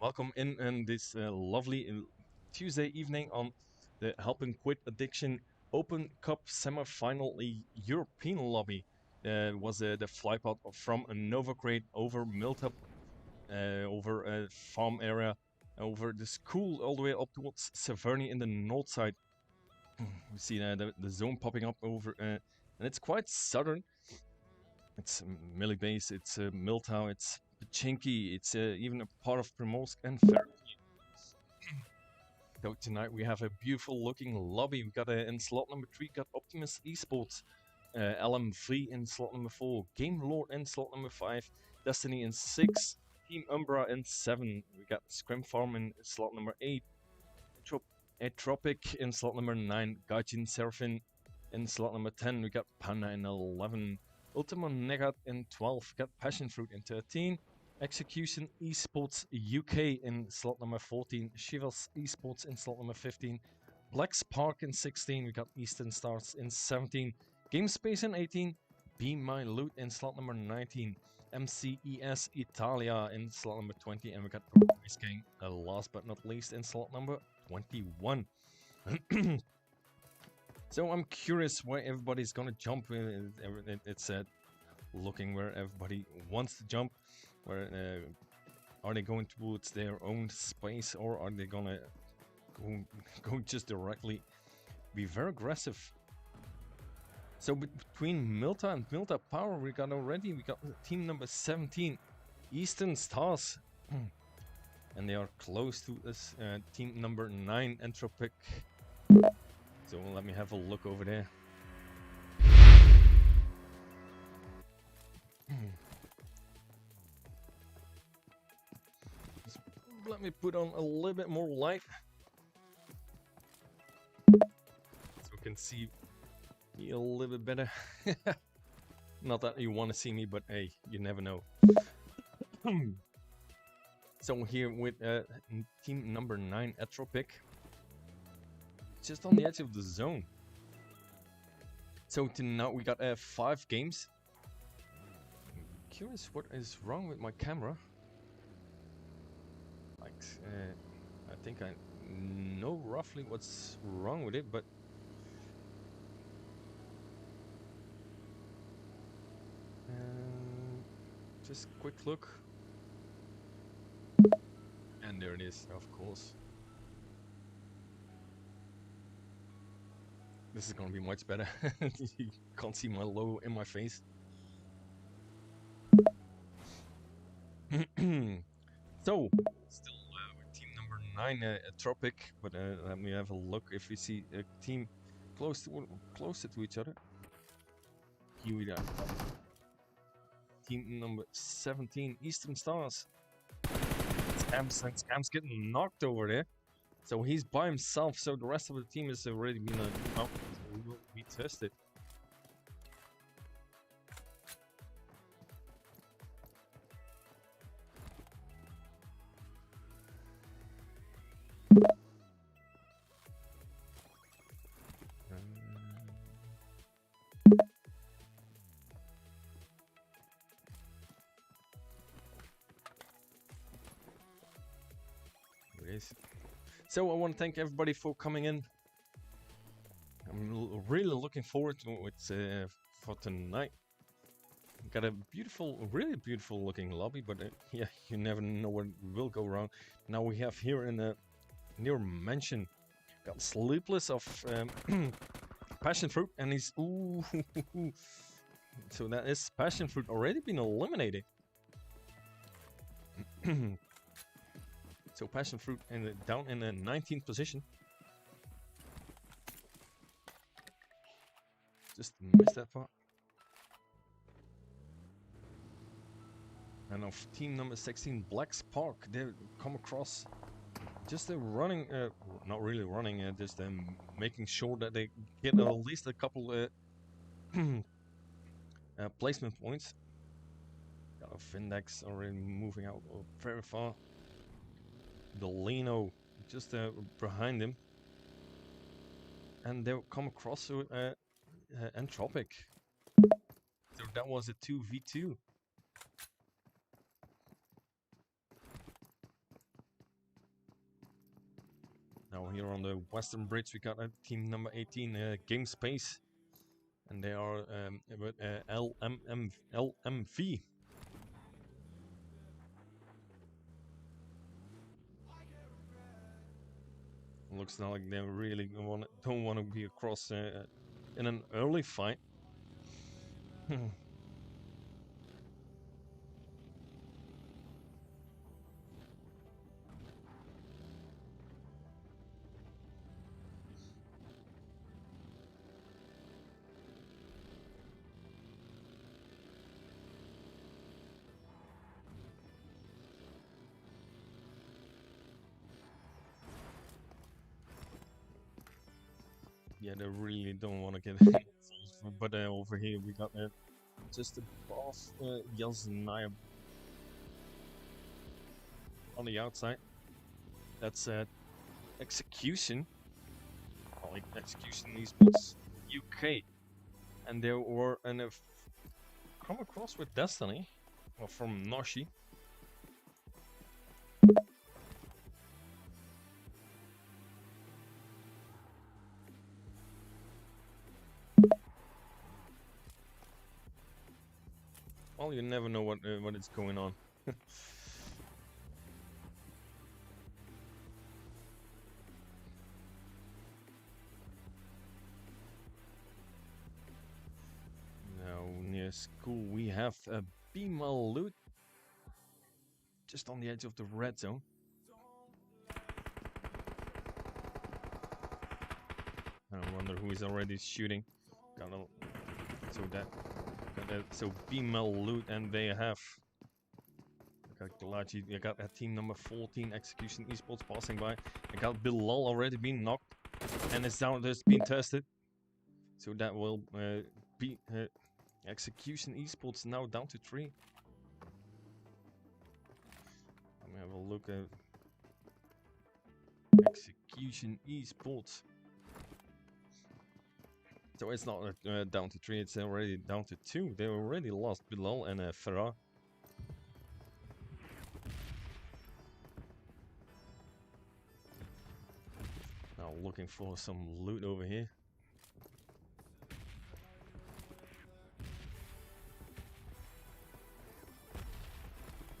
Welcome in this lovely Tuesday evening on the Helping Quit Addiction Open Cup semi-final European lobby. Was the flypod from a Nova Crate over Miltup, over a farm area, over the school, all the way up towards Severny in the north side. We see the zone popping up over, and it's quite southern. It's Millibase, it's Miltow, it's Pachinki, it's even a part of Primorsk and Fairview. So tonight we have a beautiful looking lobby. We got in slot number 3, got Optimus Esports, LM3 in slot number 4, Game Lord in slot number 5, Destiny in 6, Team Umbra in 7. We got Scrim Farm in slot number 8, Atropic in slot number 9, Gaijin Serafin in slot number 10. We got Panda in 11, Ultima Negat in 12, got Passion Fruit in 13, Execution Esports UK in slot number 14, Shivas Esports in slot number 15, Black Spark in 16, we got Eastern Stars in 17, GameSpace in 18, Be My Loot in slot number 19, MCES Italia in slot number 20, and we got Race Gang, last but not least, in slot number 21. So I'm curious where everybody's gonna jump. It's looking where everybody wants to jump. Where are they going towards their own space, or are they gonna go just directly be very aggressive? So between Milta and Milta Power, we got team number 17 Eastern Stars. And they are close to us. Team number 9, Entropic. So let me have a look over there. Let me put on a little bit more light. So you can see me a little bit better. Not that you want to see me, but hey, you never know. So here with team number 9, Entropic. Just on the edge of the zone. So to now we got 5 games. I'm curious what is wrong with my camera. Like, I think I know roughly what's wrong with it, but just quick look. And there it is, of course. This is gonna be much better. You can't see my logo in my face. So, still team number 9, Tropic, but let me have a look if we see a team closer to each other. Here we go. Team number 17, Eastern Stars. Scam's getting knocked over there. So he's by himself, so the rest of the team has already been knocked, so we will be tested. So I want to thank everybody for coming in. I'm really looking forward to it for tonight. Got a beautiful, really beautiful looking lobby, but yeah, you never know what will go wrong. Now we have here in a near mansion, got Sleepless of Passion Fruit, and he's ooh. So that is Passion Fruit already been eliminated. So Passion Fruit down in the 19th position. Just missed that part. And of team number 16, Black Spark, they come across just running, not really running, just making sure that they get at least a couple placement points. Got a Findex already moving out very far. Delino just behind him. And they'll come across Entropic. So that was a 2v2. Now here on the Western Bridge we got team number 18, Game Space. And they are with LMV. Looks like they really don't want to be across in an early fight. Yeah, they really don't want to get involved. But over here we got just above Yelznaya on the outside. That's Execution. Like Execution Esports UK. And they were come across with Destiny, or from Noshi. Well, you never know what is going on. Now near school we have Bimalut. just on the edge of the red zone. I wonder who is already shooting. So BML loot, and they have. I got Galachi, I got team number 14 Execution Esports passing by. I got Bilal already being knocked, and it's down just being tested. So that will be Execution Esports now down to 3. Let me have a look at Execution Esports. So it's not down to 3, it's already down to 2. They already lost Bilal and Farah. Now looking for some loot over here.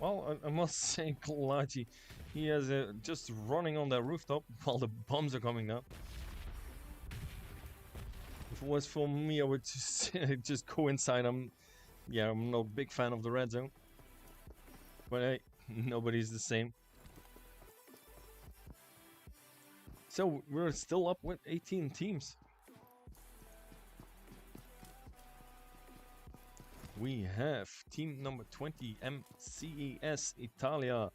Well, I must say, Kalachi, he is just running on that rooftop while the bombs are coming down. If it was for me, I would just, just go inside. I'm not a big fan of the red zone. But hey, nobody's the same. So we're still up with 18 teams. We have team number 20, MCES Italia,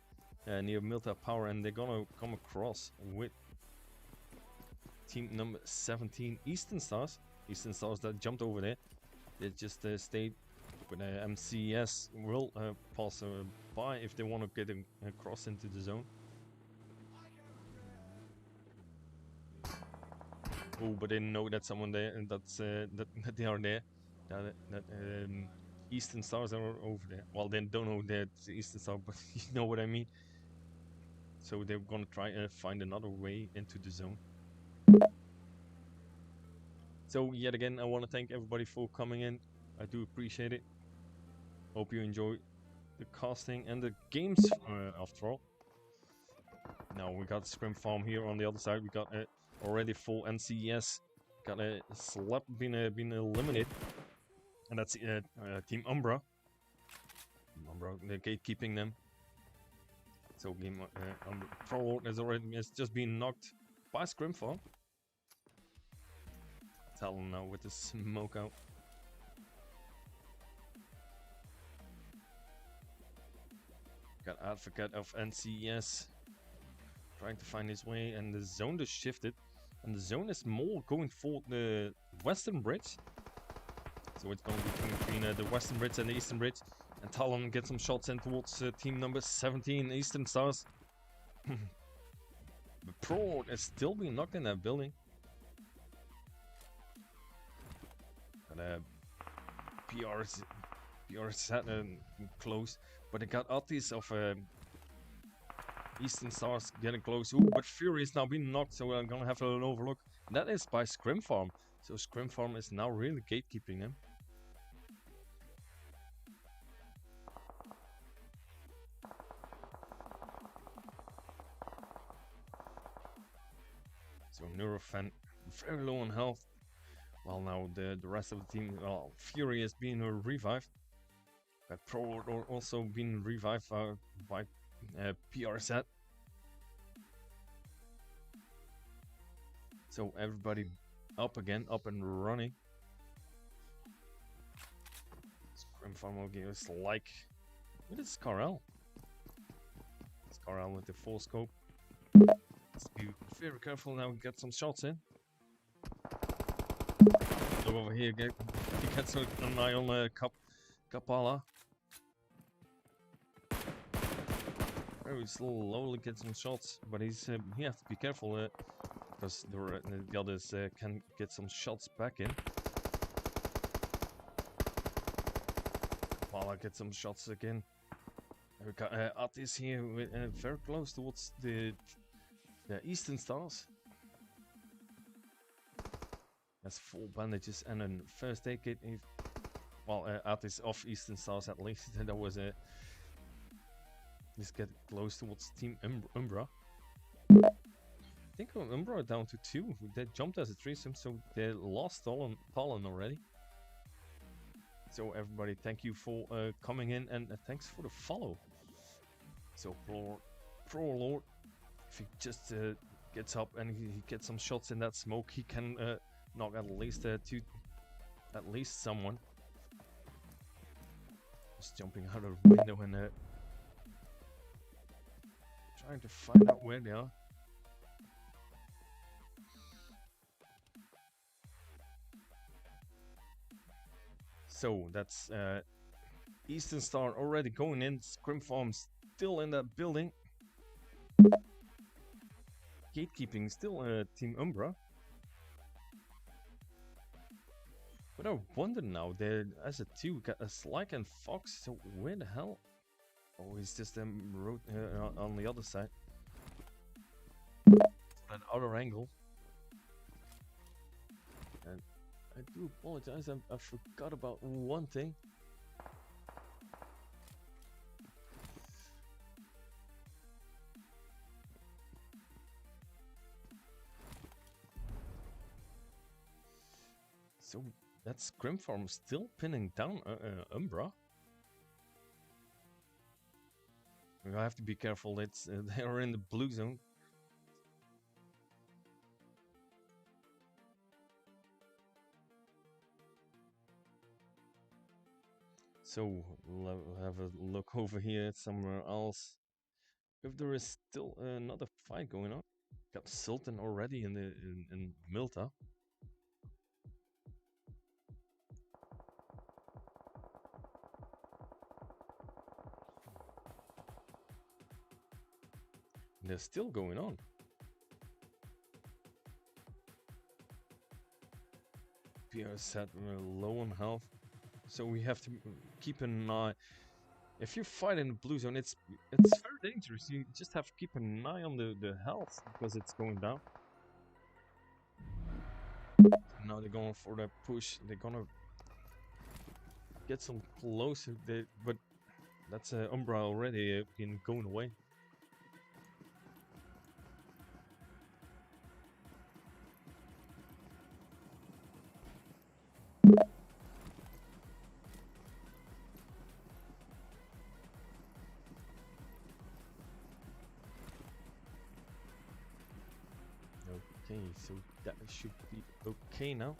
near Milta Power, and they're gonna come across with team number 17, Eastern Stars. Eastern Stars that jumped over there. They just stayed, but MCES will pass by if they want to get across into the zone. Oh, but they know that someone there, and that's that they are there. That Eastern Stars are over there. Well, they don't know that Eastern Star, but you know what I mean. So they're gonna try and find another way into the zone. So yet again, I want to thank everybody for coming in. I do appreciate it. Hope you enjoy the casting and the games after all. Now we got Scrim Farm here on the other side. We got already full NCES. Got a slap been eliminated, and that's Team Umbra. Umbra, they're gatekeeping them. So game Pro has just been knocked by Scrim Farm. Talon now with the smoke out. Got Advocate of NCES trying to find his way, and the zone just shifted. And the zone is more going for the Western Bridge. So it's going to be between the Western Bridge and the Eastern Bridge. And Talon gets some shots in towards team number 17, Eastern Stars. The Pro is still being knocked in that building. And PR set close, but they got Attis of Eastern Stars getting close. Ooh, but Fury is now being knocked, so I'm gonna have an overlook. That is by Scrim Farm. So Scrim Farm is now really gatekeeping them. So Neurofan very low on health. Well, now the rest of the team, well, Fury is being revived. But Pro also being revived by PR set. So everybody up again, up and running. Scrim Farm will give us like, what is Carl? It's Carl with the full scope. Let's be very careful now. Get some shots in. Look over here, he gets an eye on Kapala. Very slowly get some shots, but he has to be careful because the others can get some shots back in. Kapala gets some shots again. We got Attis here, very close towards the Eastern Stars. Has full bandages and a first aid kit. Well, Attis of Eastern Stars at least. That was a. Let's get close towards Team Umbra. I think Umbra are down to 2. They jumped as a threesome, so they lost Talon already. So everybody, thank you for coming in, and thanks for the follow. So poor Lord, if he just gets up and he gets some shots in that smoke, he can knock at least someone. Just jumping out of the window and trying to find out where they are. So that's Eastern Star already going in. Scrim Farm still in that building. Gatekeeping still Team Umbra. But I wonder now, there as a two got a Slyke and Fox. So where the hell? Oh, he's just road on the other side. That other angle. And I do apologize. I forgot about one thing. So that's Scrim Farm still pinning down Umbra. I have to be careful. It's they are in the blue zone. So we'll have a look over here somewhere else. If there is still another fight going on. Got Sultan already in Milta. They're still going on. Pierre said we're low on health, so we have to keep an eye. If you fight in the blue zone, it's very dangerous. You just have to keep an eye on the health because it's going down. Now they're going for that push. They're gonna get some closer. But that's Umbra already been going away. Okay, so that should be okay now.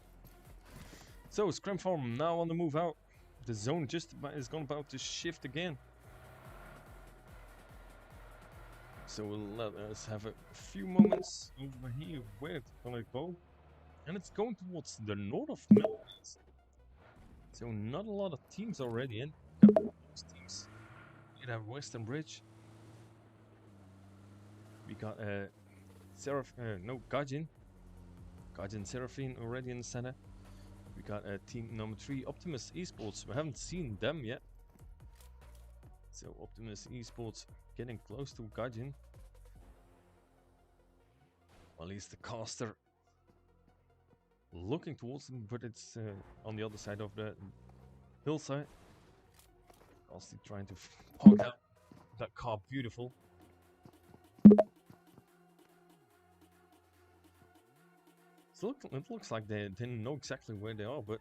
So Scrim Farm now on the move out. The zone just is about to shift again. So let us have a few moments over here where it's gonna go. And it's going towards the north of Melbourne. So not a lot of teams already in. Those teams. We have Western Bridge. We got Gajin. Gajin Seraphine already in the center. We got team number 3, Optimus Esports. We haven't seen them yet. So Optimus Esports getting close to Gajin. Well, at least the caster looking towards them, but it's on the other side of the hillside. Also trying to park out that car, beautiful. So it looks like they didn't know exactly where they are, but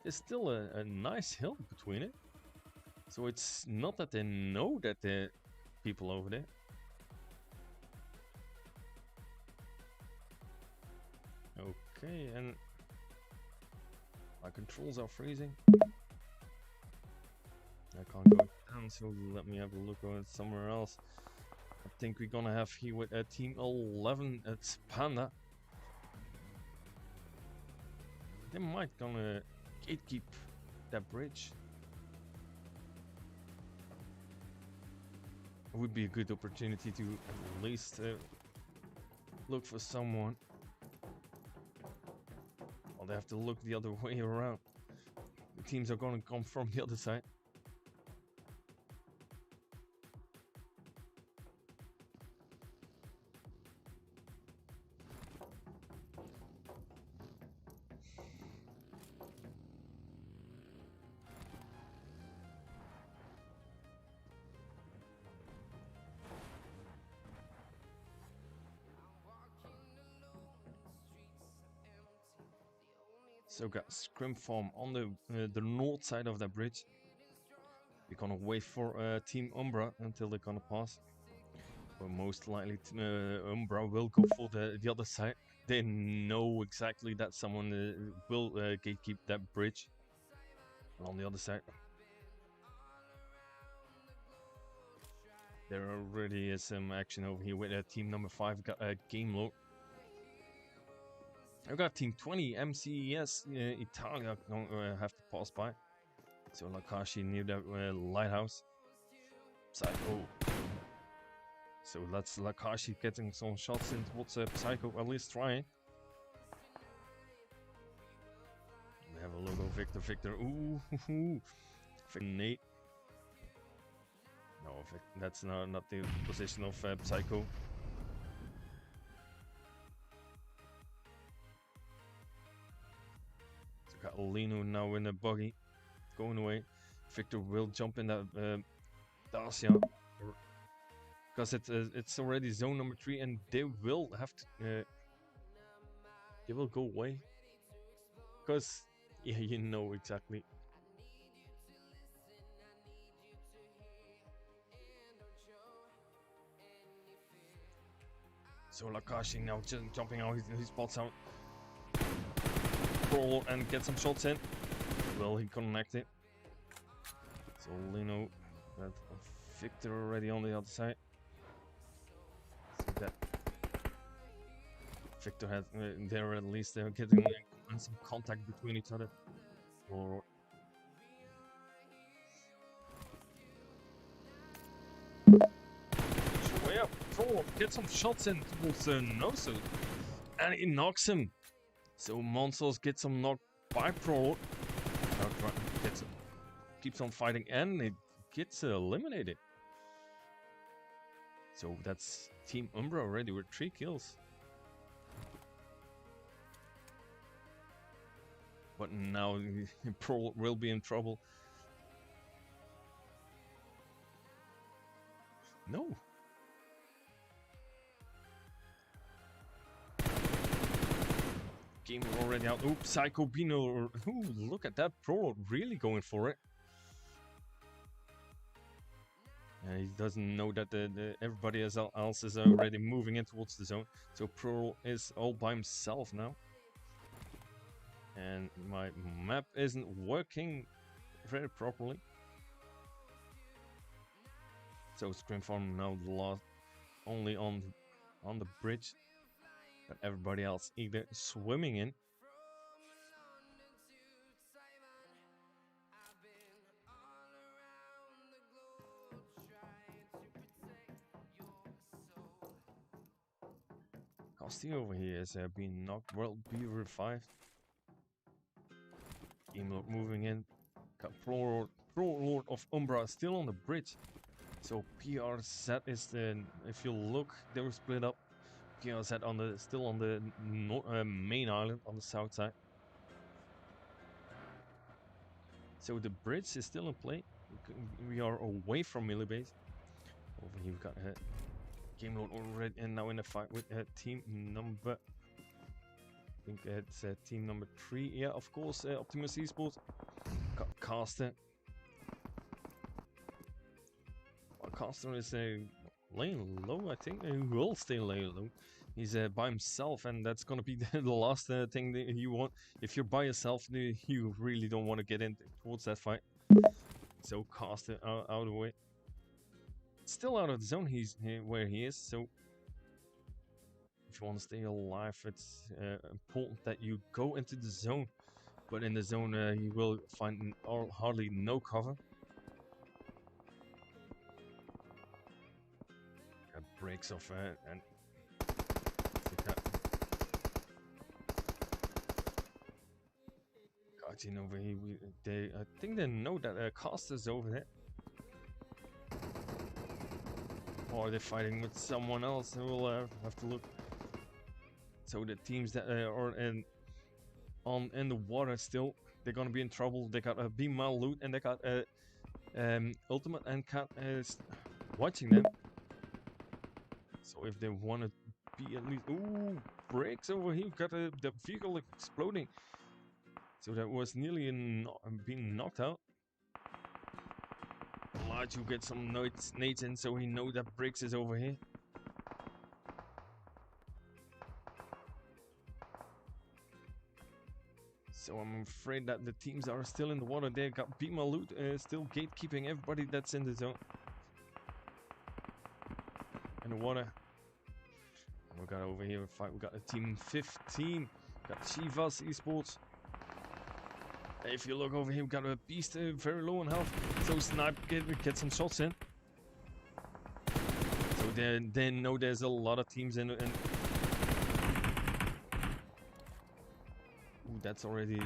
there's still a nice hill between it. So it's not that they know that there are people over there. Okay, and my controls are freezing. I can't go down, so let me have a look at somewhere else. I think we're gonna have here with Team 11, it's Panda. They might gonna gatekeep that bridge. It would be a good opportunity to at least look for someone. Well, they have to look the other way around. The teams are gonna come from the other side. So got Scrim Farm on the north side of that bridge. We're gonna wait for Team Umbra until they're gonna pass. But most likely Umbra will go for the other side. They know exactly that someone will gatekeep that bridge. And on the other side, there already is some action over here with team number 5 got a game load. I've got team 20 MCES Italia don't have to pass by. So Lakashi near that lighthouse. Psycho. So that's Lakashi getting some shots in towards Psycho, at least trying. We have a logo Victor. Victor. Ooh. Victor Nate. No, that's not the position of Psycho. So got Lino now in the buggy, going away. Victor will jump in that Dacia, because it's already zone number 3, and they will have to. They will go away, because yeah, you know exactly. So Lakashi now just jumping out, he spots out. Crawl and get some shots in. Will he connect it? So Lino, that Victor already on the other side. So that Victor had there, at least they're getting some contact between each other. Or way up, Crawl, get some shots in towards Nosu, and he knocks him. So Monsters gets some knock by Pro. Keeps on fighting and it gets eliminated. So that's Team Umbra already with 3 kills. But now Pro will be in trouble. No. Game already out. Oops, Psycho Bino. Ooh, look at that Pro really going for it. He doesn't know that everybody else is already moving in towards the zone. So Pro is all by himself now. And my map isn't working very properly. So Scream Farm now lost only on the bridge. But everybody else either swimming in. Costi over here is being knocked. World be revived. Game moving in. Got Pro Lord of Umbra still on the bridge. So PRZ is the, if you look, they were split up. PRZ on the still on the main island on the south side. So the bridge is still in play. We are away from Millibase. Over here we got Game Lord already, and now in a fight with team number, I think it's team number 3. Yeah, of course, Optimus Esports. Got Caster. Well, Caster is laying low, I think. He will stay laying low. He's by himself, and that's gonna be the last thing that you want. If you're by yourself, you really don't want to get in towards that fight. So Caster out of the way. Still out of the zone where he is, so if you want to stay alive, it's important that you go into the zone. But in the zone, you will find hardly no cover. Breaks off and Guardian over here. I think they know that Caster's over there. Or they're fighting with someone else. We'll have to look. So the teams that are in the water still, they're gonna be in trouble. They got a beam mal loot and they got ultimate and cat is watching them. So if they want to be at least, ooh, breaks over here. Got the vehicle exploding. So that was nearly being knocked out. Large will get some nades in, so he knows that Briggs is over here. So I'm afraid that the teams are still in the water. They got Bimalut still gatekeeping everybody that's in the zone. In the water. And we got over here a fight. We got a team 15. Got Chivas Esports. If you look over here, we got a beast very low on health. So Snipe get some shots in. So they know there's a lot of teams in. Ooh, that's already.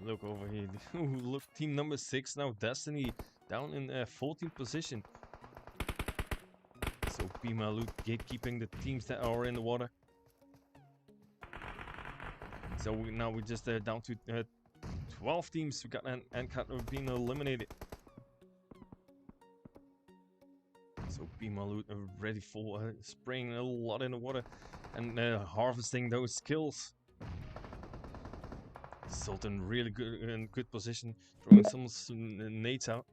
Look over here. Look, team number 6 now. Destiny down in 14th position. So Bimalut gatekeeping the teams that are in the water. So now we're just down to 12 teams. We got NCAT being eliminated. So Bimalut ready for spraying a lot in the water and harvesting those skills. Sultan really good in good position, throwing some nades out.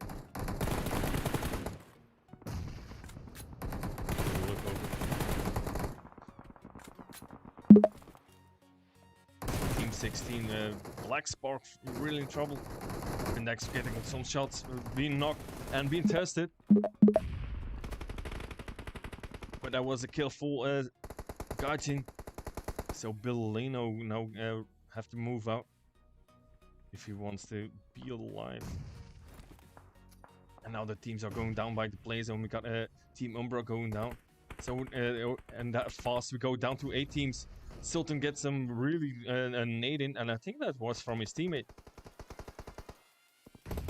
Look over. Team 16, Black Spark really in trouble. Index getting some shots, being knocked and being tested. But that was a kill for Gajin. So Bill Leno now have to move out if he wants to be alive. And now the teams are going down by the play zone. We got Team Umbra going down. So and that fast we go down to 8 teams. Sultan gets some really nade in, and I think that was from his teammate.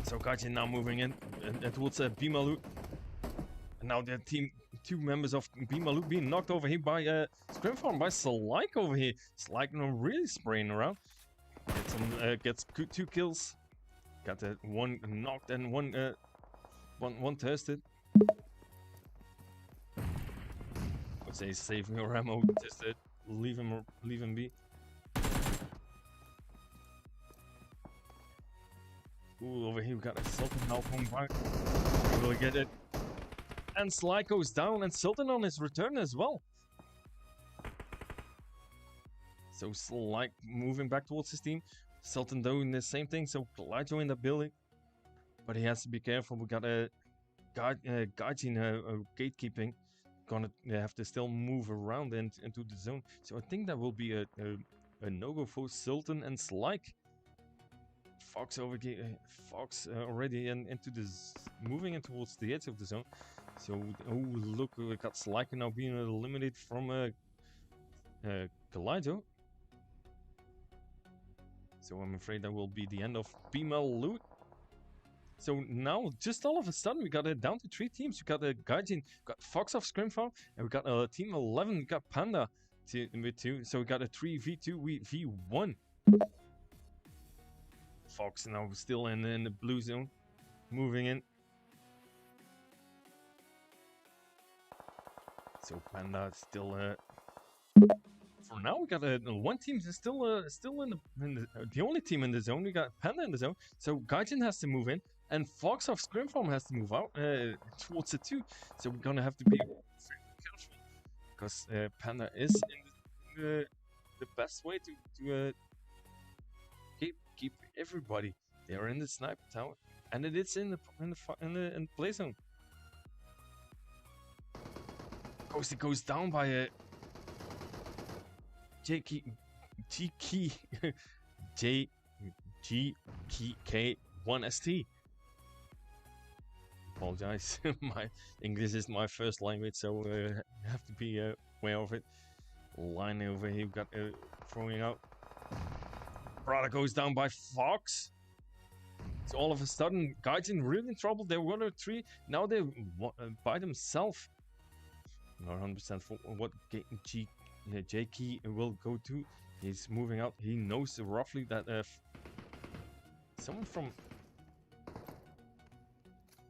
So Gajin now moving in towards Bimalut. And now the team, 2 members of Bimalut being knocked over here by Scrim Farm by Slike over here. Slike really spraying around. Gets 2 kills. Got one knocked and one tested. I'd say save your ammo, tested. Leave him be. Ooh, over here we got a Sultan now home back. Will get it. And Sly goes down, and Sultan on his return as well. So Sly moving back towards his team. Sultan doing the same thing, so Galajo in the building. But he has to be careful. We got a Gajin gatekeeping. Gonna have to still move around into the zone. So I think that will be a no-go for Sultan and Slyke. Fox over here, Fox already into moving in towards the edge of the zone. So oh look, we got Slyke now being eliminated from Galajo. So I'm afraid that will be the end of Bimalut. So now, just all of a sudden, we got down to 3 teams. We got Gaijin, we got Fox of Scrim Farm, and we got team 11. We got Panda with 2. So we got a 3v2 v1. Fox now still in the blue zone, moving in. So Panda still. For now, we got 1 team is still in the only team in the zone. We got Panda in the zone. So Gaijin has to move in. And Fox of Scrim Farm has to move out towards the 2. So we're gonna have to be very careful. Because Panda is in the best way to keep everybody. They are in the sniper tower. And it is in the play zone. Coasty goes down by a JGK1ST. Apologize, my English is my first language, so have to be aware of it. Line over here, got throwing out. Brother goes down by Fox. So all of a sudden, Gaijin really in trouble. They were 1 or 3. Now they're by themselves. Not 100% for what JK will go to. He's moving out. He knows roughly that someone from.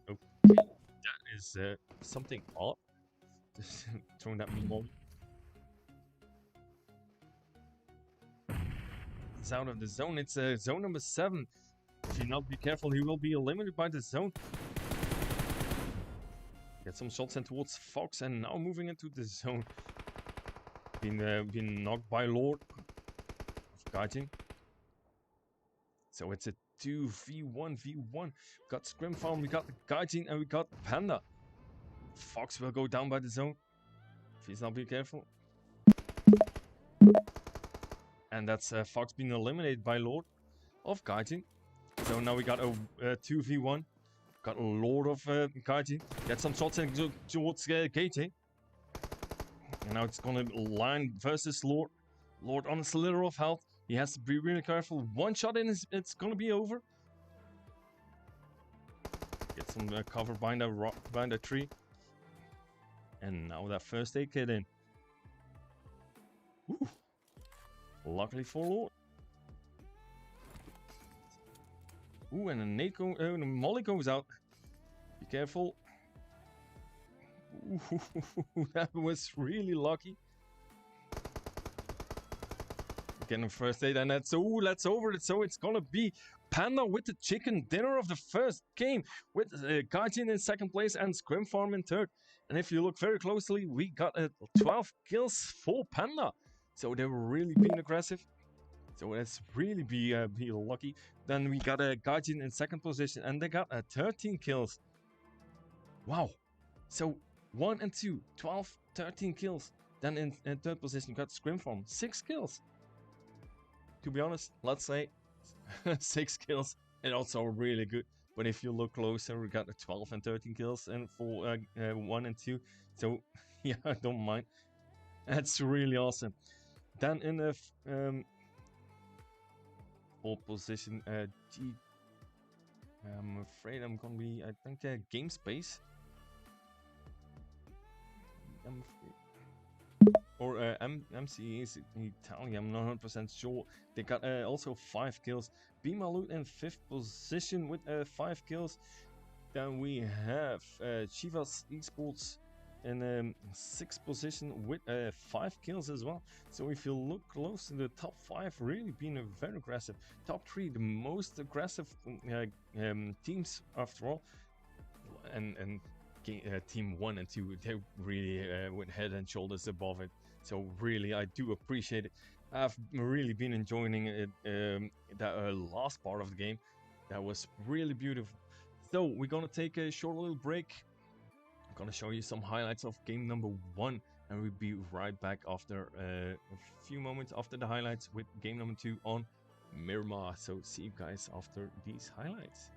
Okay, that is something odd. Just throwing that meme on. It's out of the zone. It's zone number 7. If he not be careful, he will be eliminated by the zone. Get some shots in towards Fox, and now moving into the zone. Been knocked by Lord of Gaijin. So it's a 2v1v1. Got Scrim Farm, we got the Gaijin, and we got Panda. Fox will go down by the zone if he's not being careful. And that's Fox being eliminated by Lord of Gaijin. So now we got a 2v1. Got a Lord of Gaijin. Get some shots in towards Gaijin. And now it's gonna line versus Lord. Lord on a slither of health. He has to be really careful. One shot in, it's gonna be over. Get some cover behind the tree. And now that first aid kit in. Ooh. Luckily for Lord. Ooh, and a nade a molly goes out. Be careful. Ooh, that was really lucky. Getting a first aid, and that's over. So it's gonna be Panda with the chicken dinner of the first game, with Gaijin in second place and Scrim Farm in third. And if you look very closely, we got 12 kills for Panda. So they were really being aggressive. So let's really be lucky. Then we got a Gaijin in second position, and they got 13 kills. Wow. So 1 and 2, 12, 13 kills. Then in third position, we got Scrim Farm, 6 kills. To be honest, let's say 6 kills and also really good. But if you look closer, we got 12 and 13 kills and for 1 and 2. So yeah, I don't mind. That's really awesome. Then in the fourth position, I'm afraid I'm gonna be, I think, Game Space. I'm afraid. Or MC is Italian, I'm not 100% sure. They got also 5 kills. Bimalut in 5th position with 5 kills. Then we have Chivas Esports in 6th position with 5 kills as well. So if you look close to the top 5, really being very aggressive. Top 3, the most aggressive teams after all. And team 1 and 2, they really went head and shoulders above it. So really, I do appreciate it. I've really been enjoying it, that last part of the game. That was really beautiful. So we're gonna take a short little break. I'm gonna show you some highlights of game number 1, and we'll be right back after a few moments after the highlights with game number 2 on Miramar. So see you guys after these highlights.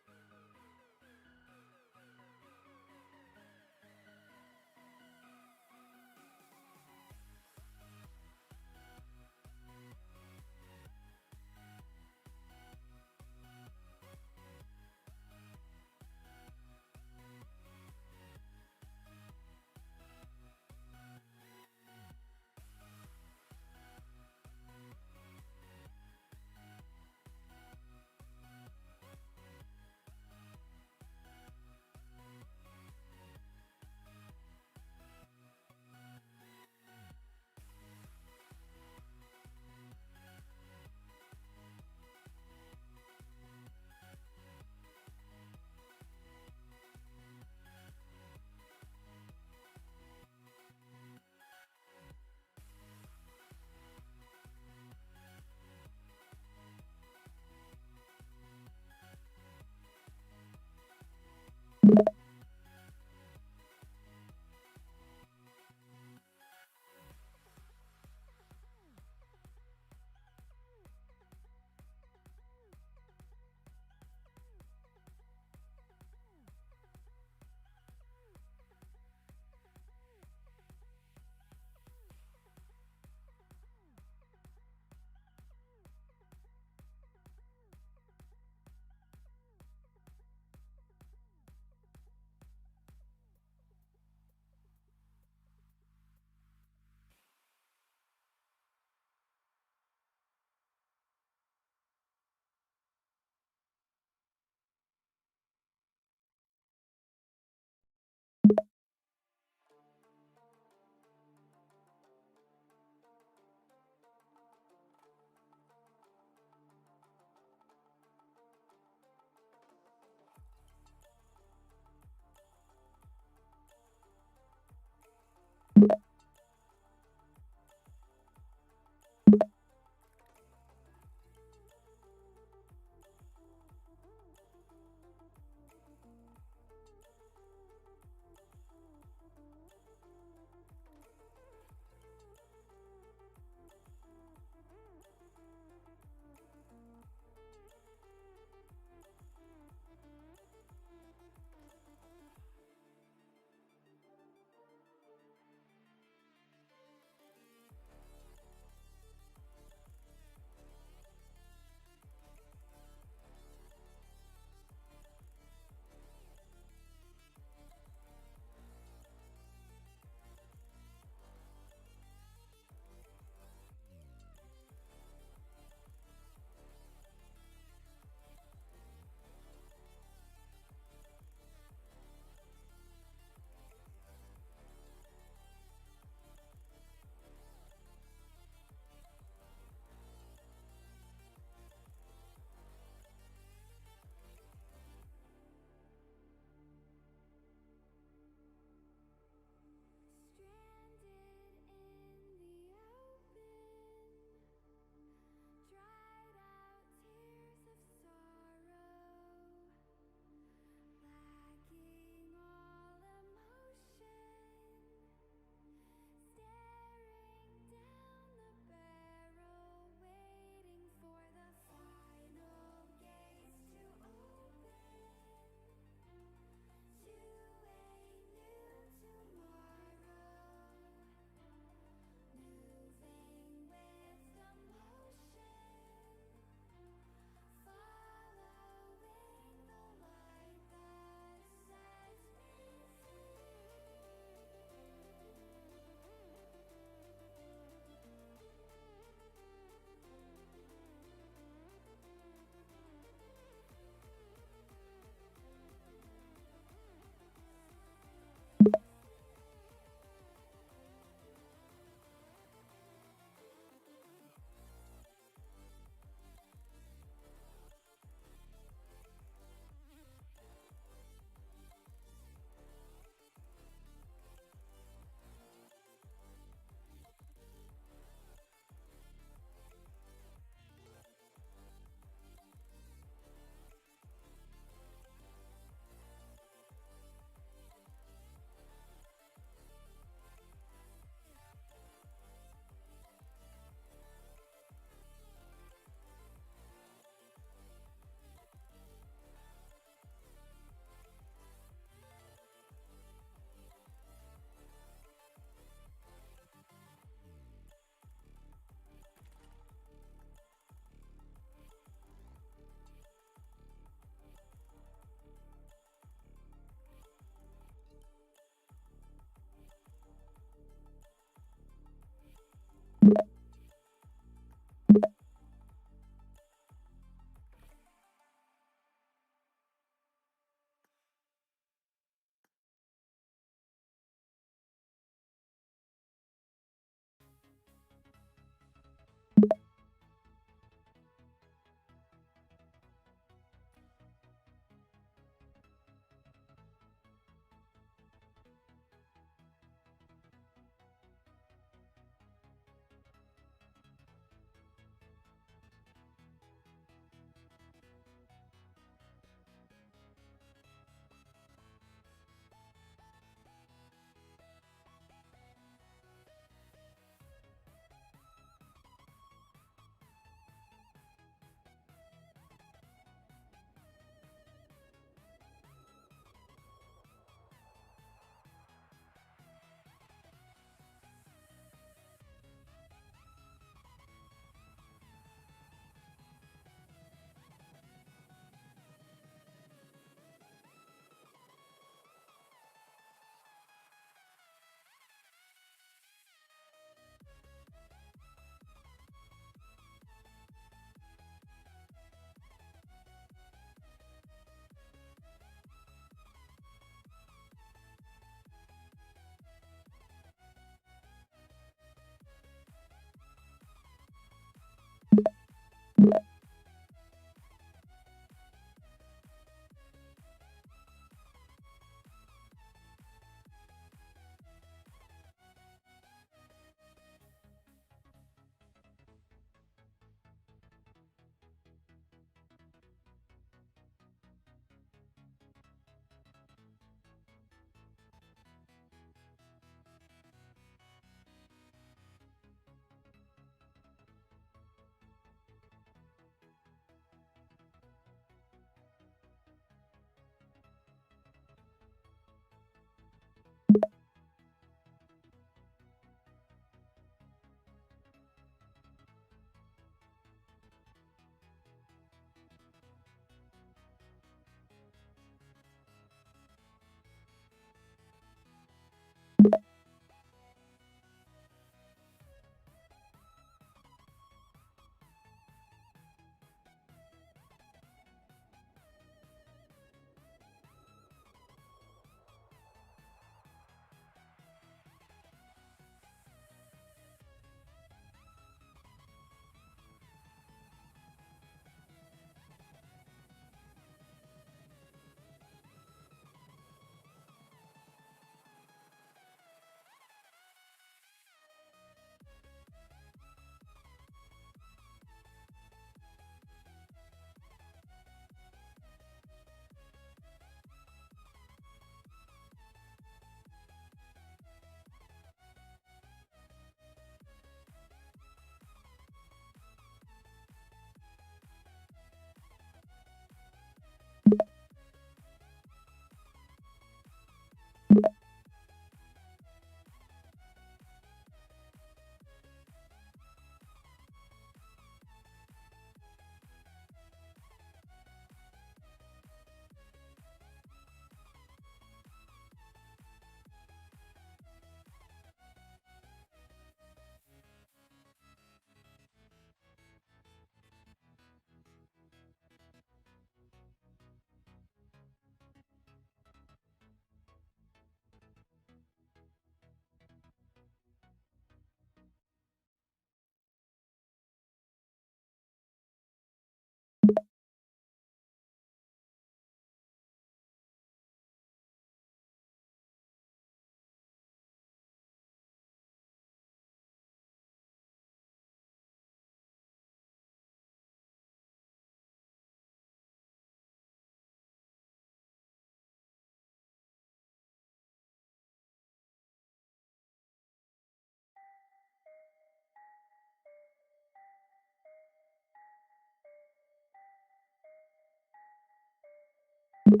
Welcome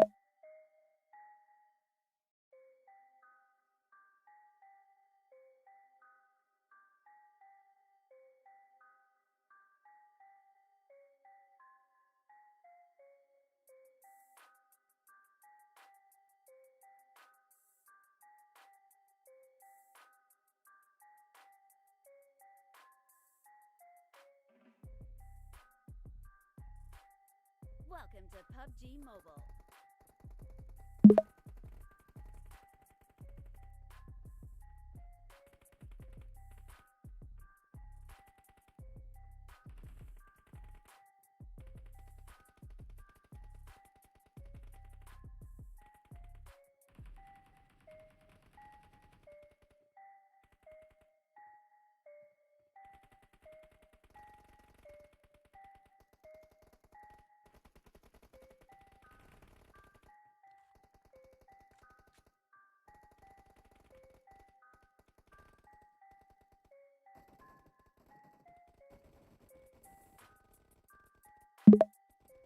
to PUBG Mobile.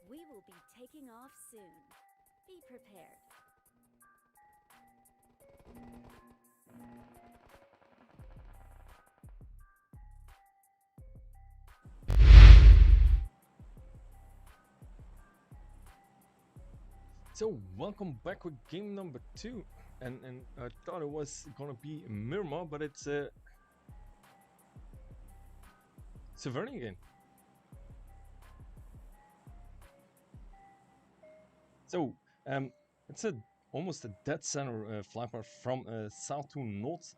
We will be taking off soon. Be prepared. So welcome back with game number 2, and I thought it was gonna be Mirma, but it's Severny again. So it's almost a dead center flypart from south to north,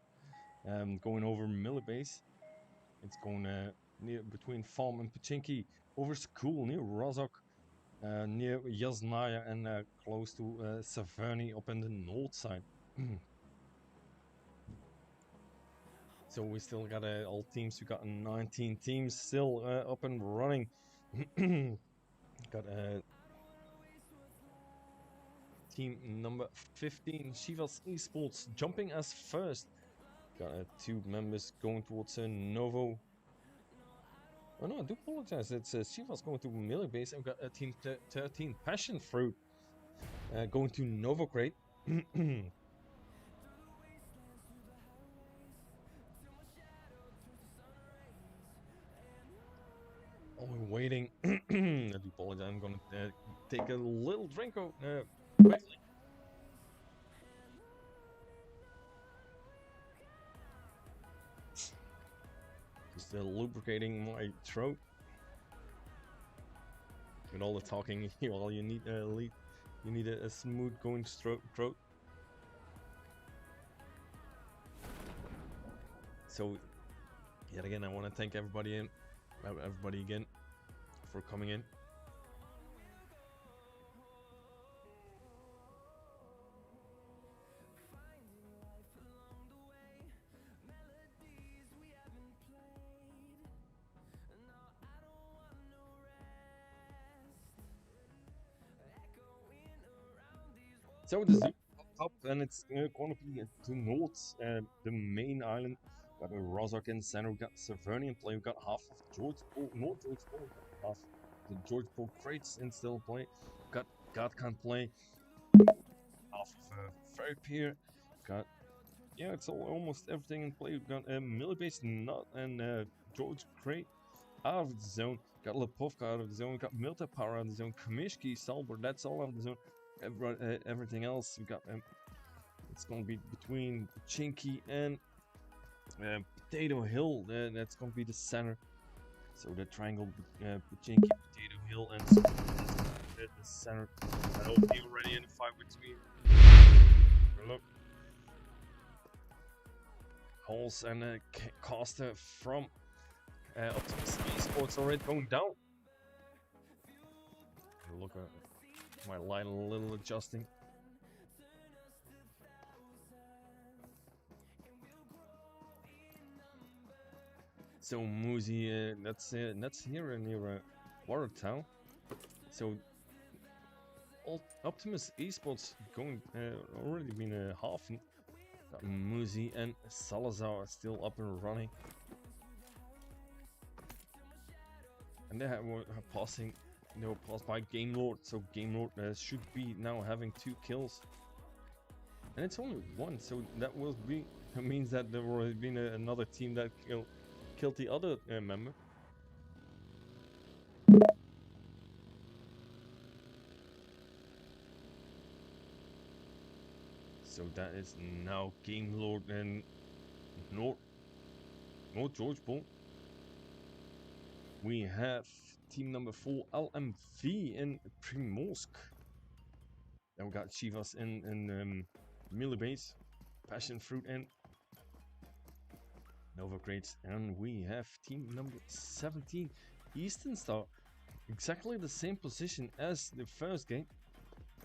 going over Miller Base. It's going near between Farm and Pachinki, over school near Rozok, near Yasnaya, and close to Severny up in the north side. So we still got all teams. We got 19 teams still up and running. Got team number 15, Shivas Esports, jumping as first. Got 2 members going towards Novo. Oh no, I do apologize. It's Shivas going to Melee Base. I've got team 13, Passion Fruit, going to Novo Crate. Oh, we're waiting. I do apologize. I'm gonna take a little drink quickly. Just lubricating my throat with all the talking. Well, you need you need a smooth going throat. So, yet again, I want to thank everybody again for coming in. So the zoo popped up, and it's going to be to north, the main island. Got a Rozok in center. We got Severny in play. We got half of George Paul, North George Paul, half the George Paul crates in still play. Got God can't play. Half of Fairy Pier. Got it's almost everything in play. We've got Millibase not and George Crate out of the zone. Got Lepovka out of the zone. We got Milta Power out of the zone. Kamishki, Salber, that's all out of the zone. Everything else, we got it's going to be between Chinky and Potato Hill. That's going to be the center. So the triangle, Chinky, Potato Hill, and the center. I'll be already in the fight between. Look. Holes and Costa from Optimus Esports already going down. Look at my light a little adjusting. So Muzi, that's here near Watertown. So Optimus Esports going already been half. Muzi and Salazar are still up and running. And they were passing They were passed by Game Lord, so Game Lord should be now having 2 kills. And it's only 1, so that will be means that there will have been another team that killed the other member. So that is now Game Lord and North George Bull. We have team number 4 LMV in Primorsk. Then we got Chivas in melee base, Passion Fruit and Nova Crates, and we have team number 17 Eastern Star. Exactly the same position as the first game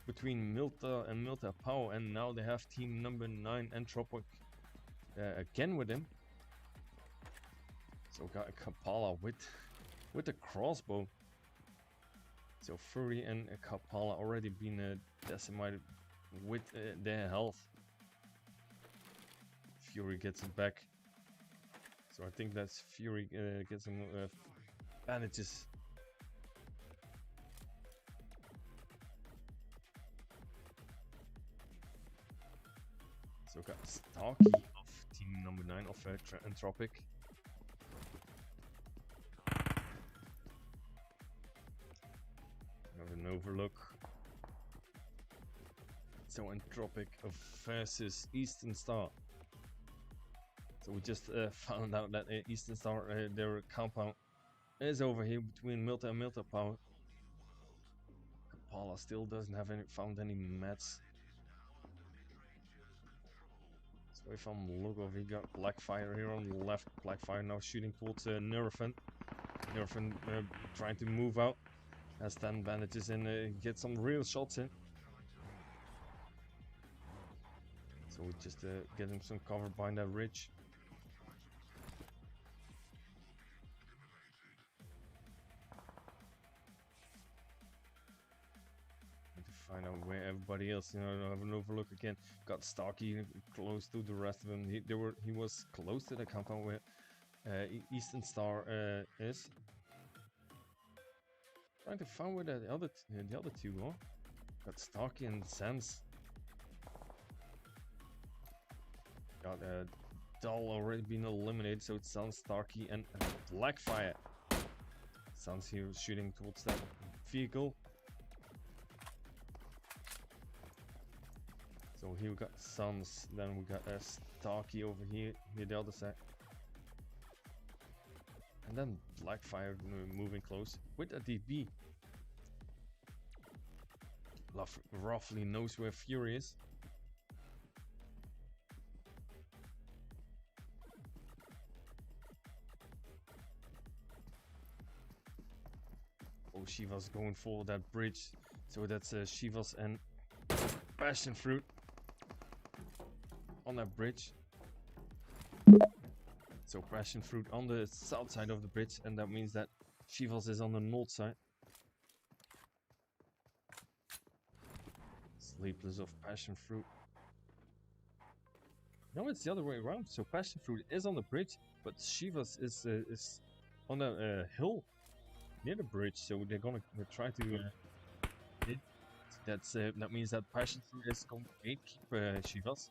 between Milta and Milta Power, and now they have team number 9 Entropic again with him. So we got a Kapala with a crossbow. So Fury and Kapala already been decimated with their health. Fury gets it back. So I think that's Fury gets some bandages. So got Starkey of team number 9 of Entropic. An overlook. So Entropic versus Eastern Star. So we just found out that Eastern Star, their compound is over here between Milta and Milta Power. Kapala still doesn't have found any mats. So if I'm look over, he got Blackfire here on the left. Blackfire now shooting towards Nerfen. Nerfen trying to move out. Has 10 bandages and get some real shots in. So we just get him some cover behind that ridge. Need to find out where everybody else, have an overlook again. Got Starkey close to the rest of them. He was close to the compound where Eastern Star is. Trying to find where the other two are. Got Starkey and Sans. Got Dull already been eliminated, so it sounds Starkey and Blackfire. Sounds here shooting towards that vehicle. So here we got Sans, then we got Starkey over here the other side. And then Blackfire moving close with a DB. Roughly knows where Fury is. Oh, Shiva's going for that bridge. So that's Shiva's and Passion Fruit on that bridge. So Passion Fruit on the south side of the bridge, and that means that Shiva's is on the north side. Sleepless of Passion Fruit. No, it's the other way around. So Passion Fruit is on the bridge, but Shiva's is on a hill near the bridge. So they're gonna try to. That means that Passion Fruit is going to gatekeep Shiva's.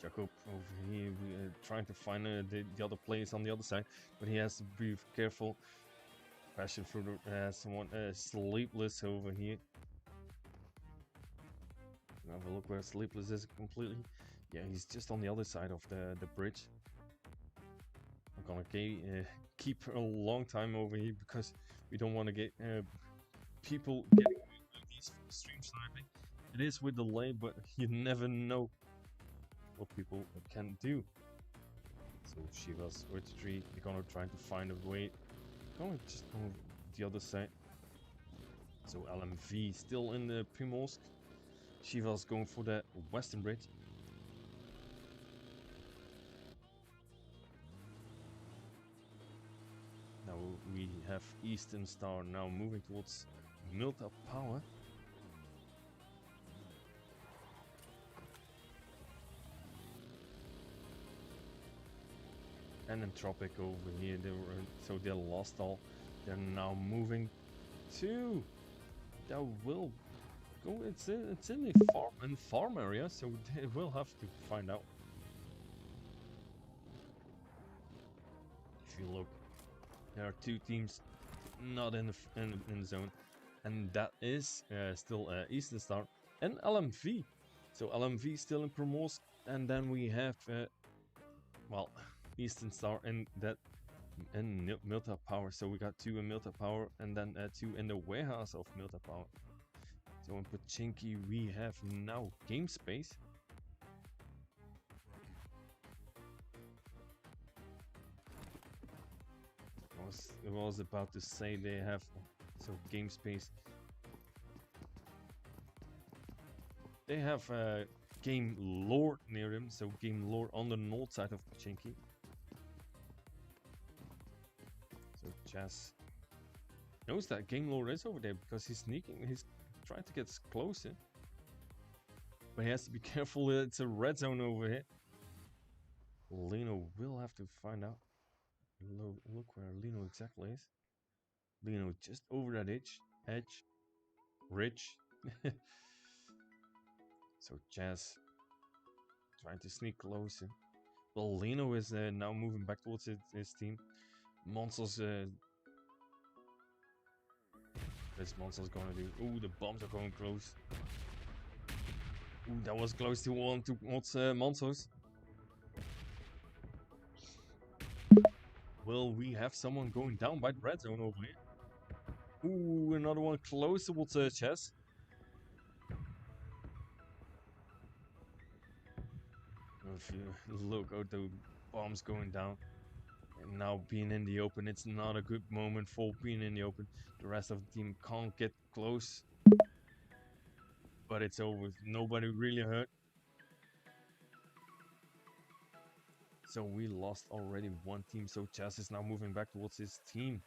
Jacob over here trying to find the other players on the other side, but he has to be careful. Passion Fruit has someone Sleepless over here. Have a look where Sleepless is completely. Yeah, he's just on the other side of the bridge. I'm gonna keep a long time over here because we don't want to get people getting these stream sniping. It is with delay, but you never know what people can do. So Shiva's with the tree. They're gonna try to find a way. Gonna just go the other side. So LMV still in the Primorsk. Shiva's going for the western bridge. Now we have Eastern Star now moving towards Milta Power. and Entropic over here. So they lost all. They're now moving to. That will go. It's in the farm area, so they will have to find out. If you look, there are two teams not in the zone, and that is still Eastern Star and LMV. So LMV still in Promos, and then we have well, Eastern Star and that and Milta Power. So we got two in Milta Power, and then two in the warehouse of Milta Power. So in Pachinki we have now Game Space. I was about to say they have so Game Space. They have Game Lore near them, so Game Lore on the north side of Pachinki. So Chess knows that Game Lore is over there because he's sneaking. He's trying to get closer, but he has to be careful. It's a red zone over here. Lino will have to find out. Look where Lino exactly is. Lino just over that edge, ridge. So Jazz trying to sneak closer. Well, Lino is now moving back towards his team. Monsters. This Monsters gonna do. Ooh, the bombs are going close. Ooh, that was close to one towards Monsters. Will we have someone going down by the red zone over here? Ooh, another one close towards Chess. If you look at the bombs going down, and now being in the open, it's not a good moment for being in the open. The rest of the team can't get close, but it's over. Nobody really hurt. So we lost already one team. So Chess is now moving back towards his team.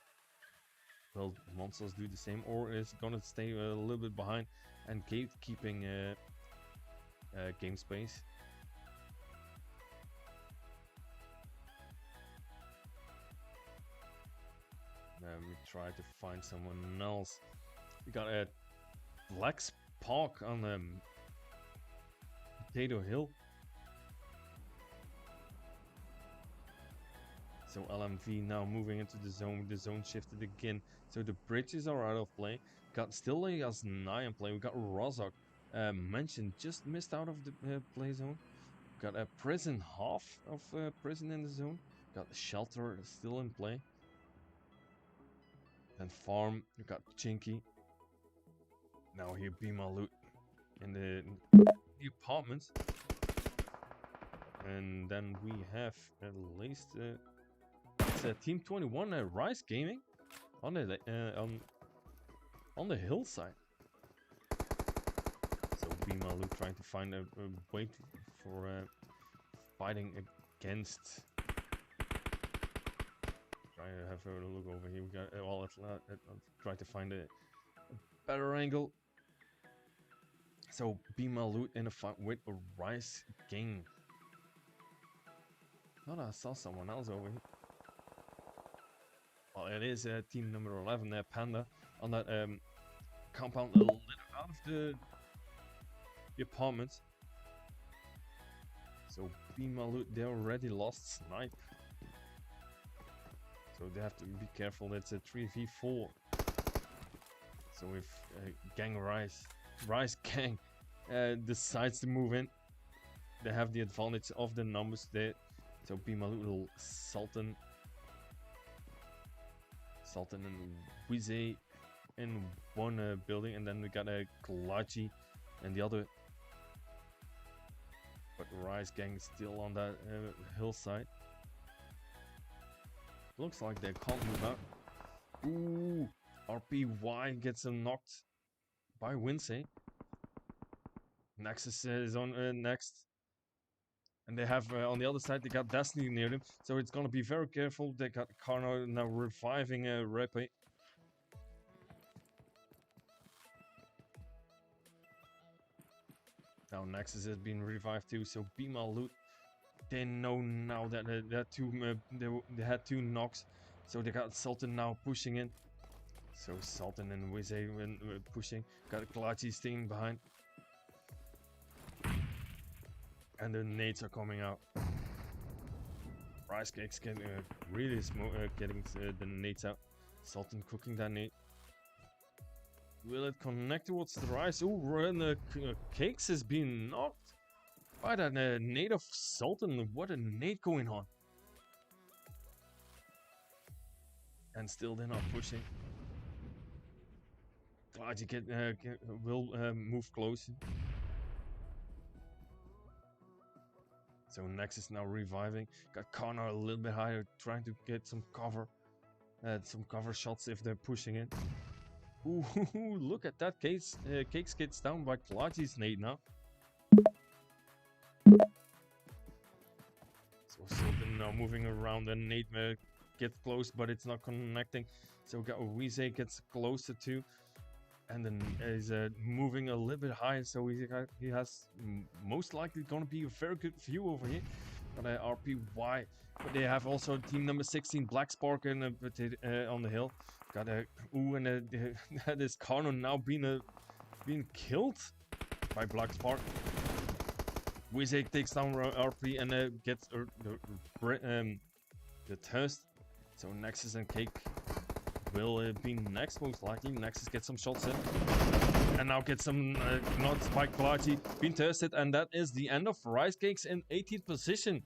Will Monsters do the same, or is gonna stay a little bit behind and keeping Game Space? We try to find someone else. We got a Black Spark on Potato Hill. So LMV now moving into the zone. The zone shifted again. So the bridges are out of play. Got still has 9 in play. We got Rozok mentioned just missed out of the play zone. Got a prison, half of prison in the zone. Got the shelter still in play. And farm, we got Chinky. Now here Bima Loot in the apartments. And then we have at least it's Team 21 Rise Gaming on the hillside. So Bima Luke trying to find a way for fighting against. Try to have a look over here. We got well, let's try to find a better angle. So Bima Loot in a fight with a Rise Gang. Thought I saw someone else over here. Well, it is team number 11, Panda, on that compound a little out of the apartments. So Bima they already lost Snipe. So they have to be careful. It's a 3v4. So if Gang Rise Gang decides to move in, they have the advantage of the numbers there. So Bima will Sultan and Wize in one building, and then we got a Kalachi and the other. But Rise Gang is still on that hillside. Looks like they can't move out. Ooh, RPY gets knocked by Winsey. Nexus is on next. And they have on the other side, they got Destiny near them. So it's gonna be very careful. They got Carno now reviving Repe. Now Nexus has been revived too. So Bima Loot they know now that they had two knocks, so they got Sultan now pushing in. So Sultan and Wize when pushing, got Kalachi staying behind, and the nades are coming out. Rice Cakes can really getting the nades out. Sultan cooking that nade. Will it connect towards the rice? Ooh, and the Cakes is being knocked by that nade of Sultan. What a nade going on. And still they're not pushing. Glad you will move close. So Nexus now reviving. Got Connor a little bit higher, trying to get some cover shots if they're pushing in. Ooh, look at that. Cakes gets down by Kalachi's nade now. So Sultan now moving around and nade gets close, but it's not connecting. So Wize gets closer to, and then is moving a little bit higher. So he has most likely going to be a very good view over here. Got RPY, but they have also team number 16 Black Spark and on the hill. Got a and that is Karno now being killed by Black Spark. Wizek takes down RP and gets the thirst. So Nexus and Cake will be next, most likely. Nexus gets some shots in. And now gets some knots by Kalachi being thirsted. And that is the end of Rice Cakes in 18th position.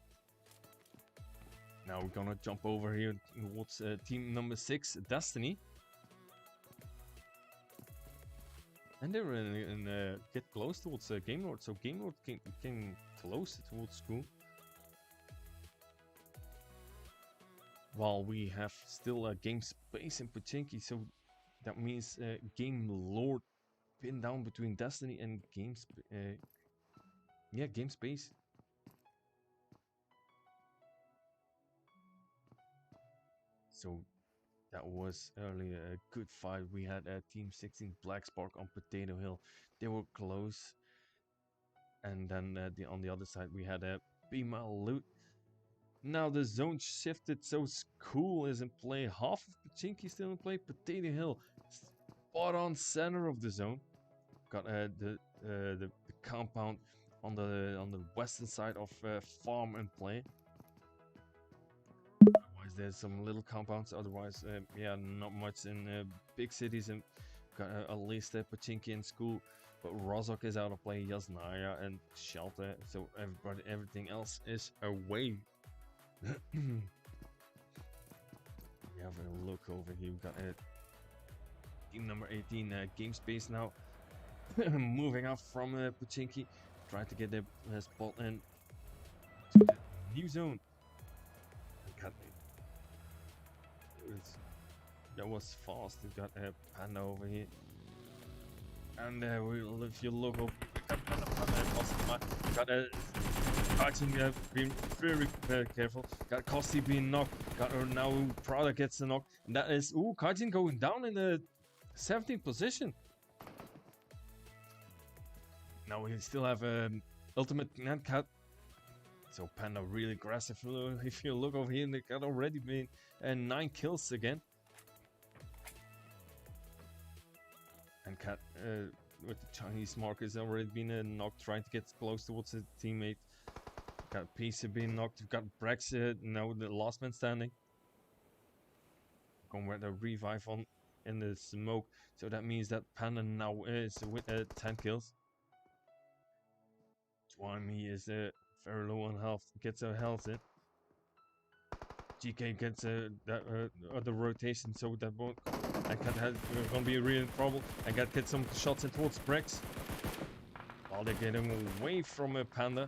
Now we're gonna jump over here towards team number 6, Destiny. And they're get close towards Game Lord. So Game Lord came close towards school. While we have still Game Space in Pachinki, so that means Game Lord pinned down between Destiny and Game Space. So that was earlier a good fight. We had Team 16 Black Spark on Potato Hill. They were close. And then on the other side we had Bima Loot. Now the zone shifted, so School is in play. Half of Pachinki still in play. Potato Hill, spot on center of the zone. Got the compound on the western side of Farm in play. Otherwise, there's some little compounds. Otherwise, yeah, not much in big cities. And got at least Pachinki in School. But Rozok is out of play. Yasnaya and Shelter. So everything else is away. We have a look over here. We've got team number 18 Game Space now moving up from Pachinki, trying to get their spot in to the new zone. That was fast. We got Panda over here, and if you look over, we got Kajin being very careful. Got Kosti being knocked. Got now Prada gets the knock. And that is Kajin going down in the 17th position. Now we still have ultimate Cat. So Panda really aggressive. If you look over here, they got already been 9 kills again. And Cat with the Chinese mark has already been knocked, trying to get close towards his teammate. Got Pisa being knocked. We've got Brexit now, the last man standing. Going with the revive on in the smoke. So that means that Panda now is with 10 kills. Twami is very low on health. Gets a health in. GK gets the rotation, so that won't. And Cat has gonna be really in trouble. And Cat gets some shots in towards Brex. While they're getting away from Panda.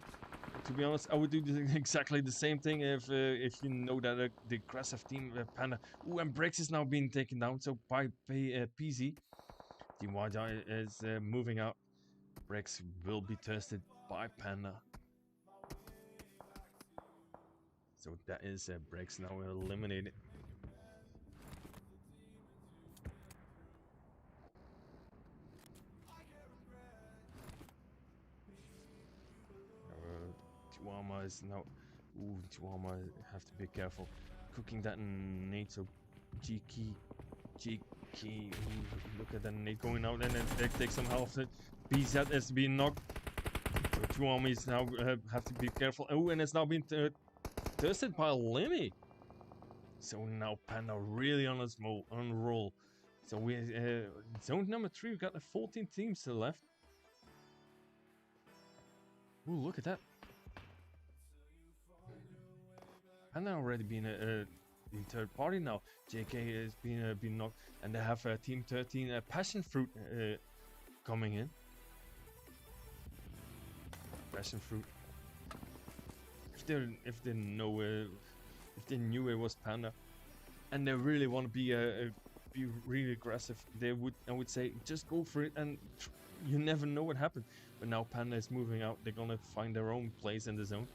To be honest, I would do exactly the same thing if you know that the aggressive team Panda. Ooh, and Brex is now being taken down. So by PZ, Team Waja is moving out. Brex will be tested by Panda. So that is Brex now eliminated. Tiwama is now Ooh, Chihuahua have to be careful. Cooking that nade, so Cheeky. Ooh, look at that nade going out, and then they take some health. BZ is being knocked. So two armies now have to be careful. Oh, and it's now been thirsted by Lemmy. So now Panda really on his roll. So we zone number 3, we got 14 teams left. Ooh, look at that. Panda already been in third party now. JK has been knocked, and they have team 13 passion fruit coming in. Passion fruit. If they knew it was Panda, and they really want to be really aggressive, I would say just go for it, and you never know what happens. But now Panda is moving out. They're gonna find their own place in the zone.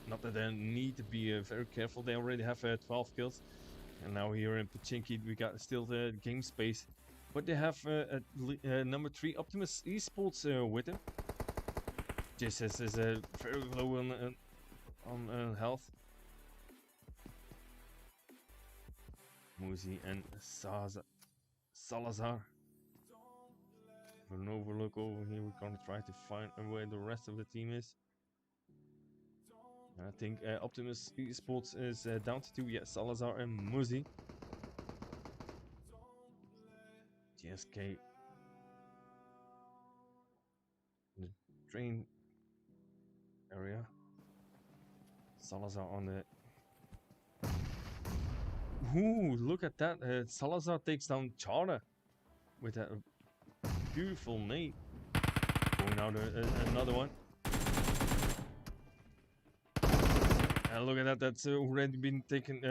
Not that they need to be very careful. They already have 12 kills, and now here in Pachinki we got still the game space, but they have number 3 Optimus Esports with them. JSS is very low on health. Muzi and Salazar. With an overlook over here, we're gonna try to find where the rest of the team is. I think Optimus Esports is down to 2. Yeah, Salazar and Muzi. GSK. The train area. Salazar on the... Ooh, look at that. Salazar takes down Charter with that beautiful nade. Going out another one. And look at that, that's already been taken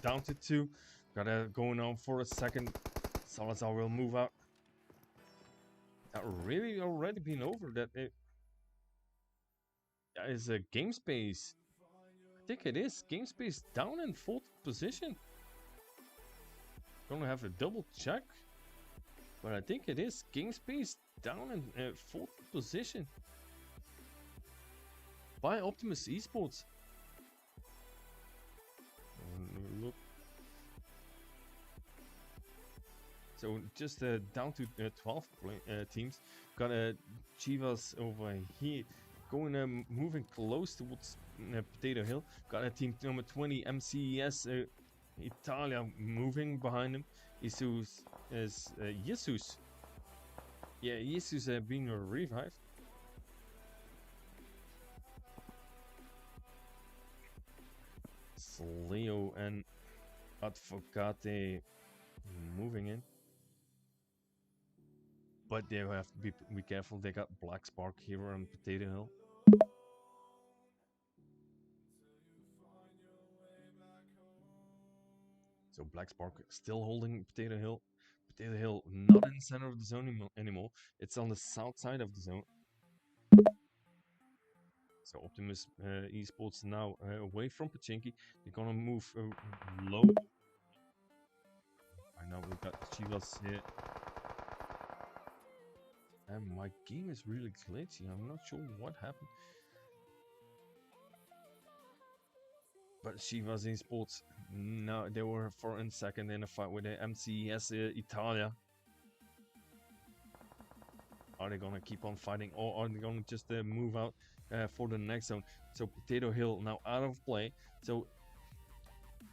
down to 2. Got going on for a second. Salazar will move out. That really already been over. That is a game space. I think it is. Game space down in 4th position. Gonna have a double check. But I think it is. Game space down in 4th position. By Optimus Esports. Look. So just down to 12 teams. Got Chivas over here, going moving close towards Potato Hill. Got a team number 20 MCES Italia moving behind him. Jesus is Jesus. Yeah, Jesus being revived. Leo and Advocate moving in. But they have to be careful. They got Black Spark here on Potato Hill. So Black Spark still holding Potato Hill. Potato Hill not in the center of the zone anymore. It's on the south side of the zone. So Optimus Esports now away from Pachinki. They're gonna move low. I know we got Chivas here. And my game is really glitchy. I'm not sure what happened. But Chivas Esports, no, they were for a second in a fight with the MCES Italia. Are they gonna keep on fighting, or are they gonna just move out for the next zone? So Potato Hill now out of play. So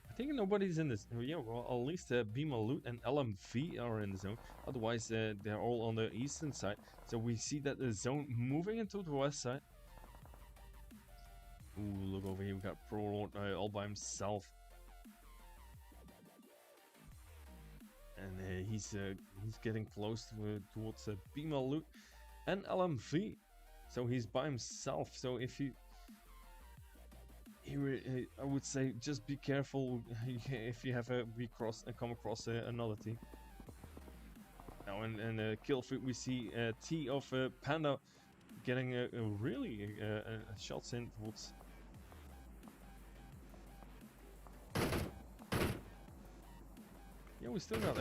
I think nobody's in this. Yeah, well, at least Bima Loot and LMV are in the zone. Otherwise, they're all on the eastern side. So we see that the zone moving into the west side. Ooh, look over here. We got Pro Lord all by himself. And he's getting close towards Bima Loot and LMV. So he's by himself. So if you... I would say just be careful if you have come across another team. Now in kill feed we see T of Panda getting really shots in towards. Yeah, we still got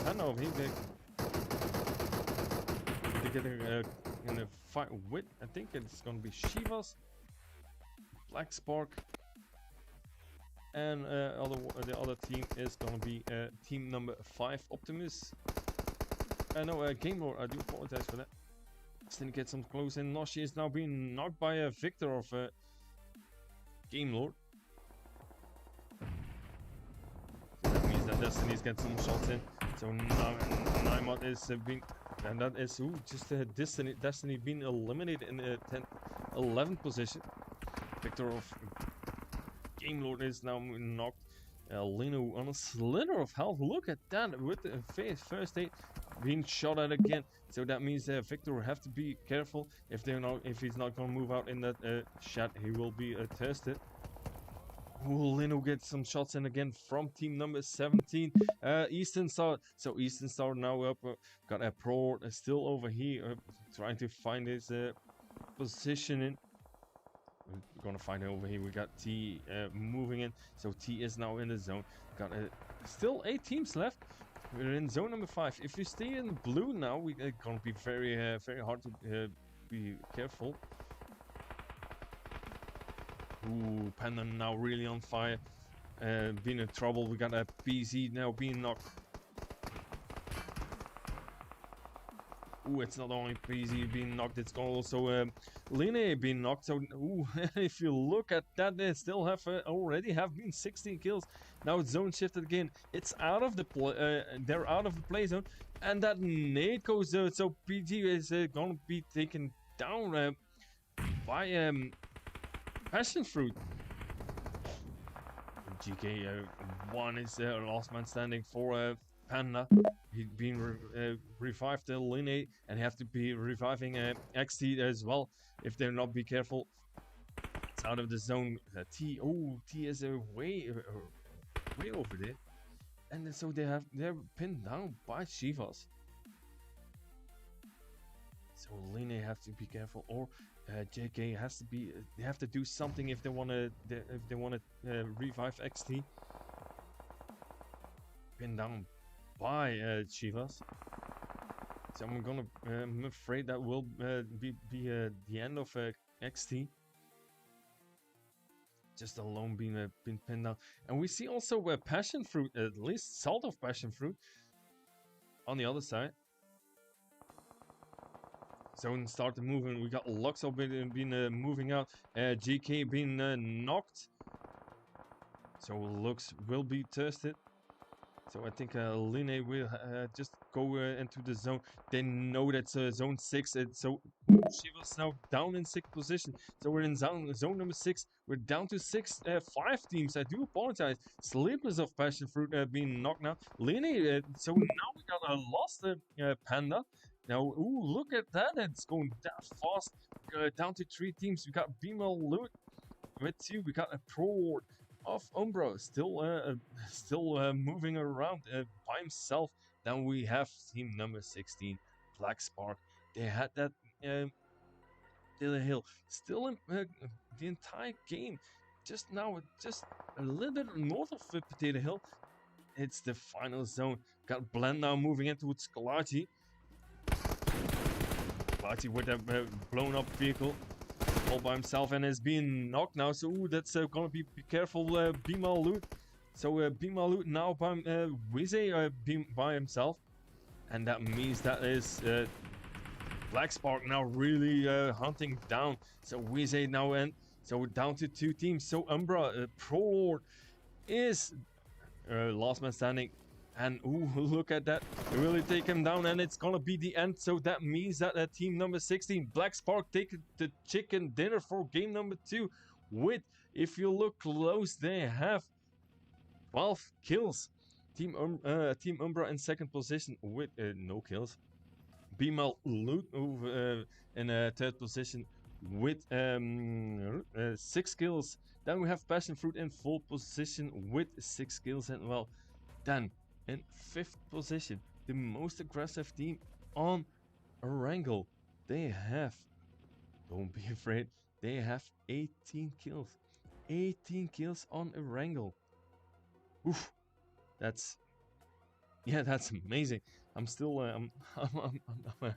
Panda over here. They're getting in a fight with. I think it's gonna be Shivas. Black Spark. And the other team is gonna be team number 5, Optimus. No, Game Lord, I do apologize for that. Destiny gets some close in. Noshi is now being knocked by a Victor of Game Lord. That means that Destiny's getting some shots in. So now Naimot is being... And that is just Destiny being eliminated in the 11th position. Victor of Game Lord is now knocked. Lino on a slither of health. Look at that with the first aid being shot at again. So that means Victor will have to be careful. If he's not gonna move out in that shot, he will be tested. Lino gets some shots in again from team number 17. Eastern Star. So Eastern Star now up. Got a pro still over here, trying to find his positioning. We're gonna find it over here. We got T moving in. So T is now in the zone. Got still 8 teams left. We're in zone number 5. If you stay in blue now, we're gonna be very hard to be careful. Ooh, Panda now really on fire. Being in trouble. We got a PZ now being knocked. Ooh, it's not only PZ being knocked, it's also Line being knocked. So, ooh, if you look at that, they still have already have been 16 kills. Now it's zone shifted again. It's out of the they're out of the play zone, and that nade goes. So PG is gonna be taken down by Passion Fruit. GK one is last man standing for Panda. He's been revived Line, and have to be reviving XT as well if they're not be careful. It's out of the zone. T is way over there, and so they're pinned down by Shivas. So Line have to be careful, or JK has to be. They have to do something if they want to revive XT. Pinned down by Chivas. So I'm afraid that will be the end of XT. Just alone being pinned down. And we see also Passion Fruit, at least Salt of Passion Fruit, on the other side. Zone started moving. We got Luxo being moving out. GK being knocked. So Lux will be tested. So I think Line will just go into the zone. They know that's zone 6. So she was now down in 6th position. So we're in zone number 6. We're down to 5 teams. I do apologize. Sleepless of Passion Fruit being knocked now. Line, so now we got a lost Panda. Now, ooh, look at that. It's going that fast. Down to 3 teams. We got Bimel Loot with 2. We got a Pro of Umbra still moving around by himself. Then we have team number 16, Black Spark. They had that Potato Hill still in the entire game. Just now, just a little bit north of Potato Hill. It's the final zone. Got Blend now moving into Skalaji. Skalaji with a blown up vehicle. All by himself and is being knocked now. So ooh, that's gonna be careful. Bimal Loot. So Bimal Loot now by Wize by himself, and that means that is Black Spark now really hunting down. So Wize now in. So we're down to 2 teams. So Umbra Pro Lord is last man standing. And ooh, look at that. They really take him down, and it's gonna be the end. So that means that team number 16, Black Spark, take the chicken dinner for game number 2. With, if you look close, they have 12 kills. Team Umbra in 2nd position with no kills. Bimal Loot in 3rd position with 6 kills. Then we have Passion Fruit in 4th position with 6 kills as well. Then in 5th position, the most aggressive team on Erangel. They have, don't be afraid, they have 18 kills. 18 kills on Erangel. Oof, that's amazing. I'm still, I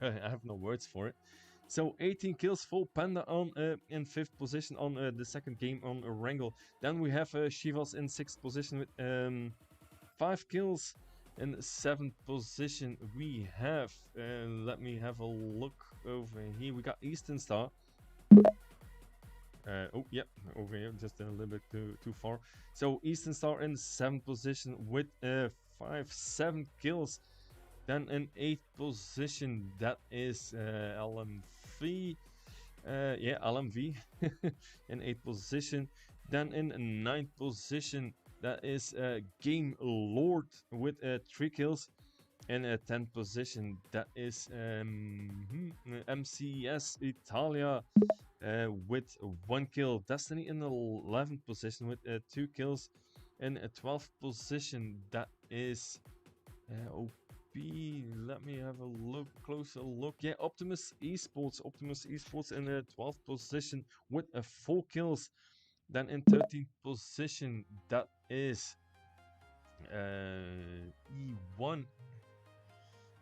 have no words for it. So 18 kills for Panda on in 5th position on the second game on Wrangle. Then we have Shivas in 6th position with 5 kills. In 7th position we have, let me have a look over here. We got Eastern Star. Oh, yeah, over here, just a little bit too far. So Eastern Star in 7th position with 7 kills. Then in 8th position, that is LMV. Yeah, LMV in 8th position. Then in 9th position, that is Game Lord with 3 kills. In 10th position, that is MCS Italia with 1 kill. Destiny in the 11th position with 2 kills. In 12th position, that is OP. Let me have a closer look. Yeah, Optimus Esports in the 12th position with 4 kills. Then in 13th position, that is E1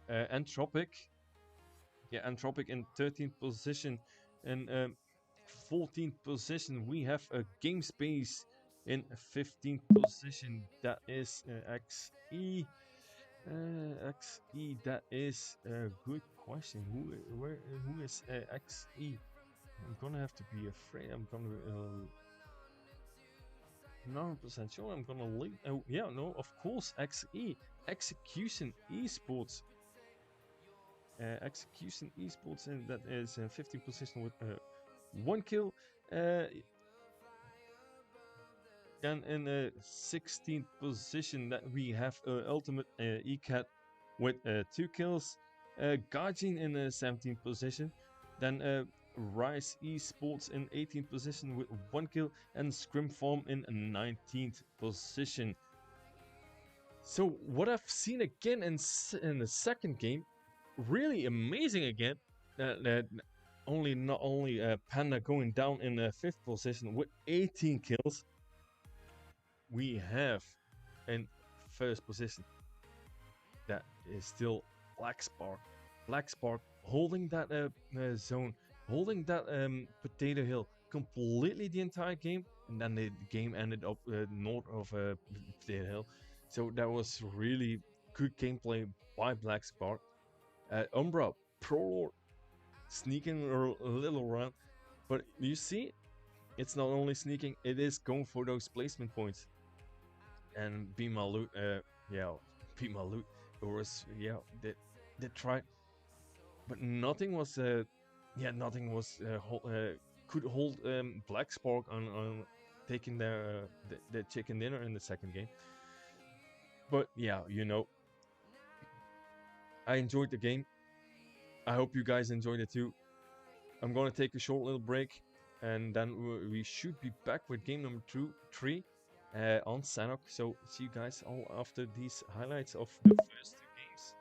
Entropic. Yeah, Entropic in 13th position. In 14th position, we have a Game Space in 15th position. That is XE. XE, that is a good question. Who is XE? I'm gonna have to be afraid. I'm gonna 100% sure. I'm gonna link. Oh yeah, no, of course, XE, Execution Esports. Execution Esports, and that is 15th position with 1 kill. Then in the 16th position, that we have Ultimate ECAT with 2 kills. Gajin in the 17th position. Then Rise Esports in 18th position with 1 kill. And Scrim Farm in 19th position. So what I've seen again in the second game, really amazing again. Not only Panda going down in the 5th position with 18 kills. We have in 1st position, that is still Black Spark. Black Spark holding that zone, holding that Potato Hill completely the entire game, and then the game ended up north of Potato Hill. So that was really good gameplay by Black Spark. Umbra Pro sneaking a little around, but you see, it's not only sneaking, it is going for those placement points. And Be My Loot, Be My Loot. It was, they tried, but nothing was, could hold Black Spark on taking their chicken dinner in the second game. But yeah, I enjoyed the game. I hope you guys enjoyed it too. I'm gonna take a short little break, and then we should be back with game number 3 on Sanok. So see you guys all after these highlights of the first 2 games.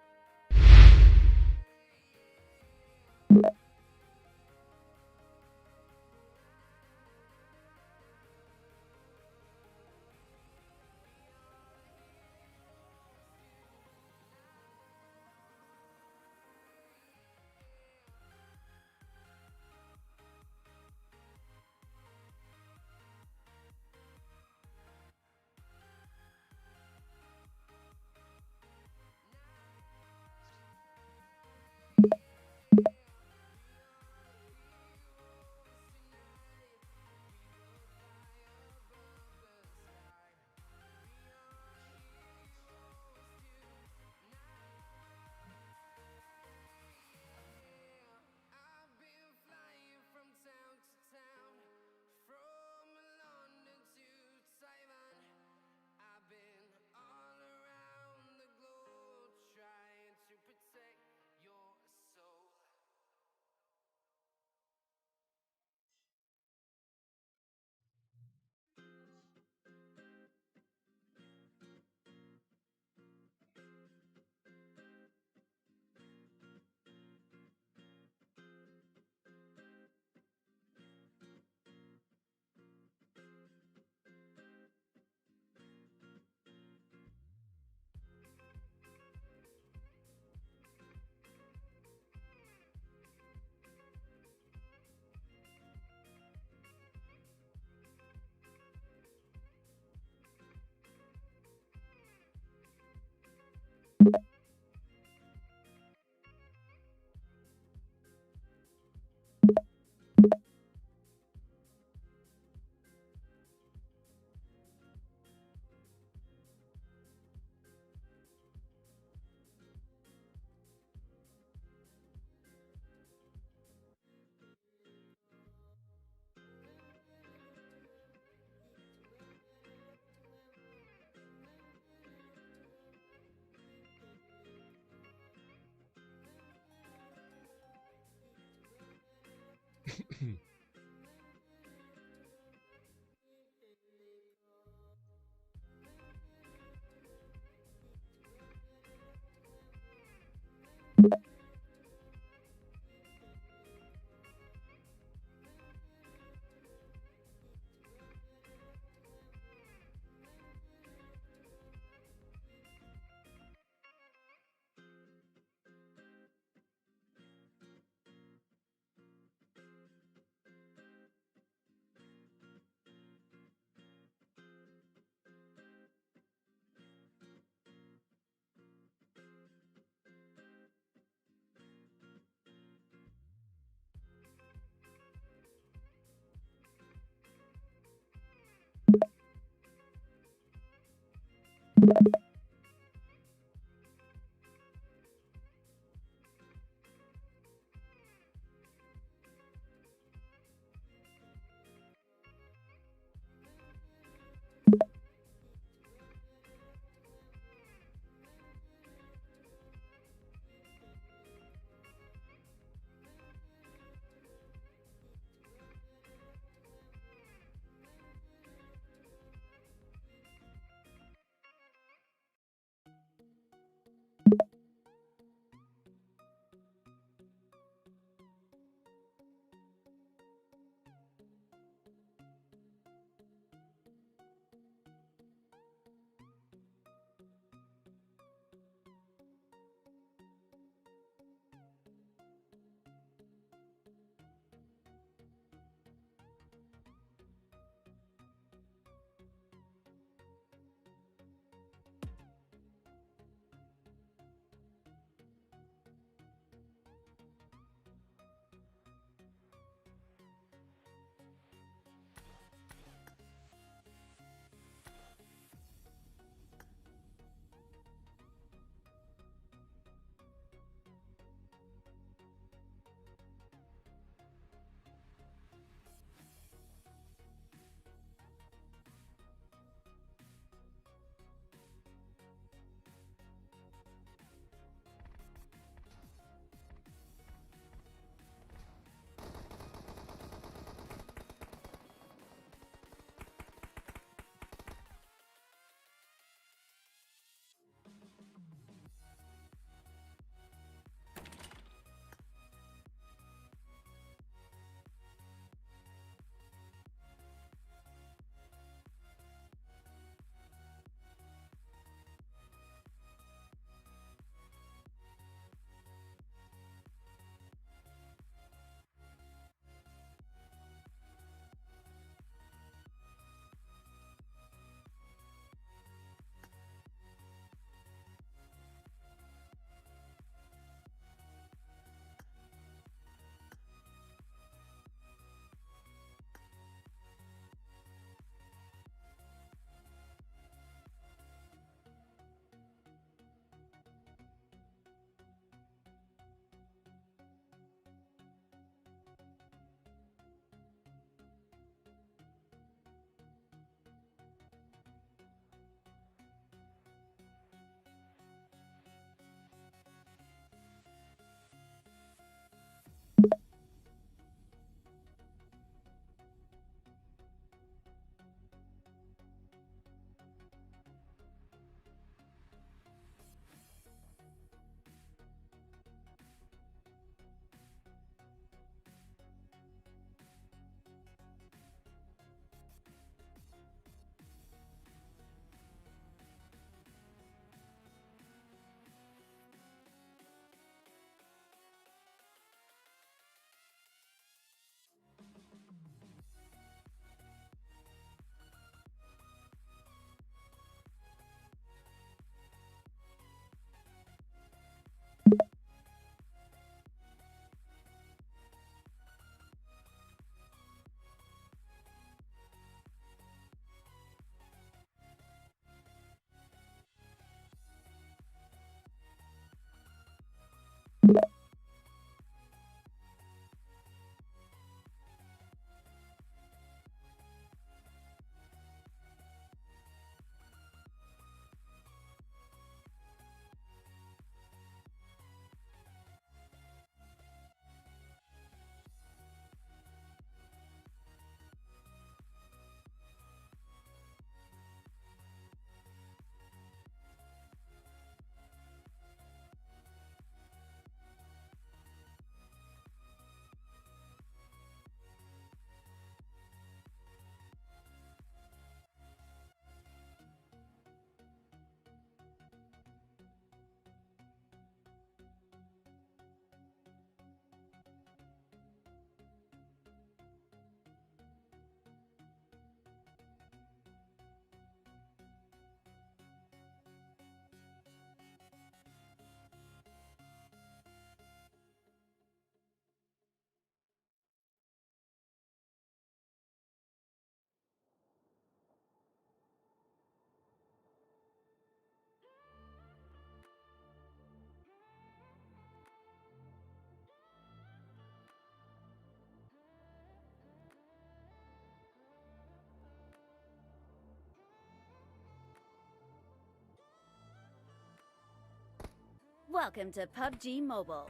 Welcome to PUBG Mobile.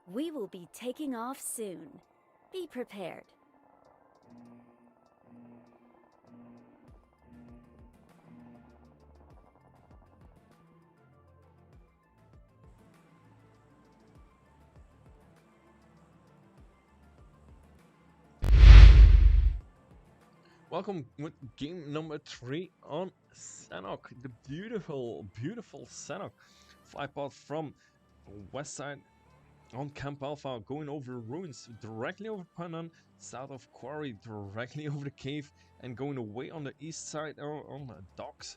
We will be taking off soon. Be prepared. Welcome with game number 3 on Sanok, the beautiful, beautiful Sanok. Flypod from west side on Camp Alpha, going over ruins, directly over Panan, south of Quarry, directly over the cave, and going away on the east side on the docks.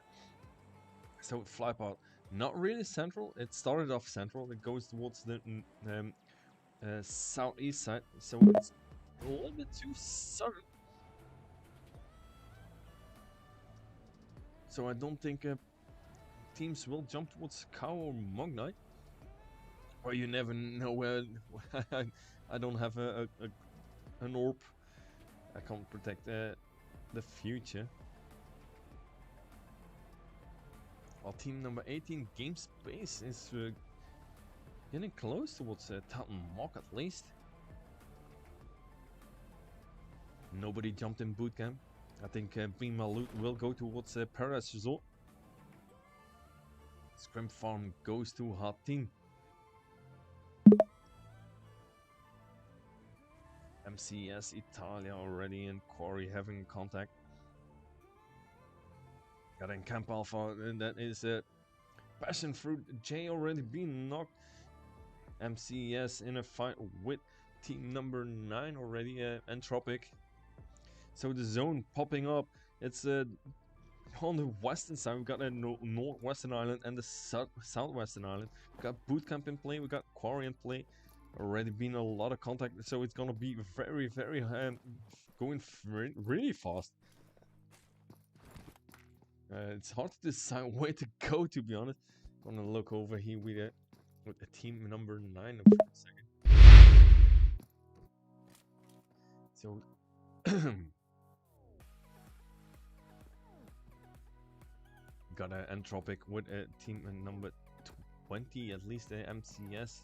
So Flypod, not really central. It started off central. It goes towards the southeast side, so it's a little bit too southern. So I don't think teams will jump towards Cow or Mog Knight. Or you never know where. I don't have an orb. I can't protect the future. While team number 18, Game Space, is getting close towards Titan Mog at least. Nobody jumped in bootcamp. I think Beam Malut will go towards Paradise Resort. Scrim Farm goes to Hot Team. MCS Italia already in Quarry having contact. Got in Camp Alpha, and that is Passion Fruit J already being knocked. MCS in a fight with team number 9 already, Entropic. So the zone popping up, it's on the western side. We got a northwestern island and the southwestern island. We got bootcamp in play, we got Quarry in play. Already been a lot of contact, so it's gonna be very, very going really fast. It's hard to decide where to go, to be honest. Gonna look over here with a team number 9 for a second. So got an Entropic with a team number 20, at least a MCS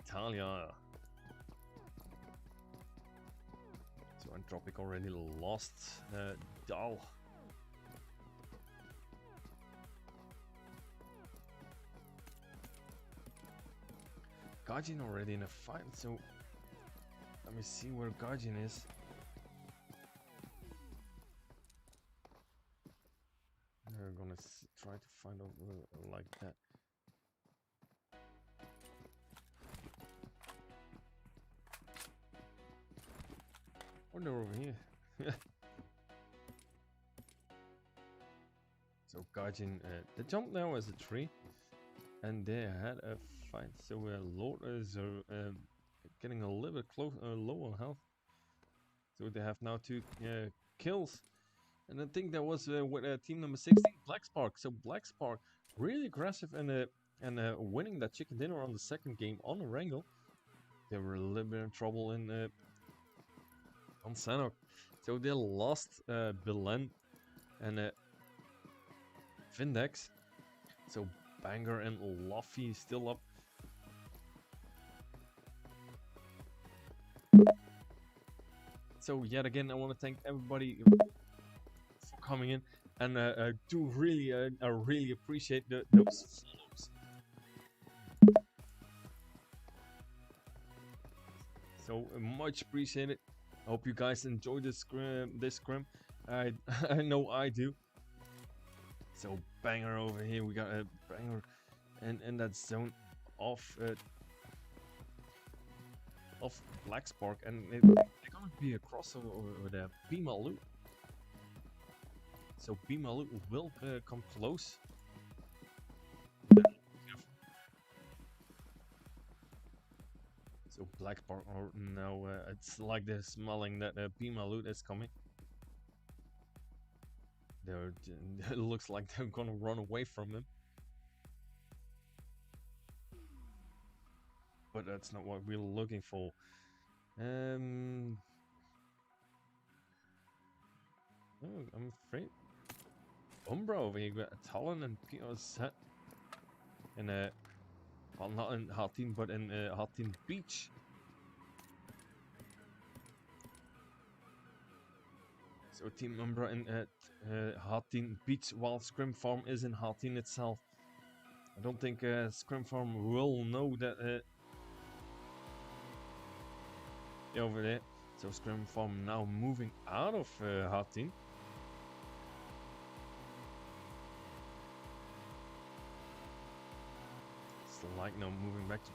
Italia. So Entropic already lost Dal. Guardian already in a fight, so let me see where Guardian is. We're gonna try to find out like that. Oh, they're over here. So Guardian, they jumped now as a tree, and they had a fight. So Lord is getting a little bit low on health. So they have now 2 kills. And I think that was with team number 16, Black Spark. So Black Spark really aggressive and winning that chicken dinner on the second game on a wrangle. They were a little bit in trouble in on Sanok. So they lost Belen and Vindex. So Banger and Luffy still up. So yet again, I want to thank everybody for coming in, and I really appreciate those follows. So much appreciated. I hope you guys enjoy this scrim. I know I do. So Banger over here, we got a Banger and that zone off of Black Spark, and they're gonna be a crossover with Pimalu. So Pimalu will come close. So Black Spark now, it's like they're smelling that Pimalu is coming. It looks like they're gonna run away from him. But that's not what we're looking for. Oh, I'm afraid. Umbra over here got a Talon and Peter set in well, not in Hatin, but in Hatin Beach. So Team Umbra in Hatin Beach, while Scrim Farm is in Hatin itself. I don't think Scrim Farm will know that over there. So Scrim Farm now moving out of Hatin. It's like now moving back to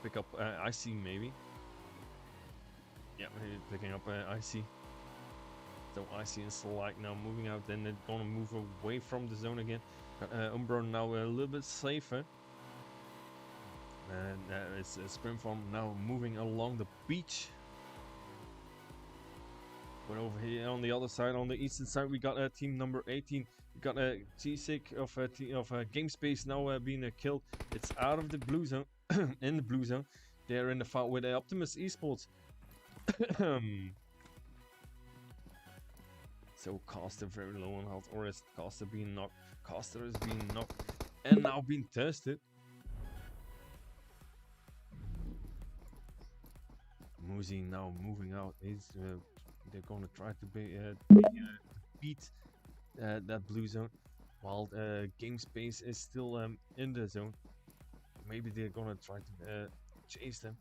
pick up Icy maybe. Yeah, maybe picking up Icy. So Icy and Slack now moving out, then they're gonna move away from the zone again. Umbro now a little bit safer. And it's Scrim Farm now moving along the beach. But over here on the other side, on the eastern side, we got team number 18. We got a T-Sig of Game Space now being killed. It's out of the blue zone, in the blue zone. They're in the fight with Optimus Esports. So Caster very low on health, or is Caster being knocked? Caster is being knocked and now being tested. Muzi now moving out. They're gonna try to beat that blue zone, while Game Space is still in the zone. Maybe they're gonna try to chase them.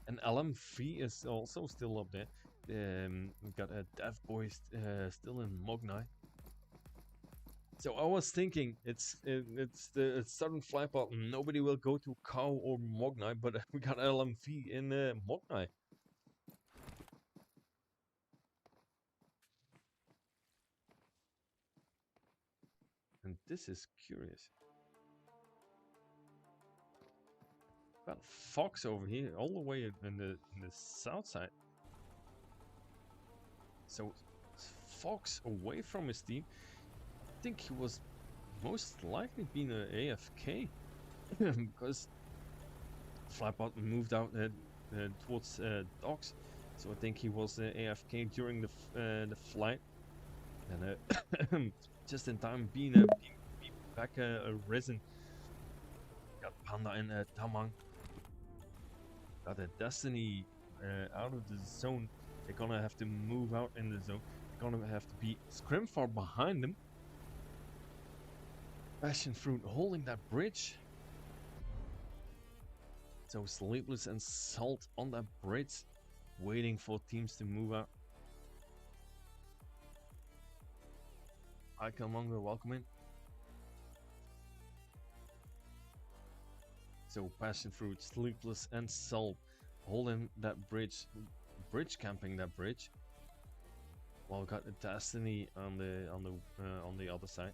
And LM3 is also still up there. We got a Dev Boy still in Mognai. So I was thinking it's the southern flypot. Nobody will go to Cow or Mognai, but we got LM3 in Mognai. And this is curious. Got Fox over here, all the way in the south side. So Fox away from his team. I think he was most likely being an AFK because Flypot moved out towards docks. So I think he was AFK during the flight, and just in time being back risen. Got Panda and Tamang. Got a Destiny out of the zone. They're gonna have to move out in the zone. They're gonna have to be Scrimfar behind them. Passion Fruit holding that bridge. So Sleepless and Salt on that bridge, waiting for teams to move out. Hi Killmonger, welcome in. So Passion Fruit, Sleepless and Salt holding that bridge camping that bridge. While we got the Destiny on the other side.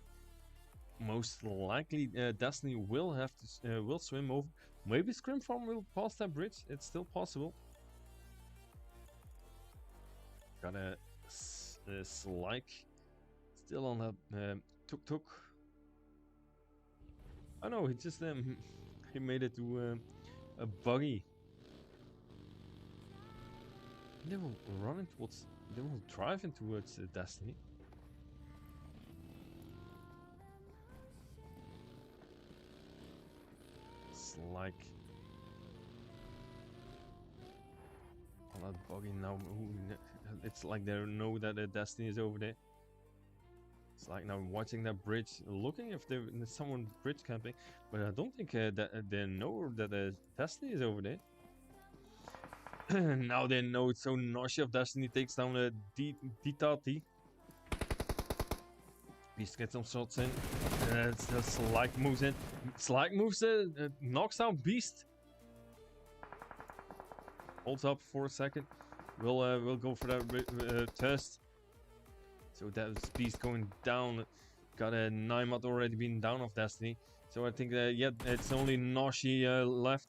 Most likely Destiny will have to will swim over. Maybe Scrimfarm will pass that bridge. It's still possible. Got a Slike still on that tuk tuk. Oh no, he just he made it to a buggy. They will run towards. They will drive in towards Destiny. It's like on that buggy now. It's like they know that Destiny is over there. It's like now watching that bridge, looking if there's someone bridge camping, but I don't think that they know that Destiny is over there. Now they know it's so Nashi of Destiny takes down a Ditati. Beast gets some shots in. Slike moves in. Slike moves knocks down Beast. holds up for a second. We'll go for that test. So that's Beast going down. Got a 9-mod already been down of Destiny. So I think yeah, it's only Noshi left.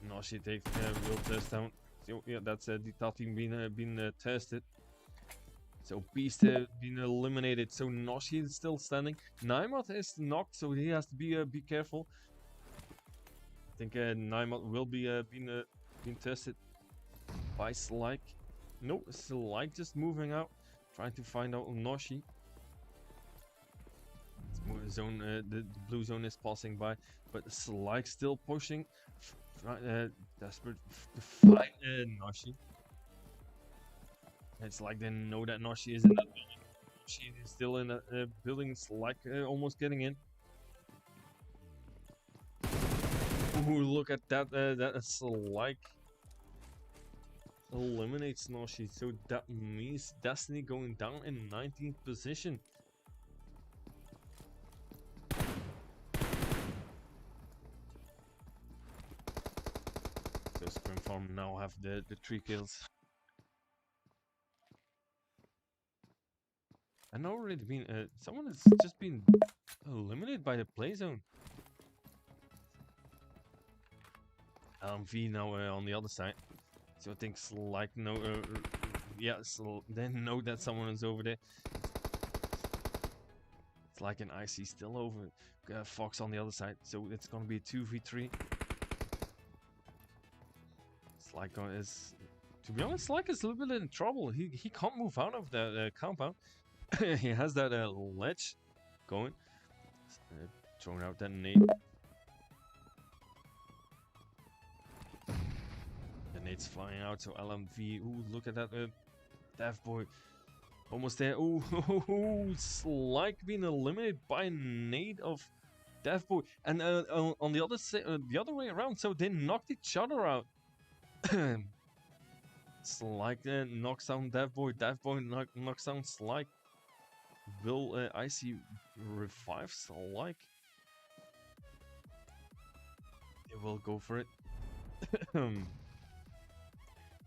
Noshi takes will test down. So yeah, that's the Tati been tested. So Beast been eliminated. So Noshi is still standing. 9-mod is knocked, so he has to be careful. I think 9-mod will be been tested by Slyke. No, Slyke just moving out, trying to find out Noshi. Zone, the blue zone is passing by, but Slyke still pushing, desperate to find Noshi. It's like they know that Noshi is in that building. She is still in the building. Slyke almost getting in. Ooh, look at that! That Slyke eliminates Noshi, so that means Destiny going down in 19th position. So Scrim Farm now have the 3 kills. And already been someone has just been eliminated by the play zone. LMV now on the other side. So I think like no, yeah, so they know that someone is over there. It's like an IC still over. Fox on the other side, so it's gonna be a 2v3. Slyke is, to be honest, Slyke is a little bit in trouble. He can't move out of the compound. He has that ledge going. Throwing out that nade. The nade's flying out, so LMV. Ooh, look at that Dev Boy. Almost there. Ooh, Slyke being eliminated by a nade of Dev Boy. And on the other way around, so they knocked each other out. Slyke knocks down Dev Boy. Dev Boy knocks down Slyke. Will IC revive Slyke? They will go for it.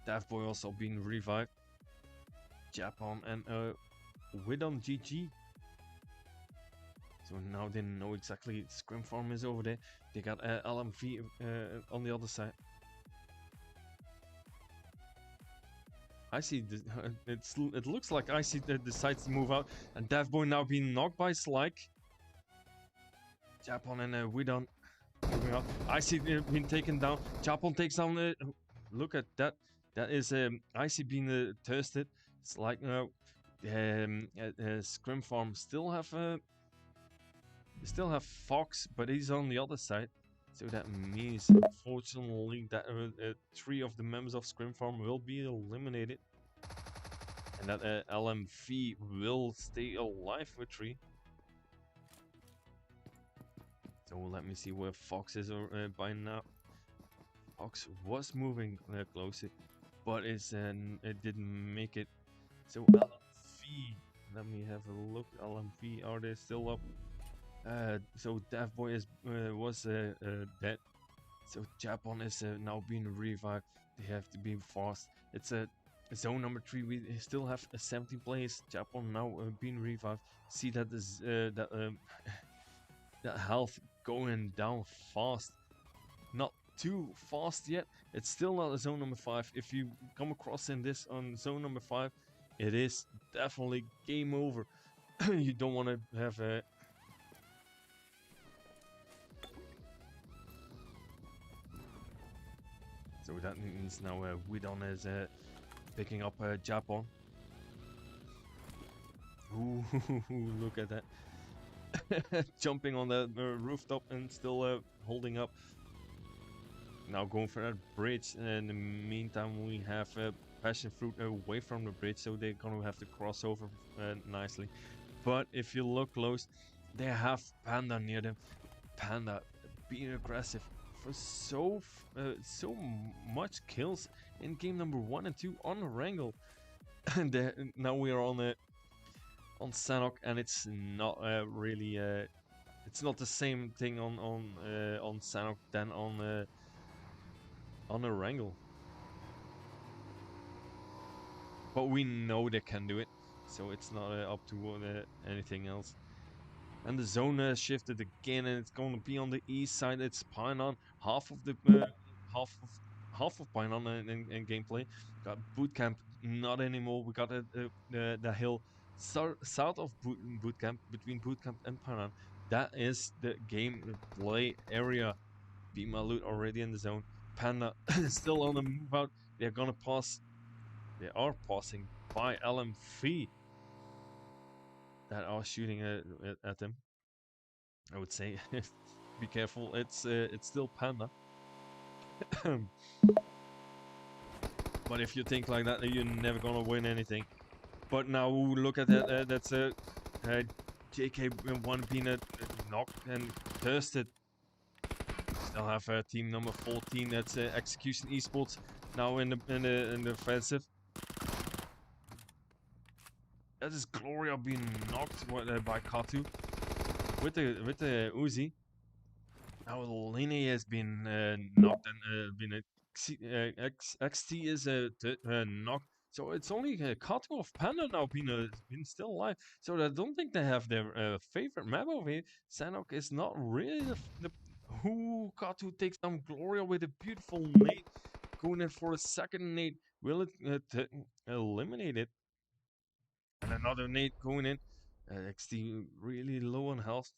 Dev Boy also being revived. Japan and Widon GG. So now they know exactly Scrim Farm is over there. They got LMV on the other side. I see. It looks like I see decides to move out, and Dev Boy now being knocked by Slyke. Japan and Widon moving out. I see being taken down. Japan takes down. Look at that. That is Icy being tested. It's like now Scrim Farm still have Fox, but he's on the other side. So that means, unfortunately, that 3 of the members of Scrim Farm will be eliminated. And that LMV will stay alive with 3. So let me see where Fox is by now. Fox was moving closer, but it didn't make it. So LMV, let me have a look. LMV, are they still up? So Dev Boy was dead. So Japan is now being revived. They have to be fast. It's a zone number 3. We still have 17 players. Japan now being revived. See that is that health going down fast. Not too fast yet. It's still not a zone number 5. If you come across in this on zone number 5, it is definitely game over. You don't want to have a so that means now Widon is picking up Japan. Ooh, look at that. Jumping on the rooftop and still holding up. Now going for that bridge. In the meantime, we have Passion Fruit away from the bridge, so they're gonna have to cross over nicely. But if you look close, they have Panda near them. Panda being aggressive for so much kills in game number 1 and 2 on Wrangle. And now we are on Sanok, and it's not really it's not the same thing on Sanok than on a wrangle. But we know they can do it, so it's not up to anything else. And the zone shifted again, and it's going to be on the east side. It's Pinon, half of the half of half of Pinon in gameplay. Got Bootcamp, not anymore. We got the hill south of Bootcamp, between Bootcamp and Pinon. That is the gameplay area. Bimalut already in the zone. Panda still on the move out. They're gonna pass. They are passing by LMV that are shooting at them. I would say, be careful. It's still Panda. But if you think like that, you're never gonna win anything. But now look at that. That's JK1 being knocked and thirsted. Still have team number 14. That's Execution Esports now in the offensive. That is Gloria being knocked by Katu with the Uzi. Now Lene has been knocked and been XT is knocked. So it's only Katu of Panda now been still alive. So I don't think they have their favorite map over here. Sanok is not really the who Katu takes down Gloria with a beautiful nade. Going in for a second nade. Will it eliminate it? And another nade going in. XT really low on health.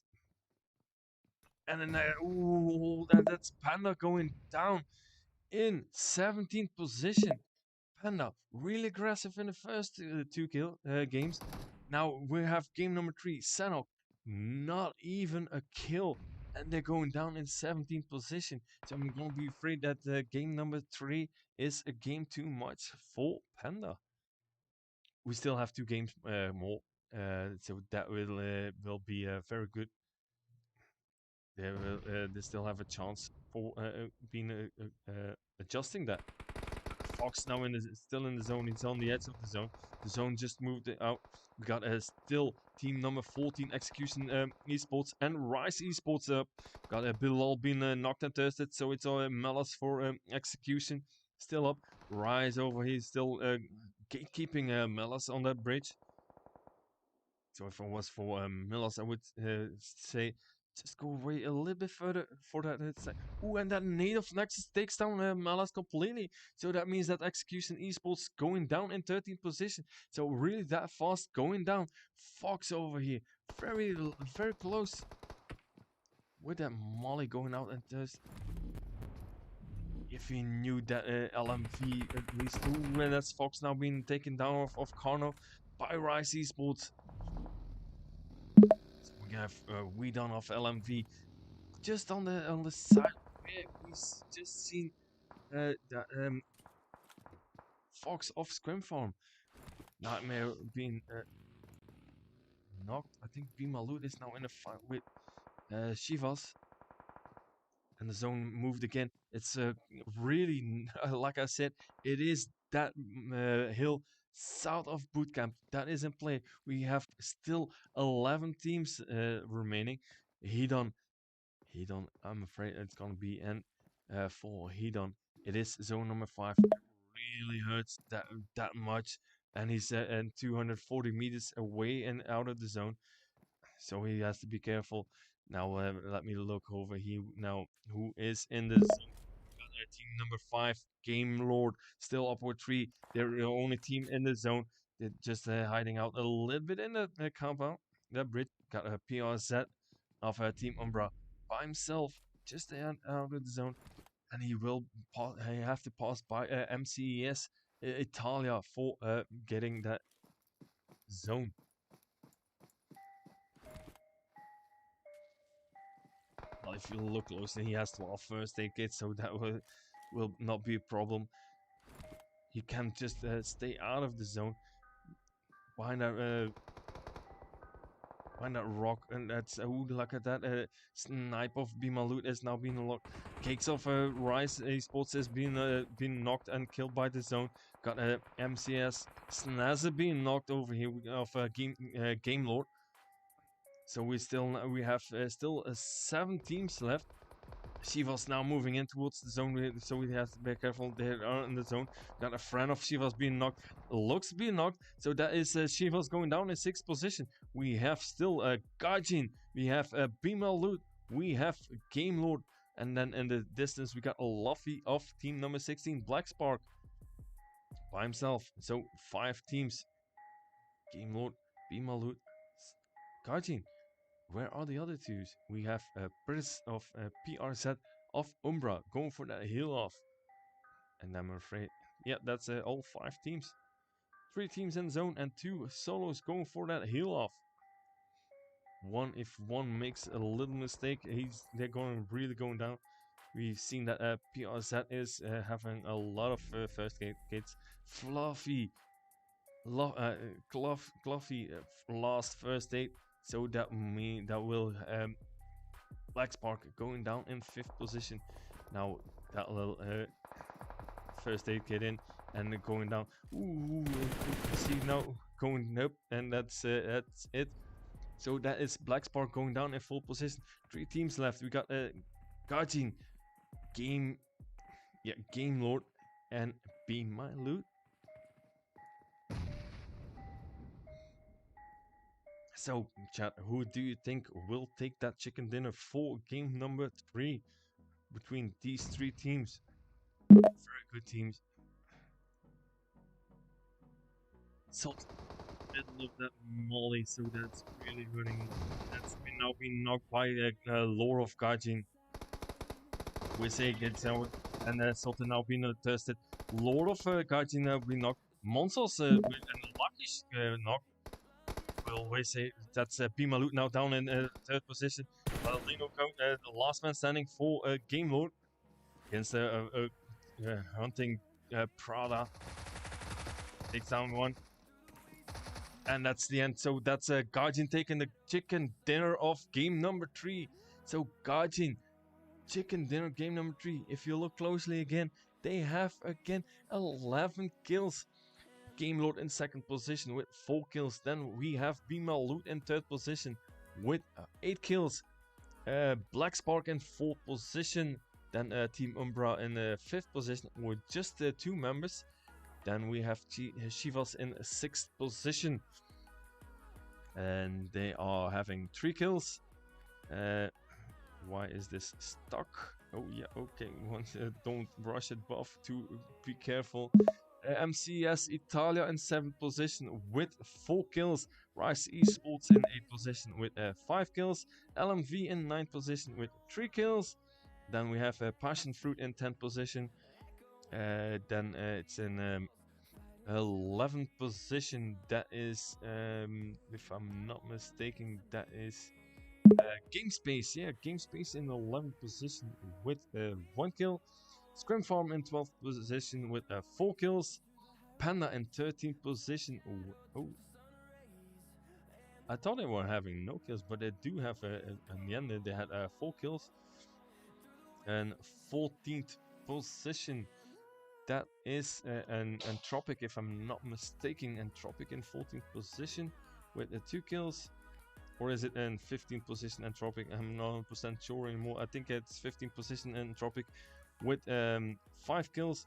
And then, that's Panda going down in 17th position. Panda really aggressive in the first two games. Now we have game number 3, Sanok, not even a kill. And they're going down in 17th position. So I'm going to be afraid that game number 3 is a game too much for Panda. We still have 2 games more. So that will be very good. They still have a chance for being adjusting that. Fox now still in the zone. He's on the edge of the zone. The zone just moved it out. We got still team number 14 Execution Esports and Rise Esports up. Got Bilal being knocked and tested, so it's Melas for Execution still up. Rise over here still gatekeeping Melas on that bridge. So if I was for Millers, I would say just go away a little bit further for that. Ooh, and that native Nexus takes down Malas completely. So that means that Execution Esports going down in 13th position. So really that fast going down. Fox over here, very close. With that Molly going out and just... If he knew that LMV at least... Ooh, and that's Fox now being taken down of Carno by Rise Esports. We have we done off LMV just on the side where we just seen that Fox off Scrim Farm. Nightmare being knocked. I think Bimalut is now in a fight with Shivas. And the zone moved again. It's really, like I said, it is that hill south of Bootcamp that is in play. We have still 11 teams remaining. Hedon, I'm afraid it's gonna be N for Hedon. It is zone number 5. It really hurts that much, and he's 240 meters away and out of the zone, so he has to be careful. Now let me look over here now. Who is in the zone? Team number 5, Game Lord, still up with 3. They're the only team in the zone. They're just hiding out a little bit in the compound. That bridge got a PRZ of Team Umbra by himself, just out of the zone, and he will he have to pass by MCES Italia for getting that zone. Well, if you look closely, he has 12 first aid kits, so that will not be a problem. He can just stay out of the zone behind that rock, and that's look at that snipe of Bimalut is now being unlocked. Cakes of Rise Esports has been knocked and killed by the zone. Got MCS Snazza being knocked over here of Game Lord. So we have still 7 teams left. Shiva's now moving in towards the zone, so we have to be careful. They are in the zone. Got a friend of Shiva's being knocked. Looks being knocked. So that is Shiva's going down in 6th position. We have still Gajin. We have Bimal Loot. We have Game Lord. And then in the distance, we got a Luffy of team number 16, Black Spark, by himself. So 5 teams. Game Lord, Bimal Loot, Gajin. Where are the other twos? We have Prince of PRZ of Umbra going for that heal off. And I'm afraid, yeah, that's all 5 teams. 3 teams in zone and 2 solos going for that heal off. If one makes a little mistake, they're going really going down. We've seen that PRZ is having a lot of first gates. Fluffy, Cluffy last first aid. So that will Black Spark going down in 5th position. Now that little first aid kit in and going down. Ooh, see now going up, and that's it. So that is Black Spark going down in full position. 3 teams left. We got Gajin, Game Lord, and Be My Loot. So, chat, who do you think will take that chicken dinner for game number 3 between these 3 teams? Very good teams. Salt, middle of that molly, so that's really running. That's now been knocked by Lore of Gajin. We say gets out, and Sultan now being tested. Lord of Gajin now been knocked. Monsos with a lucky knock. We'll always say that's Bimalut now down in 3rd position. Lino count the last man standing for Game Lord against hunting Prada. Takes down one. And that's the end. So that's Gajin taking the chicken dinner of game number 3. So Gajin, chicken dinner game number 3. If you look closely again, they have again 11 kills. Game Lord in 2nd position with 4 kills. Then we have Bimal Loot in 3rd position with 8 kills. Black Spark in 4th position. Then Team Umbra in 5th position with just 2 members. Then we have Shivas in 6th position. And they are having 3 kills. Why is this stuck? Oh yeah, okay. Don't rush it, buff. To be careful. MCS Italia in 7th position with 4 kills. Rise Esports in 8th position with 5 kills. LMV in 9th position with 3 kills. Then we have Passion Fruit in 10th position. Then it's in 11th position. That is, if I'm not mistaken, that is Game Space. Yeah, Game Space in 11th position with 1 kill. Scrim Farm in 12th position with 4 kills. Panda in 13th position. Oh, I thought they were having no kills, but they do have. In the end, they had 4 kills. And 14th position. That is an Entropic, if I'm not mistaken. Entropic in 14th position with 2 kills. Or is it in 15th position Entropic? I'm not 100% sure anymore. I think it's 15th position Entropic with 5 kills.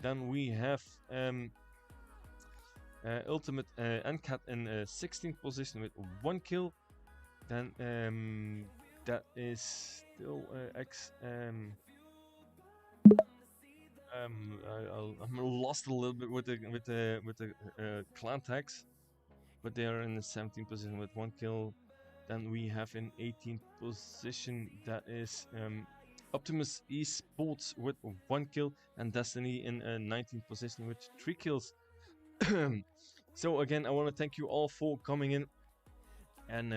Then we have Ultimate NCAT in 16th position with 1 kill. Then that is still I'm lost a little bit with the clan tags, but they are in the 17th position with 1 kill. Then we have in 18th position, that is Optimus Esports with 1 kill, and Destiny in 19th position with 3 kills. So again, I want to thank you all for coming in, and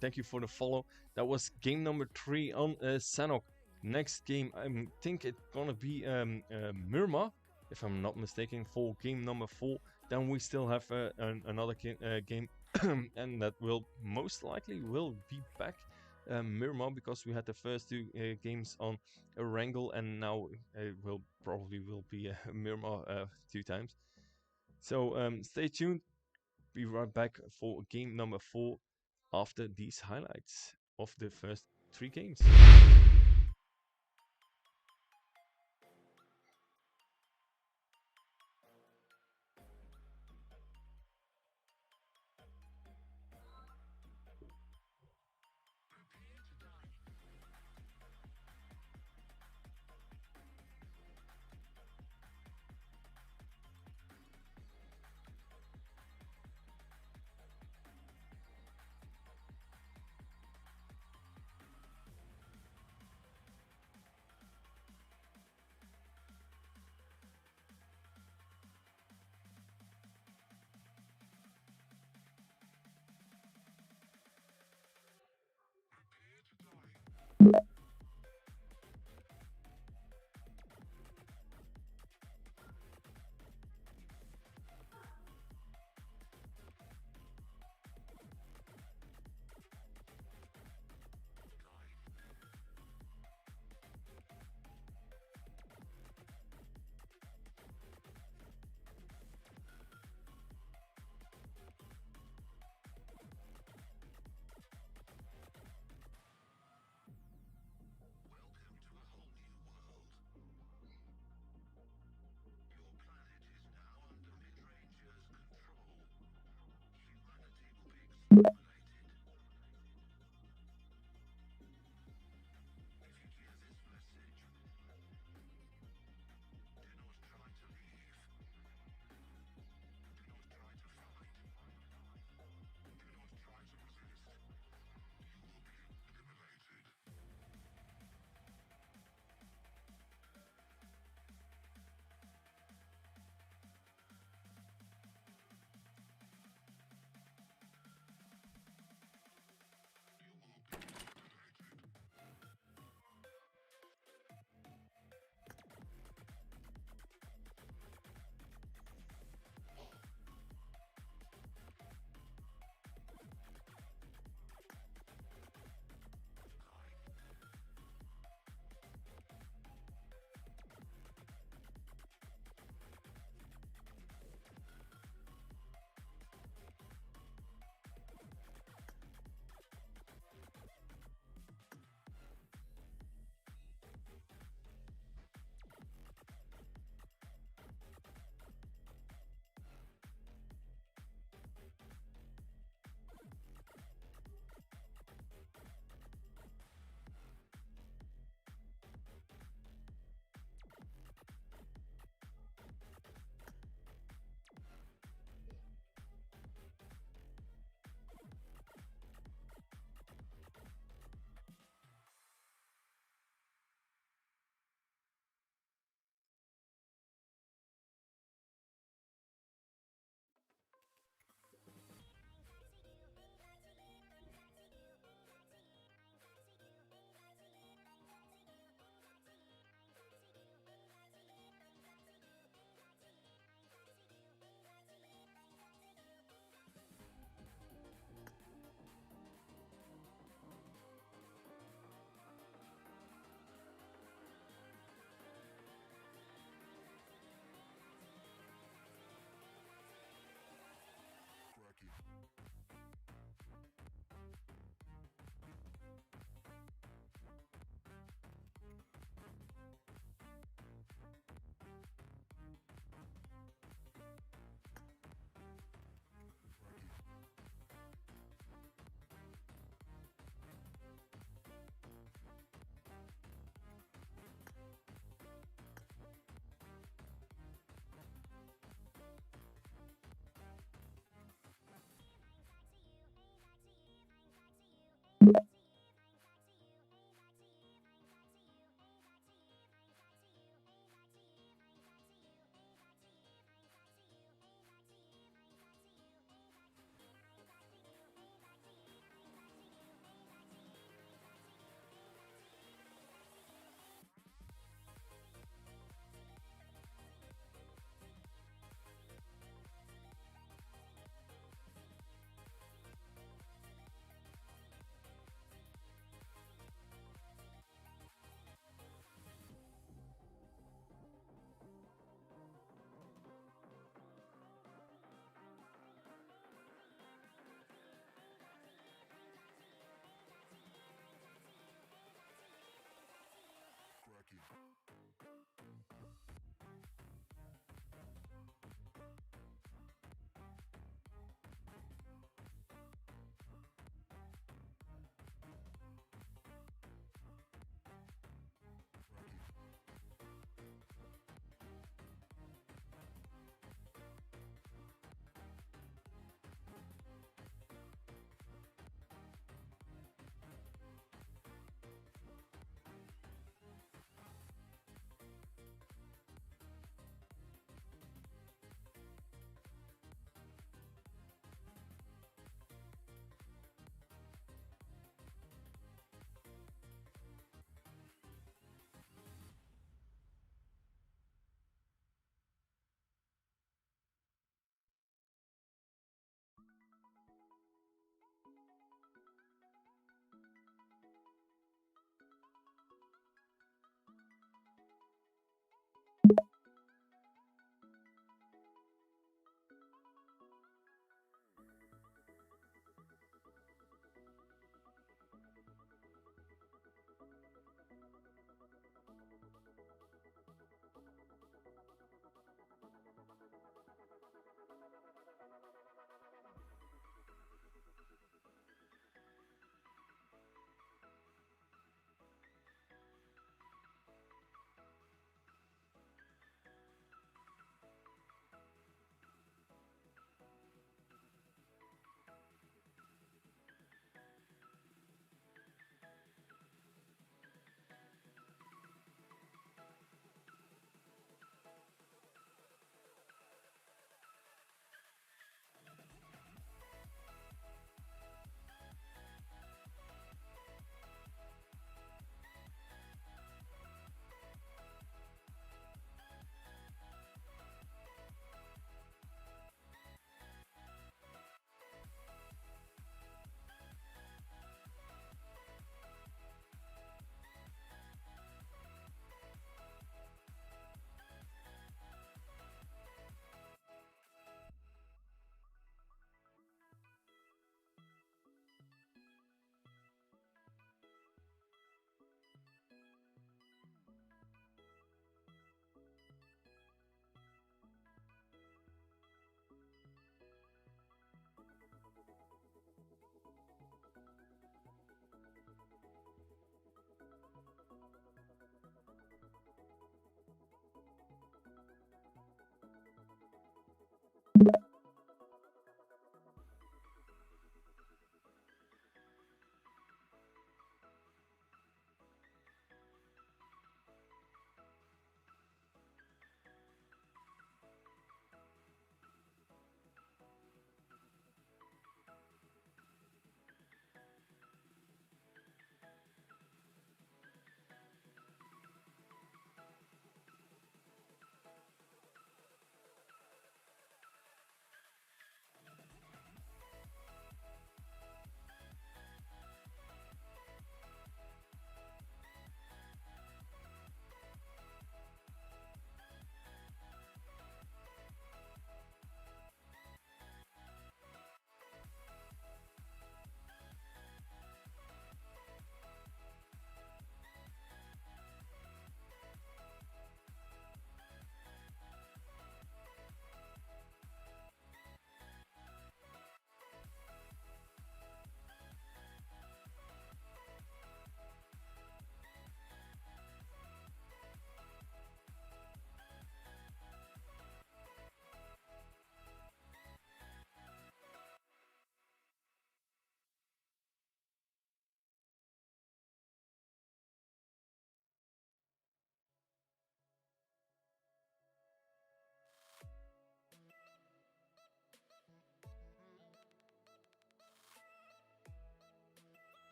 thank you for the follow. That was game number 3 on Sanok. Next game, I think it's gonna be Myrma, if I'm not mistaken, for game number 4. Then we still have another game, and that will most likely will be back Myrma, because we had the first 2 games on Erangel, and now it will probably be Myrma 2 times. So stay tuned. Be right back for game number 4 after these highlights of the first 3 games.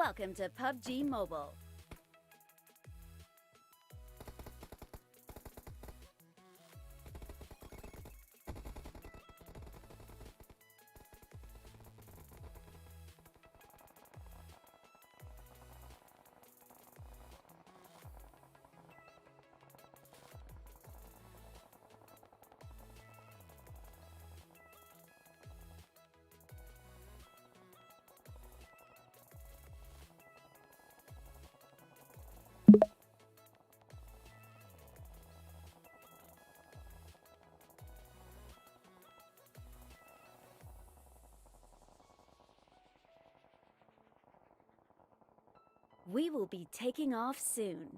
Welcome to PUBG Mobile. We will be taking off soon.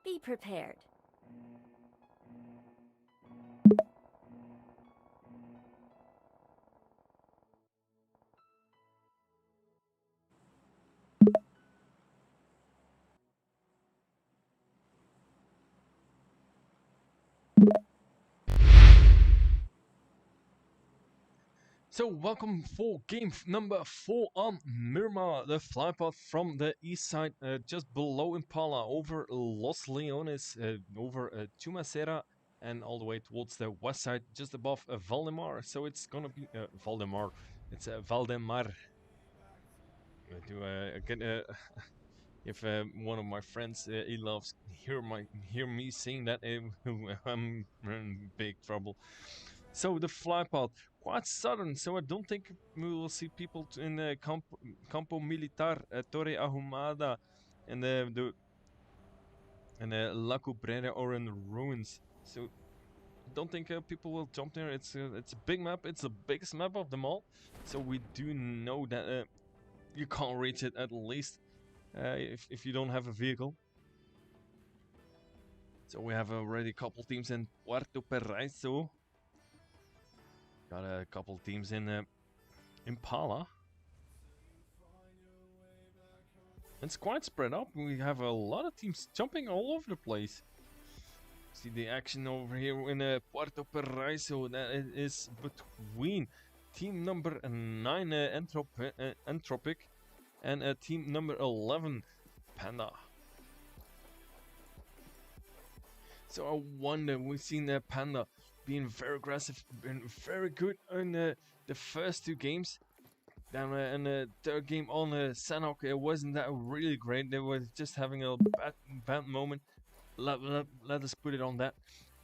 Be prepared. So welcome for game number 4 on Mirma, the flypad from the east side, just below Impala, over Los Leones, over Chumacera, and all the way towards the west side, just above Valdemar. So it's gonna be Valdemar. It's Valdemar. Do again? If one of my friends he loves hear me saying that, I'm in big trouble. So the flypad, quite sudden, so I don't think we will see people in the Campo Militar, Torre Ahumada, and La Cubrera or in the ruins. So I don't think people will jump there. It's a big map. It's the biggest map of them all. So we do know that you can't reach it, at least if you don't have a vehicle. So we have already a couple teams in Puerto Paraiso. Got a couple teams in Impala. It's quite spread up. We have a lot of teams jumping all over the place. See the action over here in Puerto Paraiso. That is between team number 9 Entropic and team number 11 Panda. So I wonder, we've seen Panda being very aggressive, been very good in the first 2 games. Then in the third game on Sanhok, it wasn't that really great. They were just having a bad moment. Let us put it on that.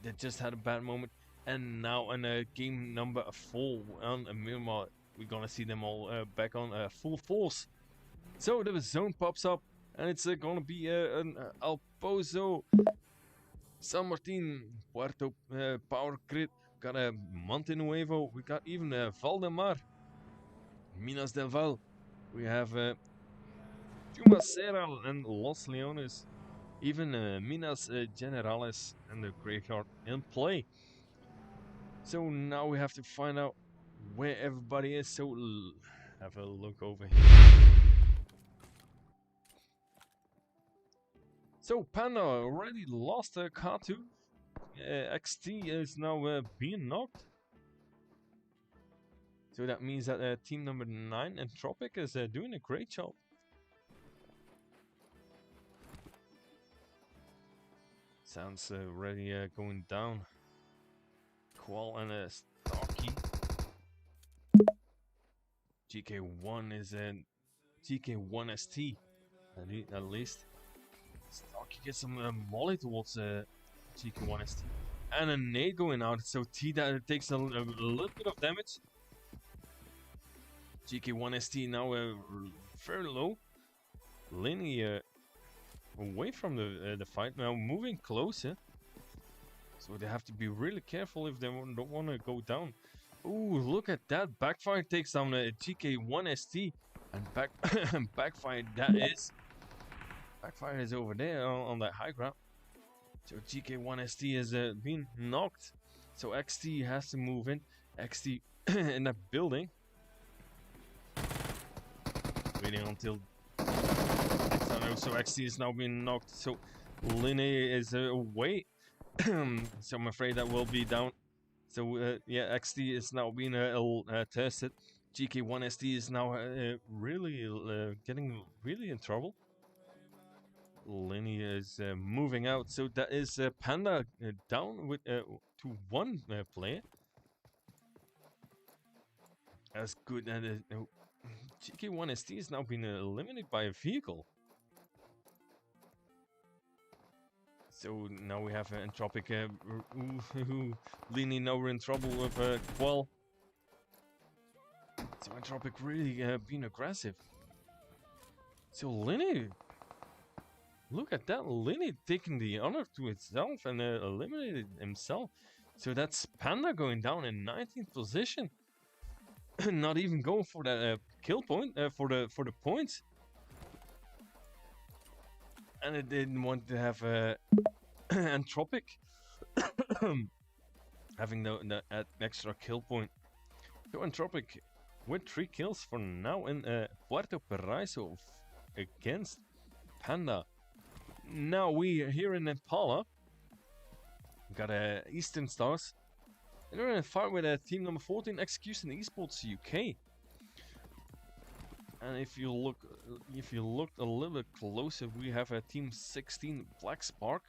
They just had a bad moment. And now in game number 4 on Myanmar, we're gonna see them all back on full force. So the zone pops up, and it's gonna be an El Pozo, San Martin, Puerto Power Grid. Got a Monte Nuevo. We got even Valdemar, Minas del Val. We have Chumacera and Los Leones. Even Minas Generales and the Graveyard in play. So now we have to find out where everybody is. So have a look over here. So Panda already lost a car too. XT is now being knocked. So that means that team number 9 Entropic is doing a great job. Sounds already going down. Qual and Starkey. GK1 is GK1ST at least. Starkey gets some molly towards GK1ST. And a nade going out, so T that takes a little bit of damage. GK1ST now very low. Lenny away from the fight, now moving closer. So they have to be really careful if they don't want to go down. Ooh, look at that. Backfire takes down a GK1ST. And backfire, Backfire is over there on that high ground. So GK1ST has been knocked. So XT has to move in. XT in that building. Waiting until... So XT is now being knocked. So Linne is away. So I'm afraid that will be down. So yeah, XT is now being tested. GK1ST is now really getting really in trouble. Lenny is moving out, so that is Panda down with to one player. That's good. And GK1ST is now being eliminated by a vehicle. So now we have Entropic. Lenny now we're in trouble with Qual. So Entropic really being aggressive. So Lenny, look at that. Lenny taking the honor to itself and eliminated himself. So that's Panda going down in 19th position. Not even going for that kill point for the points. And it didn't want to have Entropic having the extra kill point. So Entropic with 3 kills for now in Puerto Paraiso against Panda. Now we are here in Impala. We got Eastern Stars. And we're in a fight with team number 14, Execution Esports UK. And if you look a little bit closer, we have team 16, Black Spark,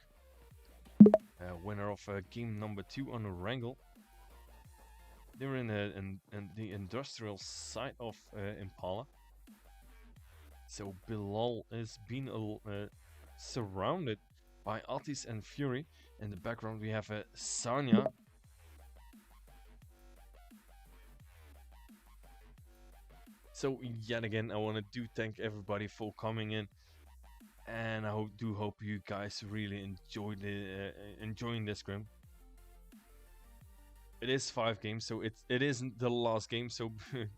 winner of game number 2 on the Wrangle. They're in the industrial side of Impala. So Bilal is being surrounded by Atis and Fury. In the background we have Sanya. So yet again, I want to thank everybody for coming in, and I hope you guys really enjoyed enjoying this scrim. It is 5 games, so it isn't the last game. So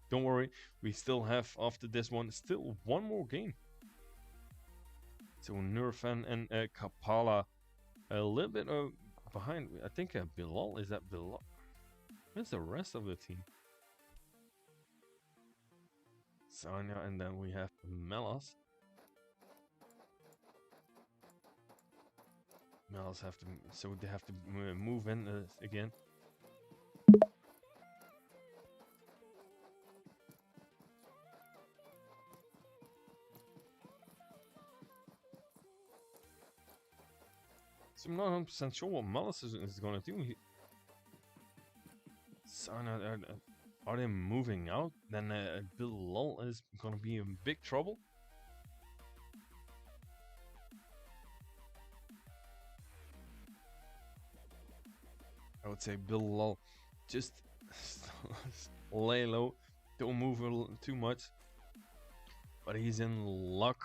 don't worry, we still have after this one still one more game. So Nurfan and Kapala a little bit behind. I think Bilal, is that Bilal? Where's the rest of the team? Sanya, and then we have Melas. Melas have to, so they have to move in again. So I'm not 100% sure what Melas is going to do. Sanya, are they moving out? Then Bilal is going to be in big trouble. I would say Bilal, just lay low, don't move too much. But he's in luck.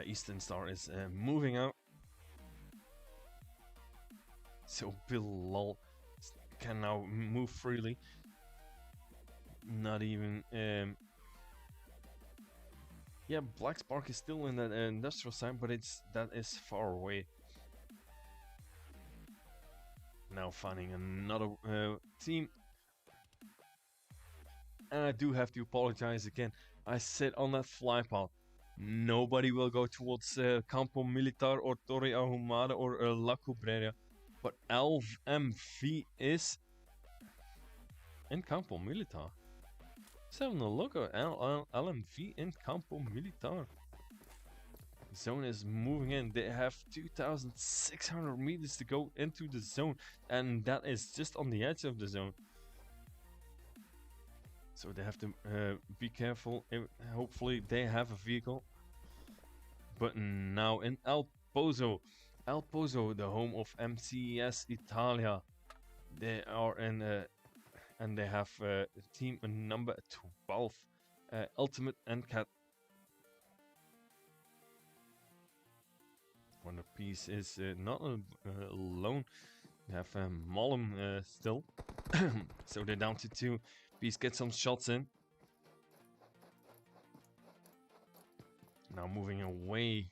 Eastern Star is moving out. So Bilal can now move freely. Not even yeah, Black Spark is still in that industrial side, but that is far away. Now finding another team. And I do have to apologize again. I said on that fly path, nobody will go towards Campo Militar or Torre Ahumada or La Cubreria. But LMV is in Campo Militar. Let's have a look at LMV in Campo Militar. Zone is moving in. They have 2,600 meters to go into the zone, and that is just on the edge of the zone. So they have to be careful. Hopefully they have a vehicle. But now in El Pozo, the home of MCES Italia, they are in and they have team number 12, Ultimate NCAT. One piece is not alone. They have Mollum still, so they're down to 2. Piece get some shots in. Now moving away.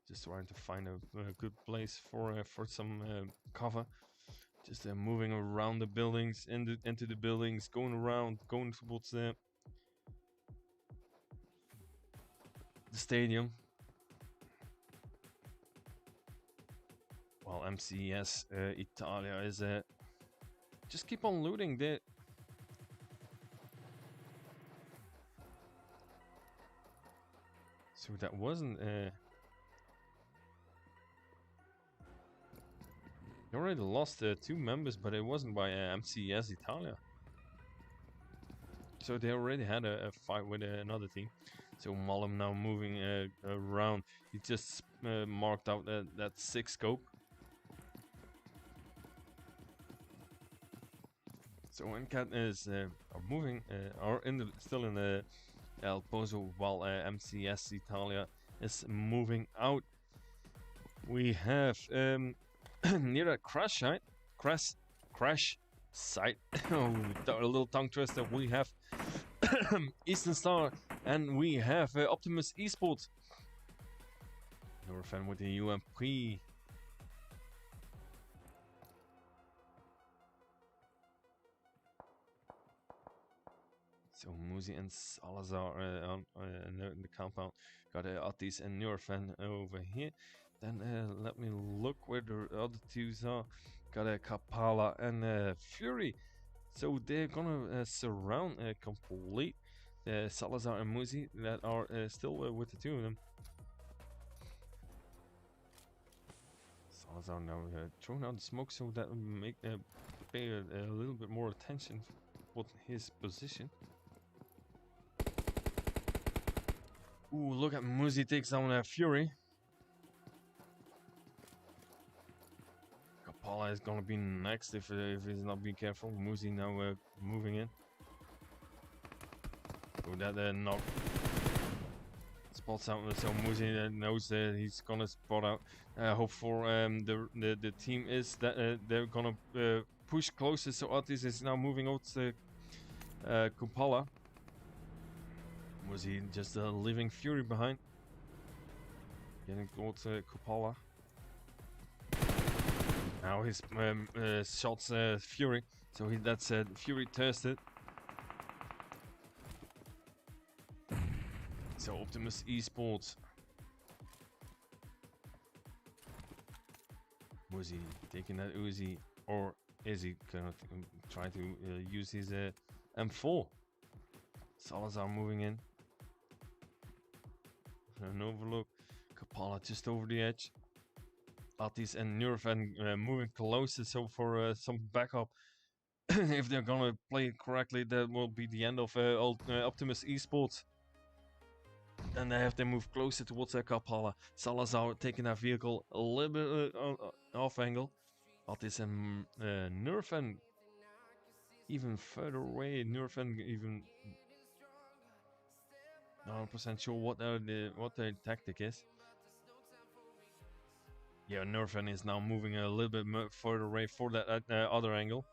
Just trying to find a good place for some cover. Just moving around the buildings, into the buildings, going around, going towards the stadium. Well, MCS Italia is just keep on looting. So that wasn't. They already lost 2 members, but it wasn't by MCS Italia. So they already had a fight with another team. So Malum now moving around. He just marked out that 6 scope. So NCAT is are moving, are still in the El Pozo, while MCS Italia is moving out. We have near a crash site, crash site. Oh, a little tongue twister. We have Eastern Star, and we have Optimus Esports. You're a fan with the UMP. So Muzi and Salazar in the compound. Got Atis and Neurofan over here. Then let me look where the other two are. Got Kapala and Fury. So they're gonna surround complete Salazar and Muzi that are still with the two of them. Salazar now throwing out the smoke so that will make pay a little bit more attention with his position. Ooh, look at Muzi takes down Fury. Kapala is gonna be next if he's not being careful. Muzi now moving in. So that knock spots out, so Muzi knows that he's gonna spot out. Hope for the team is that they're gonna push closer. So Otis is now moving out to Kupala. Muzi just leaving Fury behind. Getting towards Kupala. Now his shots Fury, so that's Fury tested. So Optimus Esports. Was he taking that Uzi, or is he gonna try to use his M4? Salazar moving in. An overlook. Kapala just over the edge. Atis and Nurvan moving closer, so for some backup. If they're gonna play it correctly, that will be the end of Optimus Esports. And they have to move closer towards Kapala. Salazar taking that vehicle a little bit off angle. Atis and Nurvan even further away. Nurvan even not 100% sure what their tactic is. Yeah, Nurvan is now moving a little bit further away for that other angle.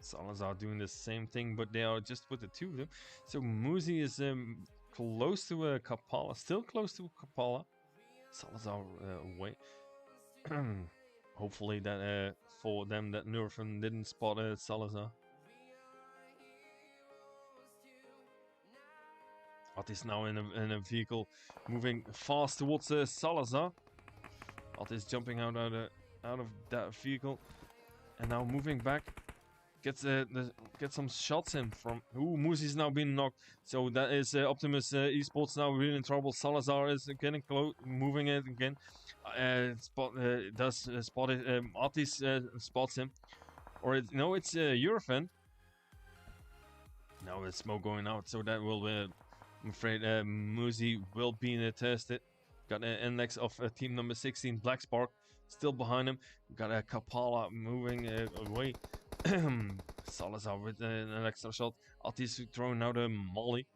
Salazar doing the same thing, but they are just with the two of them. So Muzi is close to Kapala, still close to Kapala. Salazar away. Hopefully that for them that Nurvan didn't spot Salazar. Atis now in a vehicle, moving fast towards Salazar. Atis jumping out of that vehicle, and now moving back. Gets some shots in from. Ooh, Muzi's now being knocked. So that is Optimus Esports now really in trouble. Salazar is getting close, moving it again. Does spot it. Atis spots him, or no, it's Eurofan. Now the smoke going out, so that will. I'm afraid Muzi will be tested. Got an index of team number 16, Black Spark, still behind him. Got a Kapala moving away. Salazar with an extra shot. Atis throwing out a molly.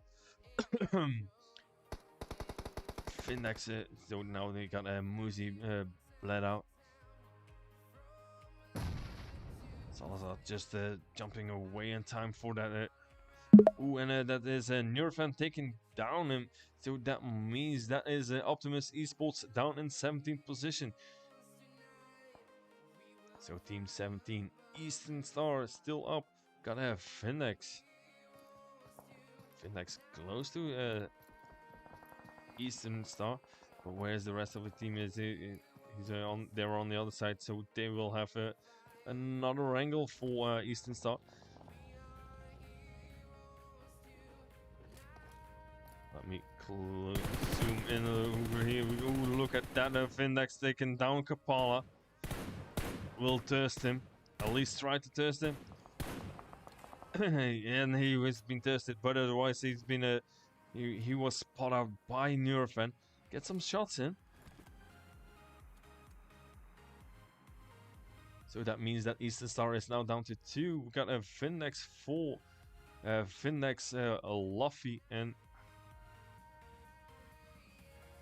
Findex, so now they got a Muzi bled out. Salazar just jumping away in time for that. Ooh, and that is Nurfan taking down him. So that means that is Optimus Esports down in 17th position. So team 17, Eastern Star still up. Gotta have Findex. Findex close to Eastern Star. But where's the rest of the team? He's on. They're on the other side, so they will have another angle for Eastern Star. Let me zoom in over here. Ooh, look at that! Vindex taking down Kapala. Will thirst him. At least try to thirst him. And he was been thirsted, but otherwise he's been he was spot out by Nurofen. Get some shots in. So that means that Eastern Star is now down to 2. We got a Vindex 4, Vindex, Luffy, and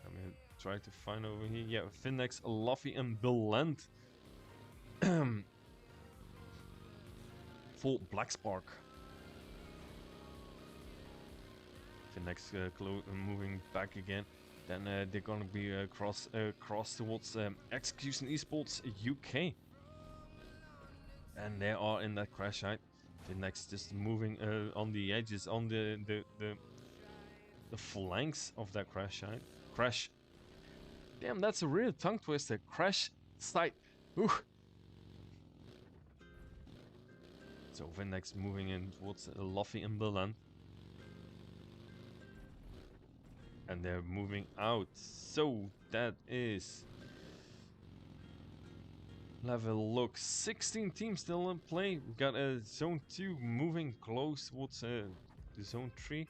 let me try to find over here. Yeah, Vindex, Luffy, and Belend. Full Black Spark. Vindex moving back again. Then they're gonna be cross towards Execution Esports UK. And they are in that crash site. Vindex just moving on the edges, on the flanks of that crash site. Crash. Damn, that's a real tongue twister. Crash site. Ooh. So Vindex moving in towards Luffy and Berlin. And they're moving out. So that is... Let's have a look. 16 teams still in play. We got Zone 2 moving close towards the Zone 3.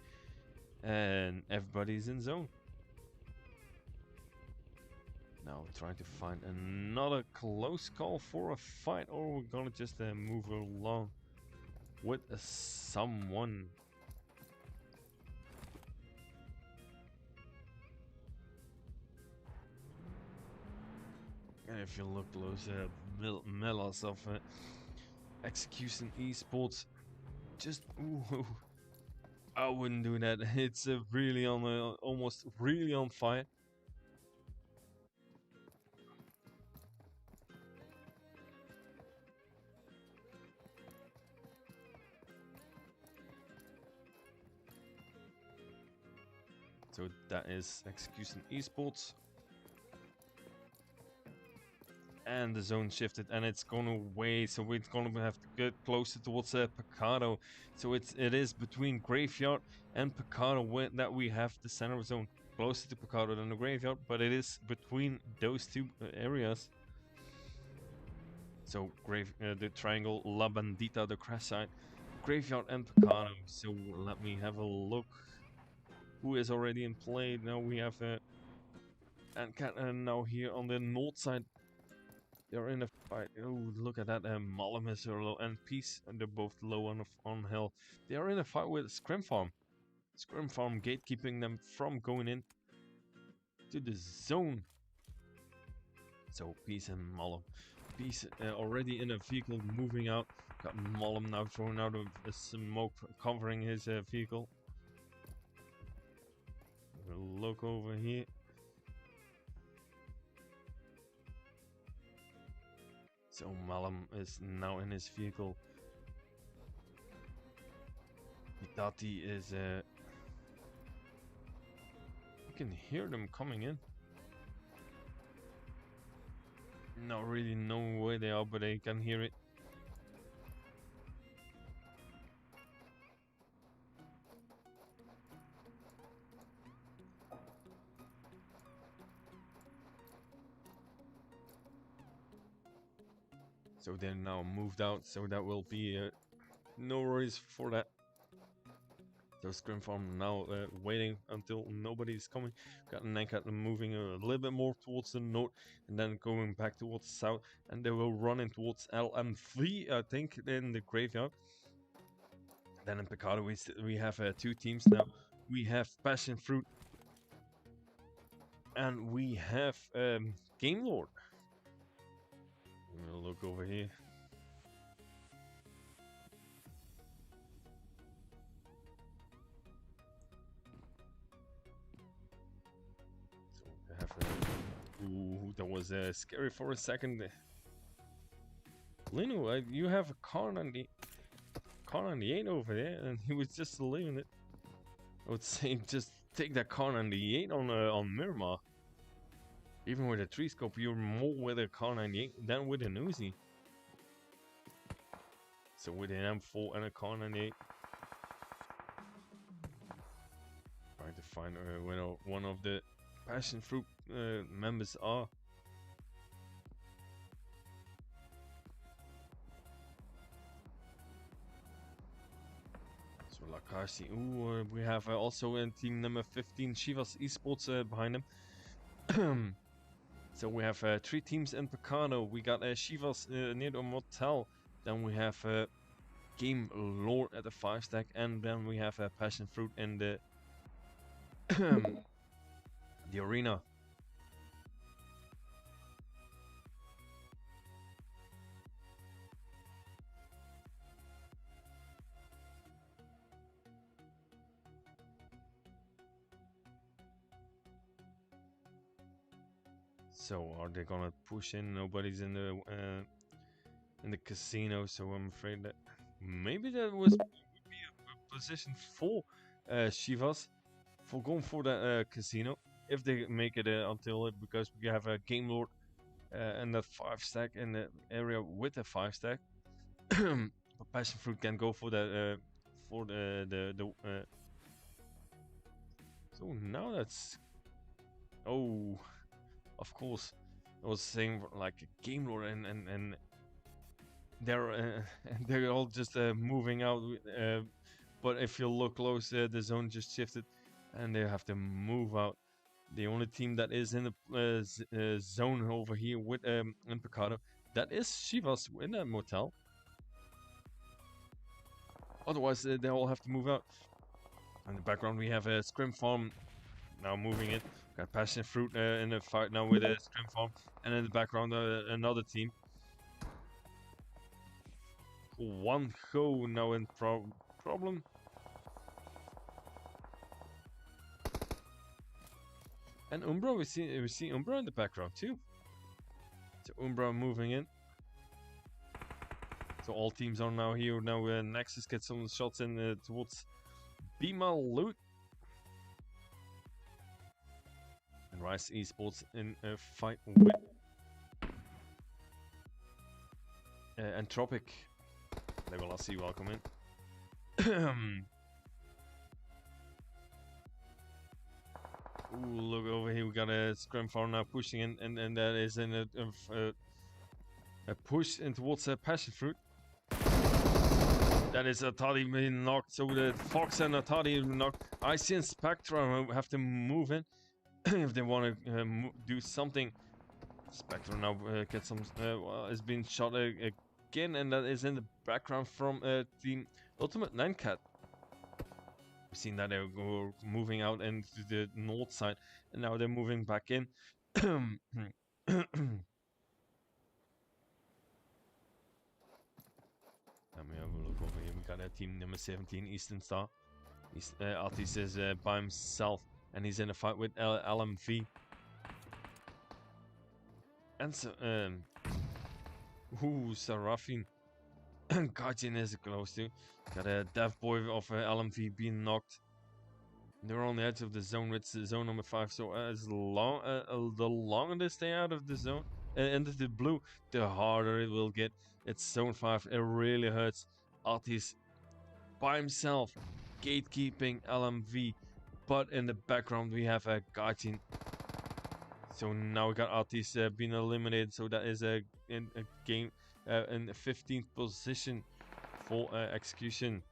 And everybody's in Zone. Now trying to find another close call for a fight, or we're gonna just move along with someone. And if you look close, Melas of Execution Esports, just ooh, I wouldn't do that. It's really on almost really on fire. So that is Execution Esports. And the zone shifted, and it's going away, so we're going to have to get closer towards Picado. So it is between Graveyard and Picado that we have the center of zone, closer to Picado than the Graveyard, but it is between those two areas. So the triangle La Bandita, the crash site, Graveyard and Picado. So let me have a look. Who is already in play? Now we have and now here on the north side. They're in a fight. Oh, look at that. Malum is low and Peace, and they're both low on health. They are in a fight with Scrim Farm. Scrim Farm gatekeeping them from going in to the zone. So Peace and Malum. Peace already in a vehicle moving out. Got Malum now thrown out of a smoke covering his vehicle. We'll look over here. So Malum is now in his vehicle. Itati is you can hear them coming in. Not really know where they are, but I can hear it. So they're now moved out, so that will be no worries for that. So Scrim Farm now waiting until nobody's coming. Got Nankat moving a little bit more towards the north and then going back towards the south. And they will run in towards LM3, I think, in the graveyard. Then in Picado we have two teams now. We have Passion Fruit and we have Game Lord. We'll look over here. So we have ooh, that was scary for a second. Lino, you have a car 98 over there, and he was just leaving it. I would say just take that car 98 on Miramar. Even with a 3-scope, you're more with a Car 98 than with an Uzi. So with an M4 and a Car 98. Trying to find where one of the passion fruit members are. So Lakarsi. Ooh, we have also in team number 15 Chivas Esports behind them. So we have 3 teams in Picano. We got Chivas near the motel. Then we have Game Lord at the 5-stack, and then we have Passion Fruit in the the arena. So are they gonna push in? Nobody's in the casino, so I'm afraid that maybe that would be a position for Chivas for going for the casino if they make it until it, because we have a Game Lord and that 5-stack in the area with a 5-stack. But Passion Fruit can go for the so now that's, oh, of course, I was saying like a Game Lord and they're they're all just moving out. But if you look close, the zone just shifted, and they have to move out. The only team that is in the zone over here with in Picado, that is Chivas in that motel. Otherwise, they all have to move out. In the background, we have a Scrim Farm now moving in. Got Passion Fruit in the fight now with a Scrim Farm, and in the background, another team. One go now in problem. And Umbra, we see Umbra in the background too. So Umbra moving in. So all teams are now here. Now Nexus gets some shots in towards Bima Loot. And Rise Esports in a fight with Entropic. They will see welcome in. Ooh, look over here, we got a Scrum Farm now pushing in, and that is in a push in towards Passion Fruit. That is Atari being knocked, so the Fox and Atari knocked. Icy and Spectra have to move in if they want to do something. Spectra now gets some, is being shot again, and that is in the background from Team Ultimate 9Cat. We've seen that they're moving out into the north side, and now they're moving back in. Let me have a look over here. We got team number 17, Eastern Star. Artis is by himself, and he's in a fight with LMV. And so, Sarafin. Guardian is close to. Got a deaf boy of LMV being knocked. They're on the edge of the zone with zone number 5. So as long the longer they stay out of the zone, into the blue, the harder it will get. It's zone 5. It really hurts. Artis by himself, gatekeeping LMV. But in the background we have a Guardian. So now we got Artis being eliminated. So that is a game in the 15th position for execution.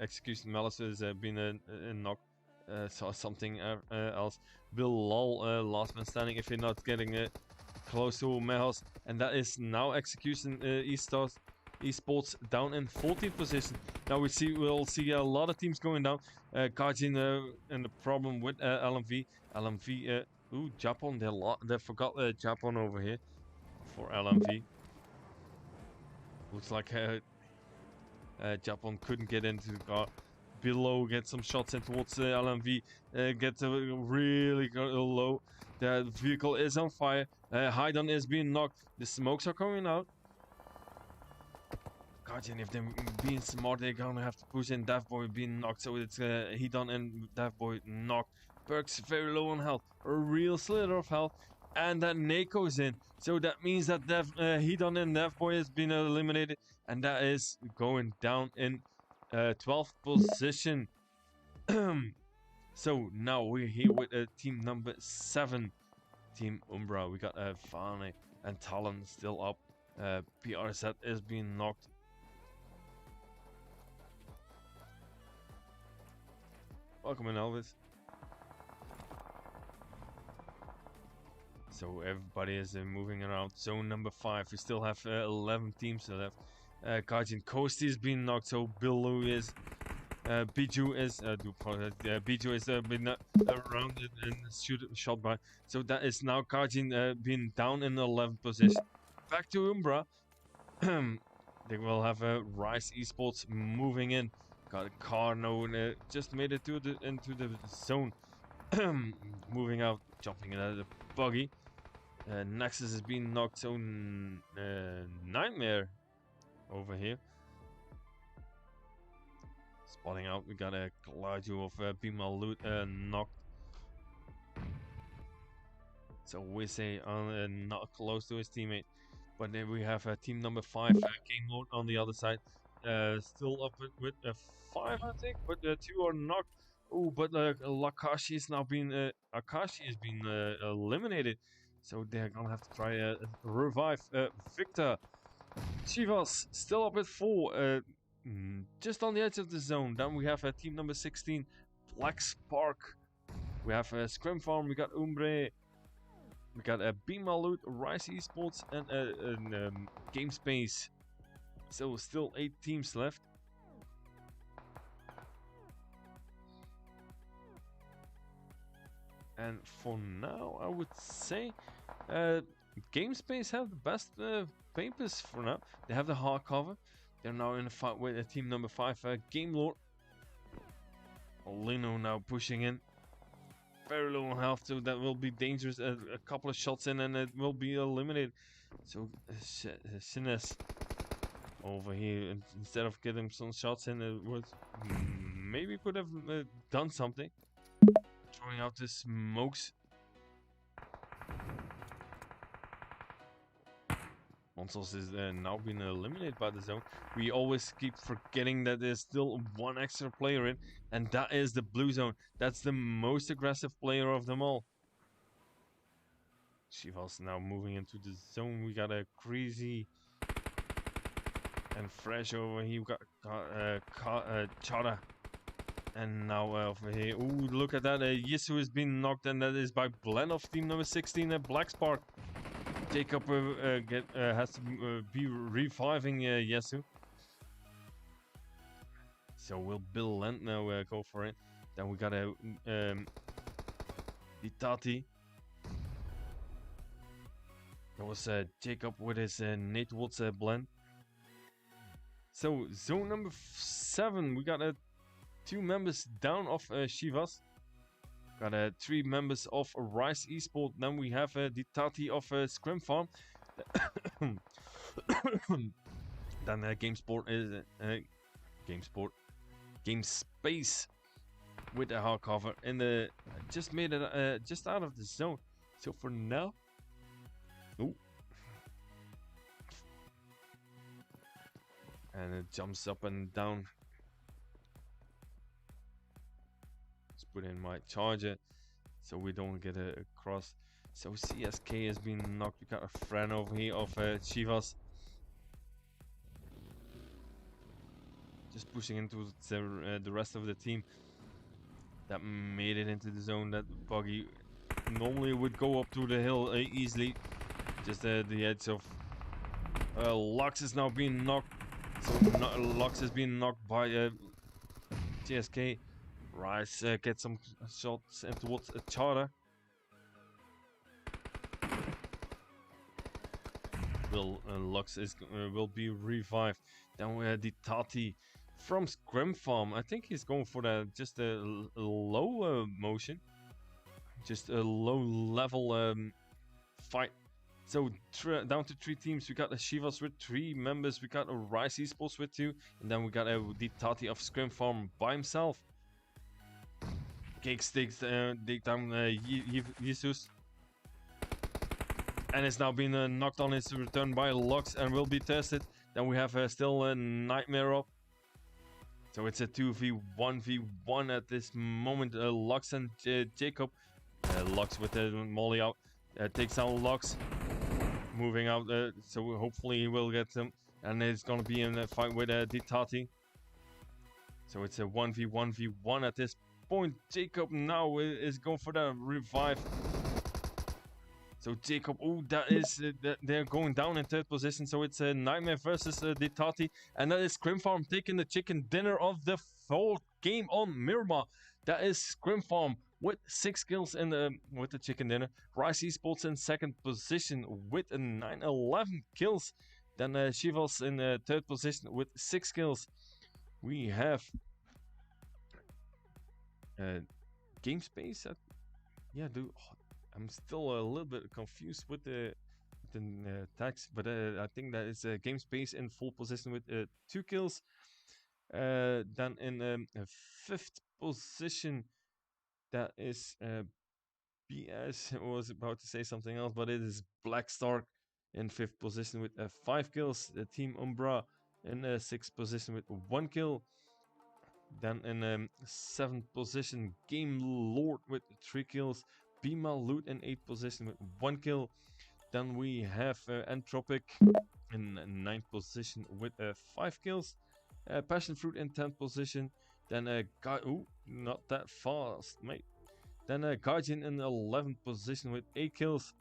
Execution Malice has been knocked. Saw something else. Bill Lol, last man standing. If you're not getting it close to Mehos, and that is now Execution Esports down in 14th position. Now we'll see a lot of teams going down. Guardian and the problem with LMV. LMV. Ooh, Japan. They forgot Japan over here for LMV. Looks like Japan couldn't get into the car. Below, get some shots in towards LMV. Get really low. The vehicle is on fire. Haydon is being knocked. The smokes are coming out. Guardian, if they're being smart, they're gonna have to push in. Death Boy being knocked, so it's Hedon and Death Boy knocked. Perks very low on health, a real slither of health, and that Nako's in. So that means that Hedon and Death Boy has been eliminated, and that is going down in 12th position. So now we're here with team number 7, Team Umbra. We got Vane and Talon still up. PRZ is being knocked. Welcome in, Elvis. So everybody is moving around. Zone number 5. We still have 11 teams left. Guardian Coasty is being knocked. So Billu is, Biju is, Biju is been around and shot by. So that is now Guardian being down in the 11th position. Back to Umbra. They will have Rise Esports moving in. Got a car, just made it into the zone. Moving out, jumping into the buggy. Nexus is being knocked, so Nightmare over here. Spotting out, we got a Gladio of Bimal Loot knocked. So we say not close to his teammate. But then we have team number 5, Game Lord on the other side. Still up with 5, I think, but 2 are knocked. Oh, but Lakashi is now being Akashi is being eliminated, so they're gonna have to try revive Victor. Chivas still up at 4, just on the edge of the zone. Then we have team number 16, Black Spark. We have Scrum Farm. We got Umbre. We got Beam Malut, Rise Esports, and Game Space. So still 8 teams left. And for now, I would say Game Space have the best papers for now. They have the hardcover. They're now in a fight with team number 5, Game Lord. Lino now pushing in. Very low on health, so that will be dangerous. A couple of shots in and it will be eliminated. So Sines over here, instead of getting some shots in, it was maybe could have done something. Throwing out the smokes. Monsters is now being eliminated by the zone. We always keep forgetting that there's still one extra player in, and that is the blue zone. That's the most aggressive player of them all. Shivas now moving into the zone. We got a crazy and fresh over here. We got Chara. And now over here. Ooh, look at that. Yisu has been knocked, and that is by blend of team number 16, Black Spark. Jacob has to be reviving Yesu. So will Bill Lent now go for it. Then we got a Itati. That was Jacob with his Nate Watts blend. So zone number 7, we got 2 members down of Shivas. Got 3 members of Rise Esport. Then we have the Tati of Scrum Farm. Then GameSport is Game Space with the hardcover, and just made it just out of the zone. So for now, ooh, and it jumps up and down. Put in my charger so we don't get a cross. So CSK has been knocked. We got a friend over here of Chivas, just pushing into the rest of the team that made it into the zone. That buggy normally would go up to the hill easily. Just the edge of Lux is now being knocked. So Lux is being knocked by CSK. Rice gets some shots towards a Charter. Lux will be revived. Then we have the Tati from Scrum Farm. I think he's going for just a low motion, just a low level fight. So down to 3 teams. We got the Shivas with 3 members. We got a Rise Esports with 2, and then we got a Ditati of Scrim Farm by himself. Cake takes down Jesus, and it's now been knocked on his return by Lux and will be tested. Then we have still a Nightmare up. So it's a 2v1v1 at this moment. Lux and Jacob. Lux with the molly out. Takes out Lux. Moving out. So hopefully he will get him. And it's going to be in a fight with Ditati. So it's a 1v1v1 at this point. Jacob now is going for the revive. So Jacob, that is, they're going down in 3rd position. So it's a Nightmare versus Ditati. And that is Scrim Farm taking the chicken dinner of the 4th game on Miramar. That is Scrim Farm with 6 kills with the chicken dinner. Rise Esports in 2nd position with 9-11 kills. Then Shivas in 3rd position with 6 kills. We have Game Space. I'm still a little bit confused with the tags, but I think that it's Game Space in full position with 2 kills. Then in 5th position, that is BS. I was about to say something else, but it is Black Stark in 5th position with 5 kills. Team Umbra in 6th position with 1 kill. Then in 7th position, Game Lord with 3 kills. Bima Loot in 8th position with 1 kill. Then we have Entropic in 9th position with 5 kills. Passion Fruit in 10th position. Then not that fast, mate. Then Guardian in 11th position with 8 kills.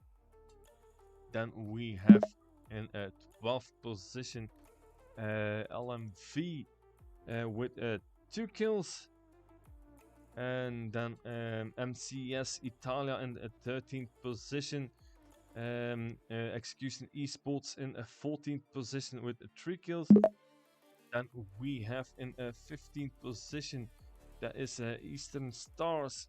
Then we have in 12th position LMV with 2 kills. And then MCS Italia in 13th position. Execution Esports in 14th position with 3 kills. Then we have in 15th position, that is Eastern Stars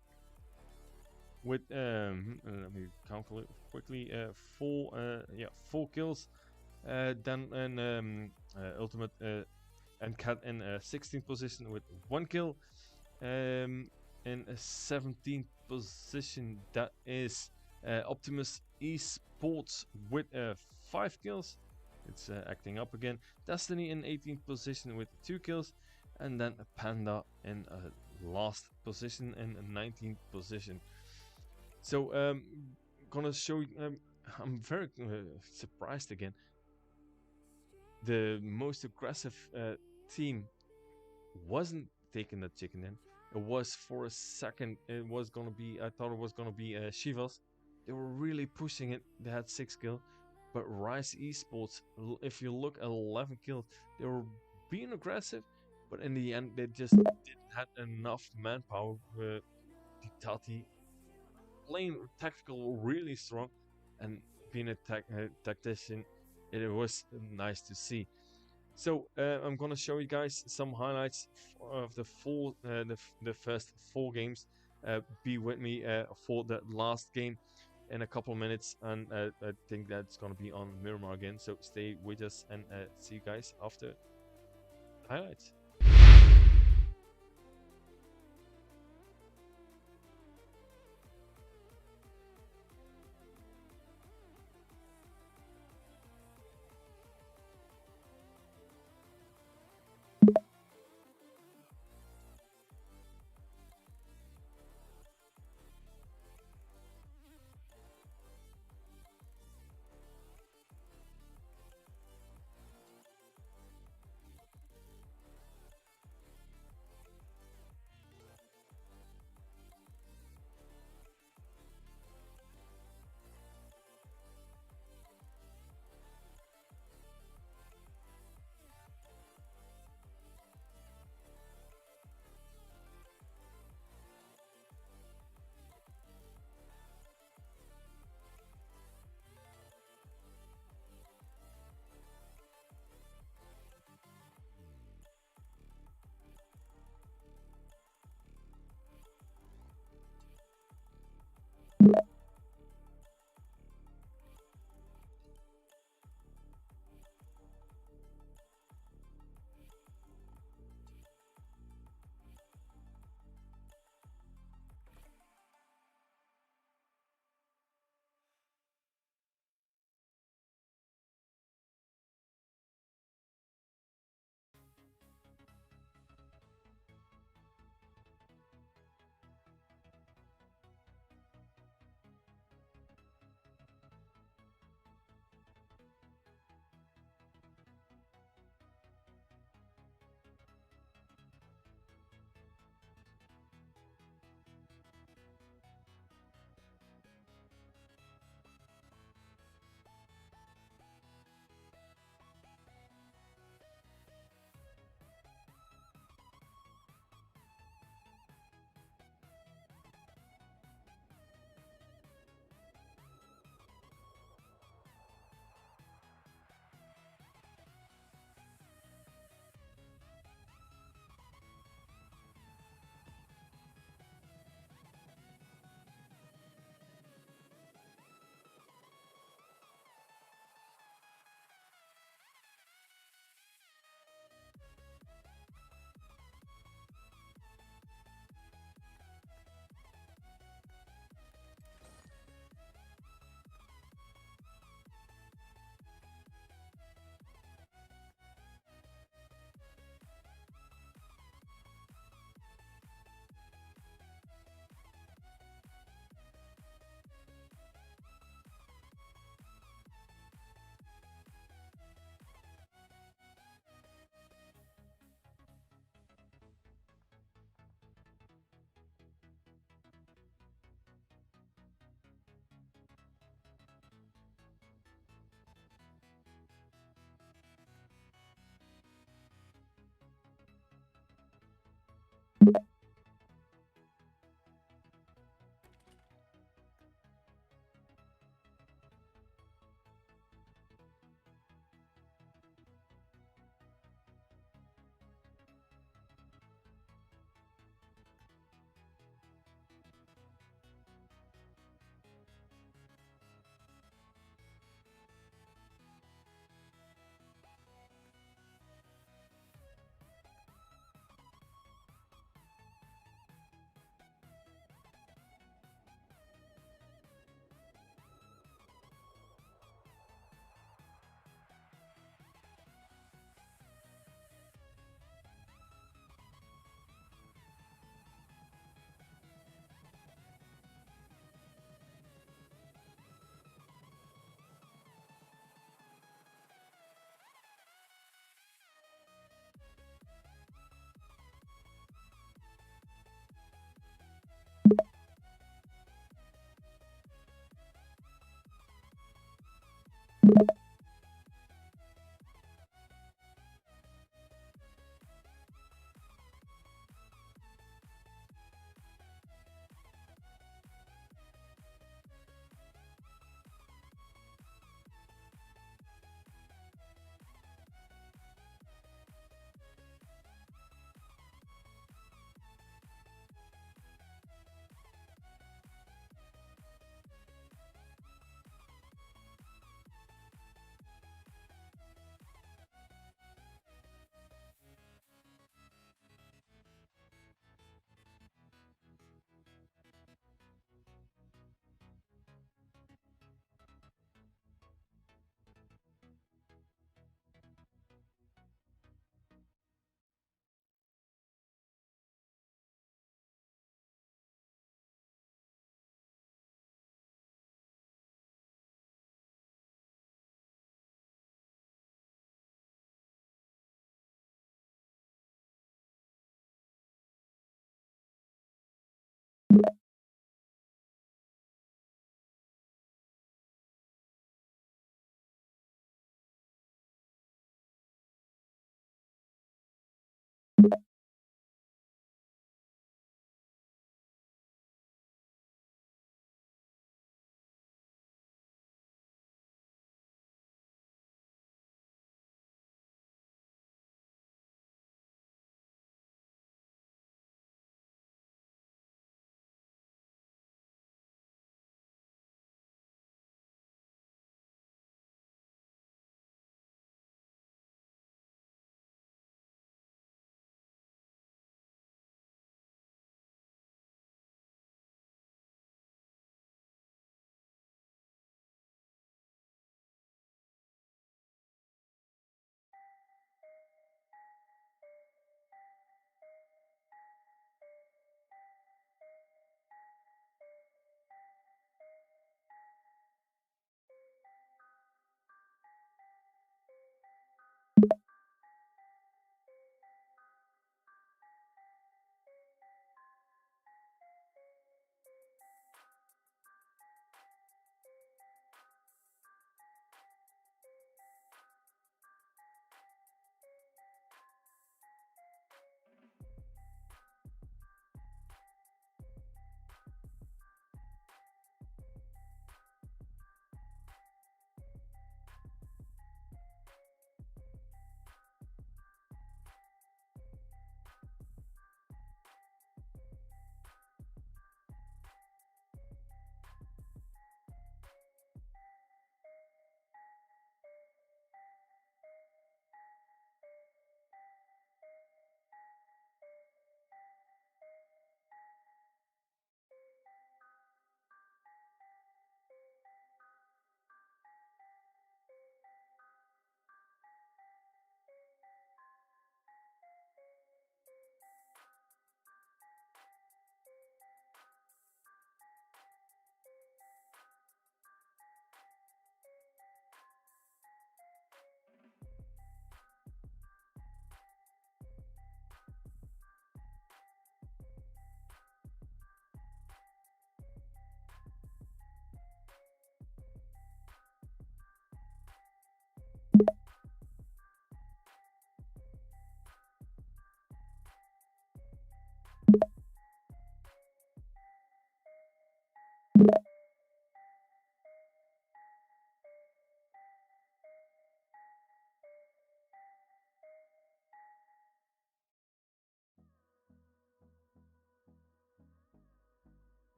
with let me calculate quickly, 4 kills. Then an Ultimate and Cat in 16th position with 1 kill. In 17th position, that is Optimus Esports with 5 kills. It's acting up again. Destiny in 18th position with 2 kills. And then Panda in last position in 19th position. So gonna show you, I'm very surprised again. The most aggressive team wasn't taking the chicken in. It was for a second, it was gonna be, I thought it was gonna be Shivas. They were really pushing it. They had 6 kills. But Rise Esports, if you look at 11 kills, they were being aggressive, but in the end, they just didn't have enough manpower. Tati playing tactical really strong, and being a tactician, it was nice to see. So I'm gonna show you guys some highlights of the first 4 games. Be with me for the last game in a couple minutes, and I think that's gonna be on Miramar again. So stay with us and see you guys after the highlights.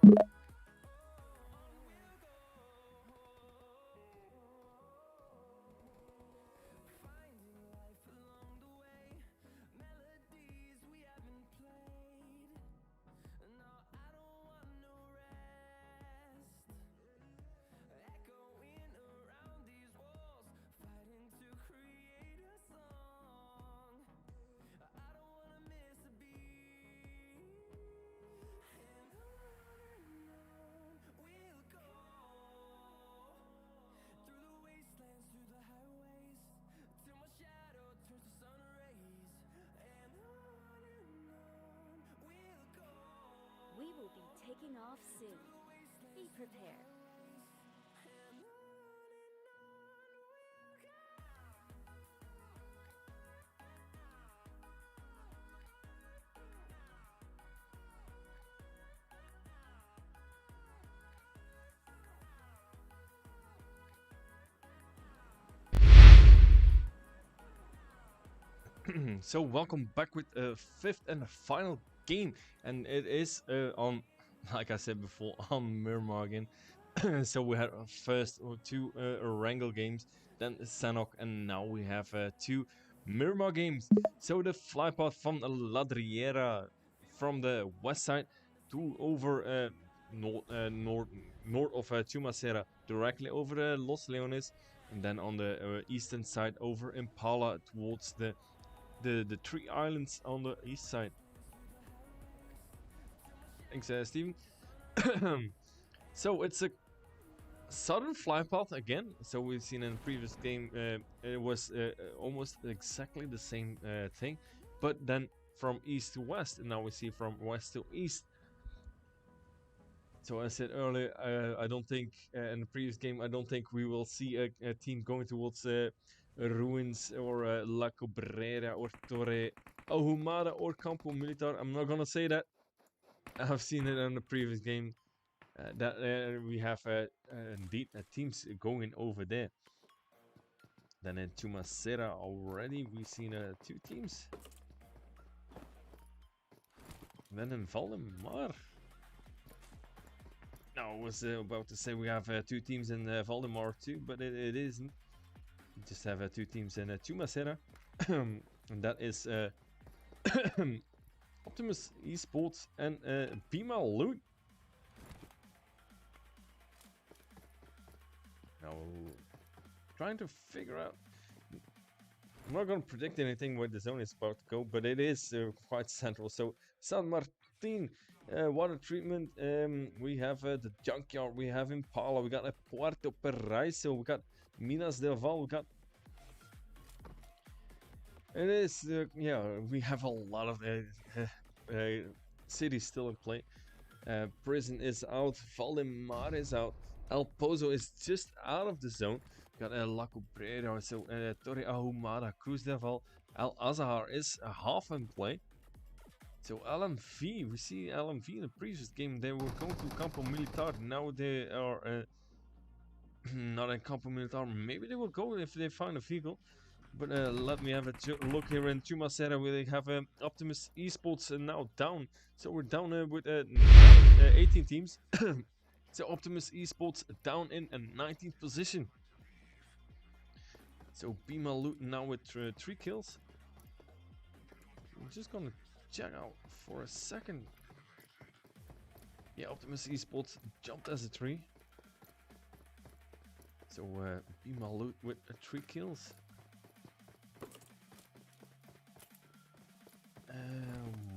We will be taking off soon. Be prepared. So welcome back with a fifth and final game, and it is on, like I said before, on Mirmargin. So we had first two Wrangle games, then Sanok, and now we have two Miramar games. So the fly path from Ladriera from the west side to over north of Chumacera, directly over Los Leones, and then on the eastern side over Impala towards the three islands on the east side. Thanks, Steven. So it's a southern fly path again. So we've seen in the previous game, it was almost exactly the same thing, but then from east to west, and now we see from west to east. So as I said earlier, I don't think in the previous game, I don't think we will see a team going towards Ruins or La Cabrera or Torre Ahumada or Campo Militar. I'm not gonna say that. I've seen it in the previous game that we have indeed teams going over there. Then in Chumacera already we've seen two teams. Then in Valdemar. No, I was about to say we have two teams in Valdemar too, but it isn't. We just have two teams in Chumacera. And that is Optimus Esports and Pima Loot. Now, trying to figure out. I'm not going to predict anything where the zone is about to go, but it is quite central. So, San Martin, water treatment. We have the junkyard. We have Impala. We got Puerto Paraiso. We got Minas del Val. We got. It is, yeah, we have a lot of cities still in play. Prison is out. Valdemar is out. El Pozo is just out of the zone. Got La Cabrera, so Torre Ahumada, Cruz del Val, El Azahar is half in play. So LMV, we see LMV in the previous game, they were going to Campo Militar. Now they are not in Campo Militar. Maybe they will go if they find a vehicle. But let me have a look here in Chumacera where they have Optimus Esports now down. So we're down with 18 teams. So Optimus Esports down in a 19th position. So Bima Loot now with 3 kills. I'm just gonna check out for a second. Yeah, Optimus Esports jumped as a 3. So Bima Loot with 3 kills.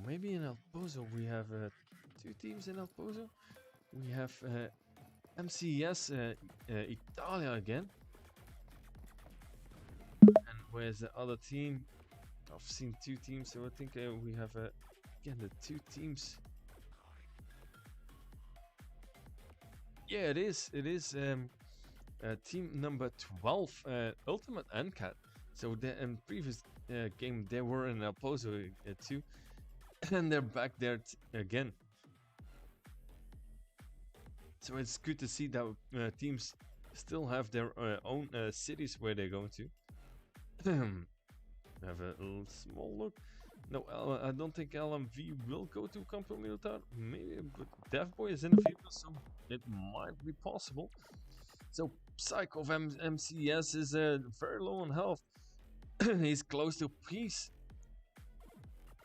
Maybe in El Pozo we have 2 teams in El Pozo. We have MCS Italia again. And where's the other team? I've seen 2 teams, so I think we have again the 2 teams. Yeah, it is. It is team number 12, Ultimate NCAT. So the in previous game they were in El Pozo too, and they're back there again. So it's good to see that teams still have their own cities where they're going to. Have a little small look. No, I don't think LMV will go to Campo Militar. Maybe, but Death Boy is in the field, so it might be possible. So Psycho of MCS is very low on health. He's close to peace.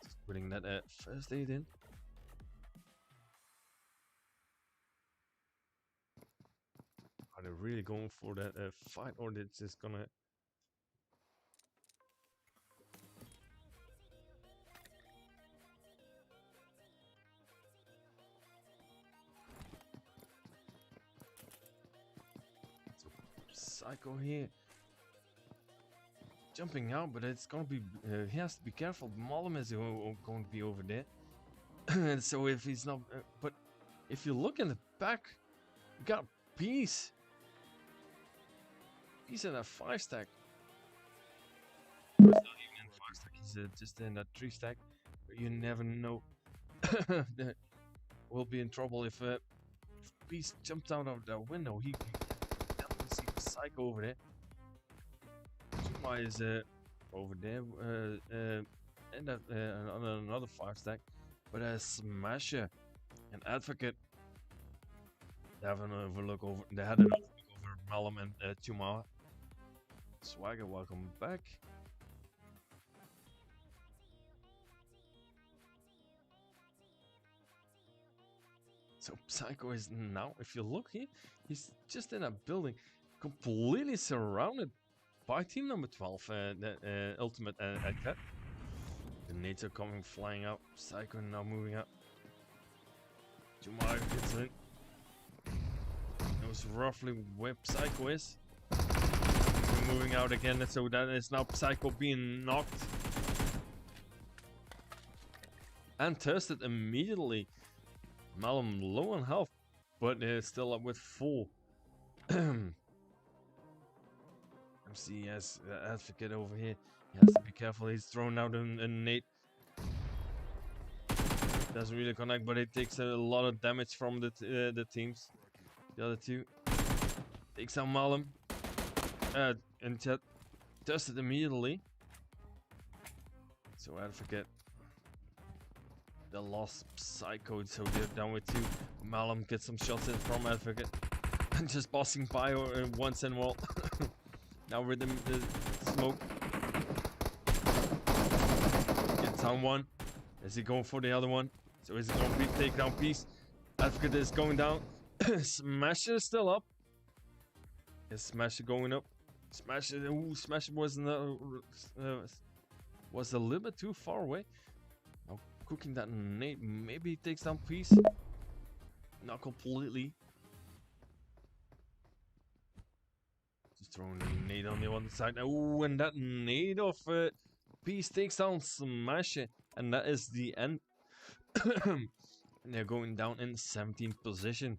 Just putting that first aid in. Are they really going for that fight, or it's just gonna? So Psycho here, jumping out, but it's gonna be. He has to be careful. Malum is going to be over there. And so if he's not, but if you look in the back, you got Peace. He's in a 5-stack. He's not even in 5-stack. He's just in a 3-stack. But you never know. We'll be in trouble if Peace jumps out of the window. He definitely see the Psycho over there. Zuma is over there. And on another 5-stack. But Smasher and Advocate. They have an overlook over. They had an overlook over Malum and Chuma. Swagger, welcome back. So Psycho is now, if you look here, he's just in a building, completely surrounded by team number 12, the ultimate attack. The nades are coming flying out. Psycho now moving up. Jumar gets in. Knows roughly where Psycho is. We're moving out again, so that is now Psycho being knocked. And tested immediately. Malum low on health, but still up with full. MCS Advocate over here. He has to be careful. He's thrown out a nade. Doesn't really connect, but it takes a lot of damage from the teams. The other two. Takes out Malum. And chat tested immediately. So Advocate. The lost Psycho, so they're down with 2. Malum gets some shots in from Advocate. And just bossing by once and well. Now rhythm the smoke. Gets on one. Is he going for the other one? So is it going to be takedown piece? Advocate is going down. Smasher is still up. Is Smasher going up? Smasher, ooh, Smasher was a little bit too far away. Now cooking that nade, maybe he takes down piece. Not completely. Just throwing a nade on the other side. Oh, and that nade of Peace takes down Smasher, and that is the end. And they're going down in 17th position.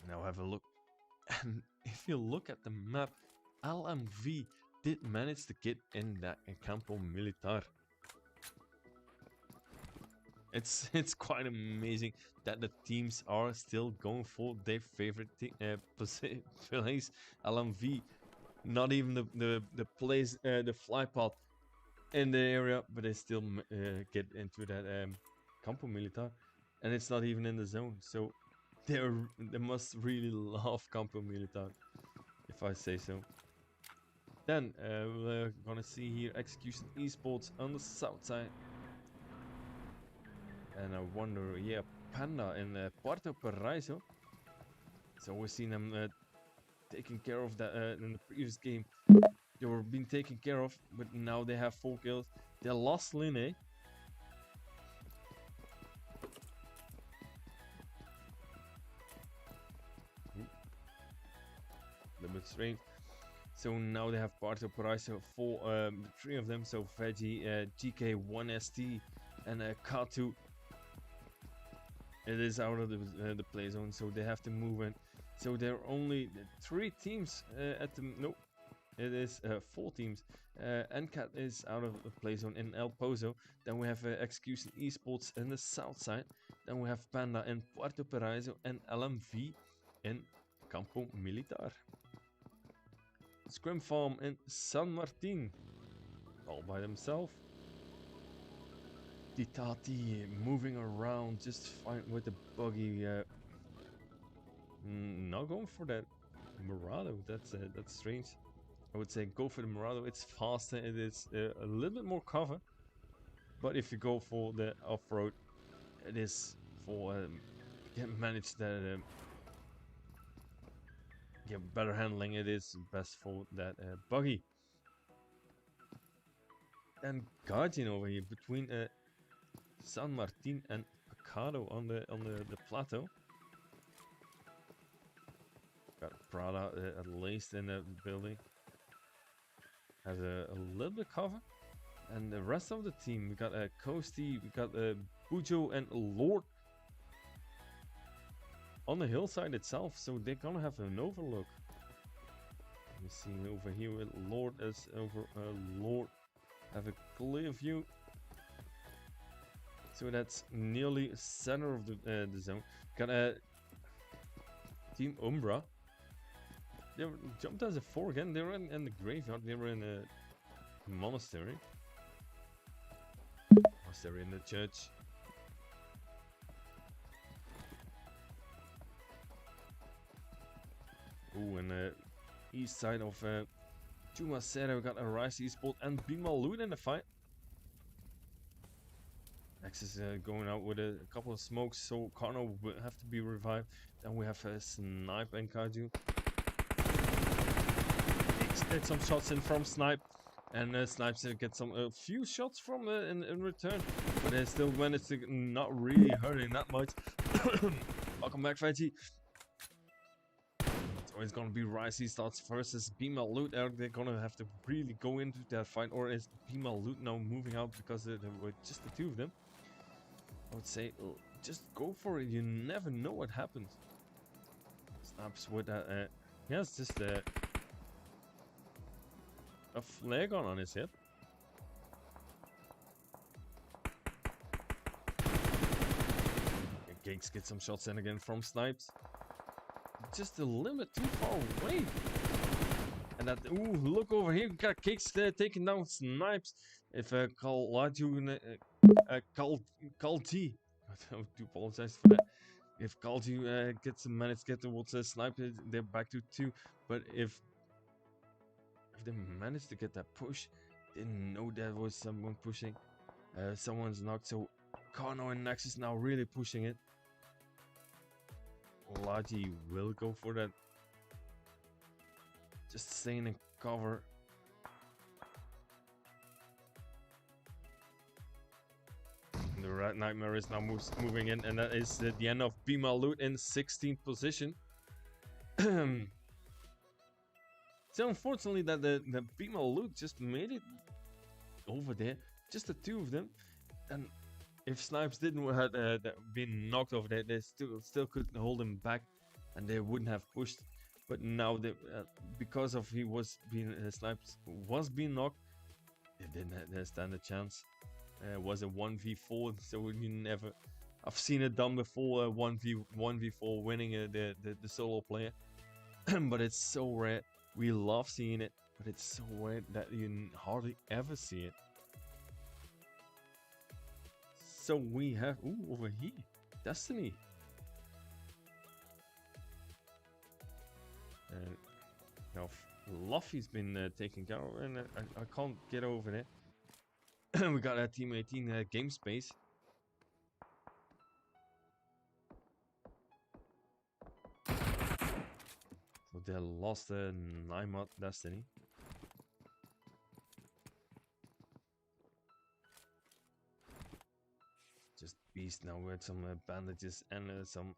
Now have a look. And if you look at the map, LMV did manage to get in that Campo Militar. It's quite amazing that the teams are still going for their favorite place. LMV, not even the place, the fly path in the area, but they still get into that Campo Militar, and it's not even in the zone. So they must really love Campo Militar, if I say so. Then we're gonna see here Execution Esports on the south side. And I wonder, yeah, Panda in Puerto Paraiso. So we've seen them taking care of that in the previous game. They were being taken care of, but now they have 4 kills. They lost Line. A bit strange. So now they have Puerto Paraiso, 3 of them. So Veggie, GK1ST, and Katu. It is out of the play zone, so they have to move in. So there are only 3 teams at the nope. It is 4 teams. NCAT is out of the play zone in El Pozo. Then we have Execution Esports in the south side. Then we have Panda in Puerto Paraiso and LMV in Campo Militar. Scrim Farm in San Martin, all by themselves. Titati moving around just fine with the buggy. Not going for that Murado. That's strange. I would say go for the Murado. It's faster. It is a little bit more cover. But if you go for the off-road, it is for manage that better handling. It is best for that buggy. And Guardian over here between San Martin and Picado on the plateau. Got Prada at least in the building. Has a little bit cover. And the rest of the team, we got Coasty, we got Bujo and Lord on the hillside itself, so they're gonna have an overlook. Let me see over here with Lord as over Lord. Have a clear view. So that's nearly center of the zone. Got a Team Umbra. They jumped as a 4 again. They were in the graveyard. They were in a monastery. Monastery in the church. Ooh, and the east side of Chumacero, we got a Rice Esport and Bimalut in the fight. X is going out with a couple of smokes, so Carno will have to be revived. Then we have a Snipe and Kaiju. Get some shots in from Snipe, and Snipes get a few shots from in return, but they still managed to not really hurting that much. Welcome back, Veggie. So it's gonna be Rice. He starts versus Bima Loot. They're gonna have to really go into that fight, or is Bima Loot now moving out because there were just the two of them? I would say just go for it. You never know what happens. Snaps with that. He has just a flare gun on his head. Giggs gets some shots in again from Snipes. Just a little bit too far away. And that, ooh, look over here. We got Giggs taking down Snipes. If Kalaju, Kalti, I do apologize for that. If Kalti gets managed to get towards Sniper, they're back to 2. But if they managed to get that push, didn't know there was someone pushing. Someone's knocked, so Kano and Nexus now really pushing it. Laji will go for that. Just staying in cover. The Red Nightmare is now moving in, and that is the end of Bima Loot in 16th position. So unfortunately that the Bima Loot just made it over there, just the two of them, and if Snipes didn't have been knocked over there, they still could hold him back, and they wouldn't have pushed. But now they, because of he was being Snipes was being knocked, they didn't stand a chance. It was a 1v4, so you never. I've seen it done before, 1v4 winning the solo player, but it's so rare. We love seeing it, but it's so rare that you hardly ever see it. So we have, ooh, over here, Destiny. And now Luffy's been taken care of, and I can't get over there. We got Team 18 Game Space. So they lost 9-mod Destiny. Just Beast now with some bandages and some.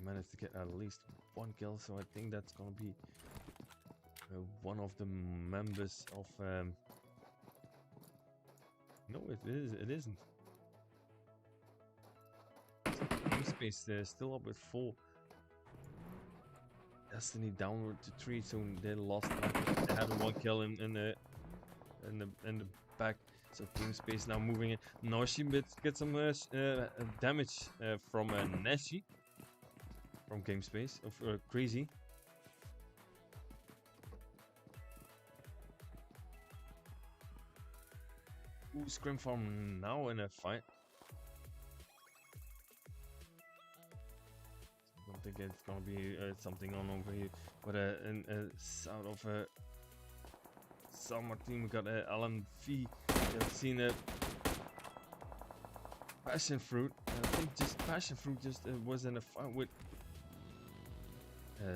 Managed to get at least 1 kill, so I think that's gonna be one of the members of. No, it isn't. Game Space still up with 4. Destiny downward to 3, so they lost. They had 1 kill in the back. So Game Space now moving in. Noshi gets some damage from Neshi from Game Space of Crazy. Ooh, Scrim Farm now in a fight. I don't think it's gonna be something on over here, but in south of San Martin we got LMV. I've seen a passion fruit. I think just passion fruit just was in a fight with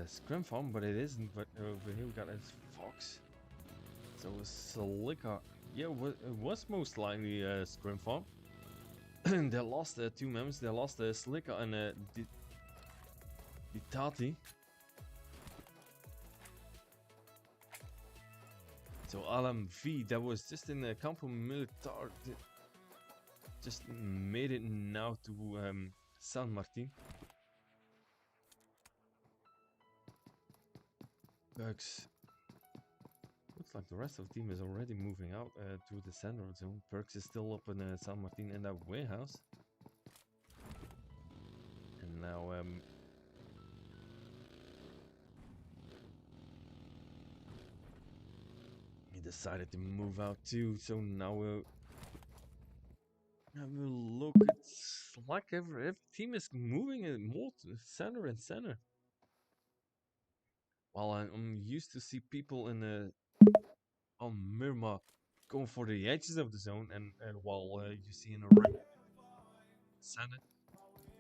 Scrim Farm, but it isn't. But over here we got a fox. So a Silica. Yeah, it was most likely Scrim Farm. They lost 2 members. They lost Silica and Ditati. So LMV, that was just in the Campo Militar, just made it now to San Martin. Perks. Looks like the rest of the team is already moving out to the center zone. Perks is still up in San Martin in that warehouse. And now he decided to move out too. So now we'll have a look. It's like every team is moving it more to center and center. While I'm used to see people in the on Mirma going for the edges of the zone, and while you see in the ring center,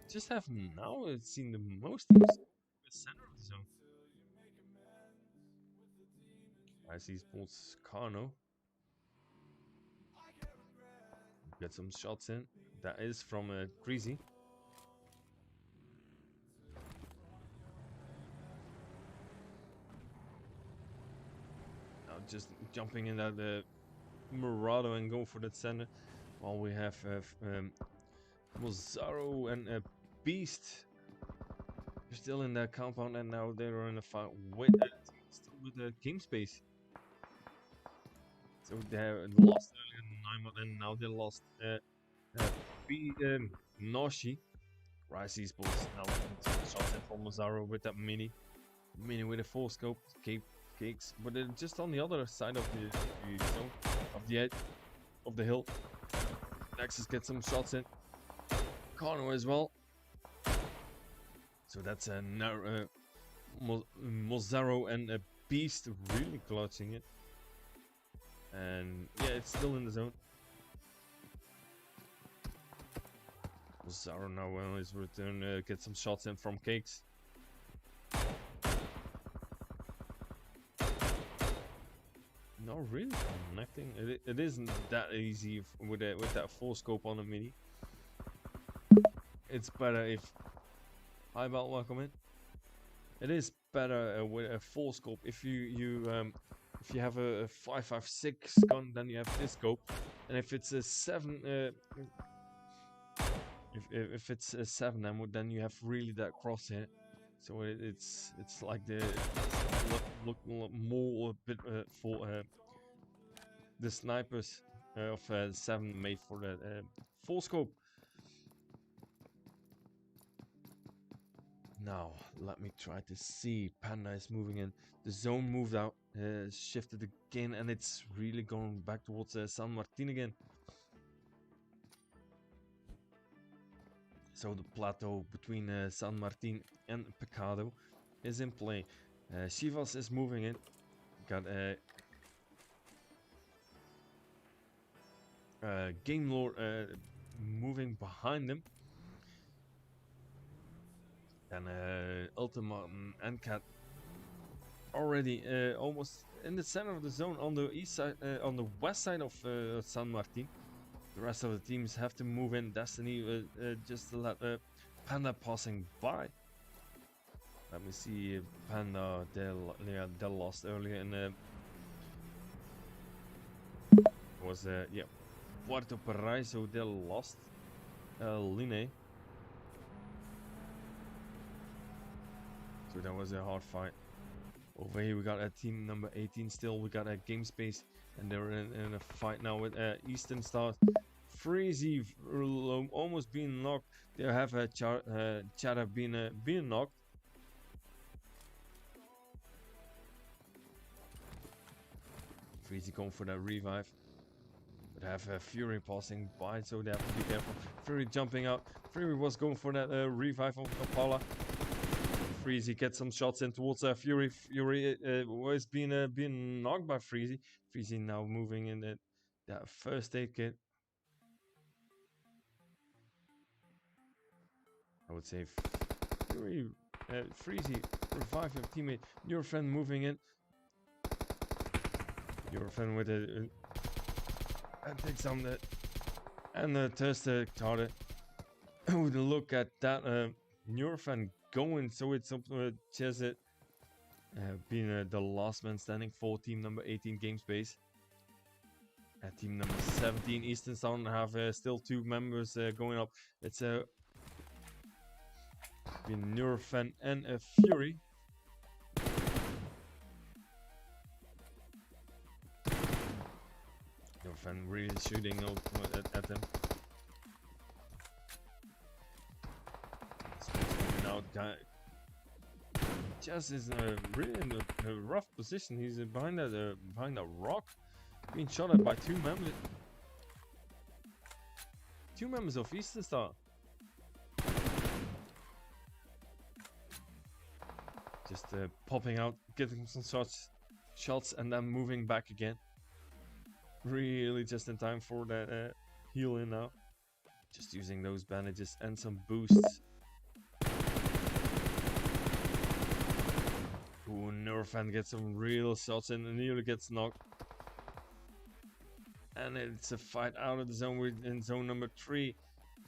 just have now seen the most teams in the center of the zone. I see sports Carno get some shots in. That is from Greasy. Now just jumping in that Murado and go for that center. While we have Mozaro and Beast. They're still in that compound, and now they're in a fight with still with the King Space. So they lost earlier in the 9, and now they lost Noshi. Rice Esports now shots in from Mozaro with that mini with a full scope, cakes, but they're just on the other side of the zone, of the edge of the hill. Nexus gets some shots in. Connor as well. So that's a Mozaro and a Beast really clutching it. And yeah, it's still in the zone. Mozaro now on his return gets some shots in from Cakes. Not really connecting. It isn't that easy with that full scope on a mini. It's better if Highbelt, welcome in. It is better with a full scope. If you have a 5.56 gun, then you have this scope, and if it's a 7, if it's a 7 ammo, then you have really that crosshair. So it's like look more a bit for the snipers of 7 made for that full scope. Now, let me try to see. Panda is moving in. The zone moved out, shifted again, and it's really going back towards San Martin again. So the plateau between San Martin and Pecado is in play. Chivas is moving in. Got Game Lord moving behind them. And Ultima and Cat already almost in the center of the zone on the east side, on the west side of San Martin. The rest of the teams have to move in. Destiny just to let Panda passing by. Let me see. Panda, they lost earlier, and was yeah, Puerto Paraiso. They lost Line. So that was a hard fight. Over here we got a team number 18 still. We got a Game Space, and they're in a fight now with Eastern Stars. Freezy almost being knocked. They have a Chara being knocked. Freezy going for that revive. But have Fury passing by, so they have to be careful. Fury jumping out. Fury was going for that revive of Paula. Freezy gets some shots in towards Fury. Fury was being knocked by Freezy. Freezy now moving in that first aid kit. I would say Fury, Freezy, revive your teammate. Your friend moving in. Your friend with a takes on that and test the target. Would look at that Neurofan going, so it's up just it being the last man standing for team number 18 game space. At team number 17 Eastern Sound have still 2 members going up. It's been Neurofan and Fury. Neurofan really shooting at them. Out guy Jazz is really in a rough position. He's behind that rock, being shot at by 2 members. 2 members of Eastern Star. Just popping out, getting some shots, and then moving back again. Really just in time for that heal in now. Just using those bandages and some boosts. Ooh, Nerfan gets some real shots in and nearly gets knocked. And it's a fight out of the zone. We're in zone number 3.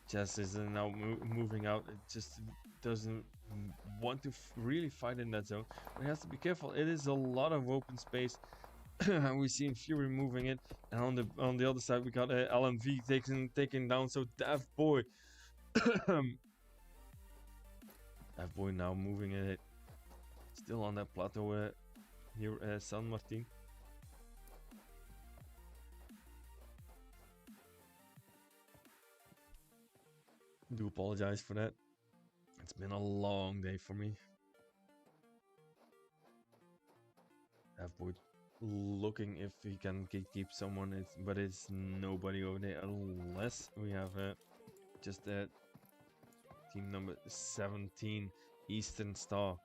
Jess is now moving out. It just doesn't want to really fight in that zone. But he has to be careful. It is a lot of open space. And we've seen Fury moving in. And on the other side, we got LMV taking down. So Daft Boy. Daft Boy now moving in. Still on that plateau here, San Martin. Do apologize for that. It's been a long day for me. Boy looking if he can keep someone, but it's nobody over there unless we have just team number 17 Eastern Star.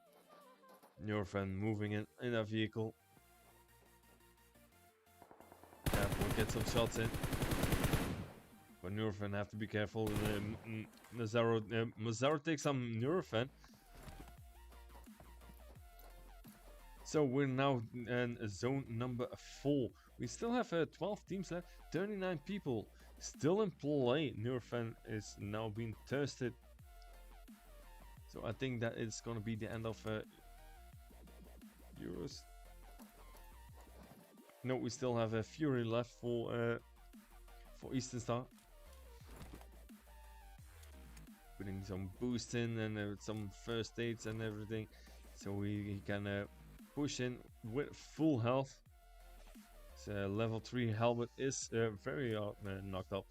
Your friend moving in that vehicle. Boy get some shots in. But Nurofen have to be careful. Mazzaro takes some Nurofen. So we're now in zone number 4. We still have 12 teams left, 39 people still in play. Nurofen is now being thirsted. So I think that it's gonna be the end of Euros. No, we still have a Fury left for Eastern Star. Putting some boost in and some first aids and everything, so we can push in with full health. So level 3 helmet is very knocked up.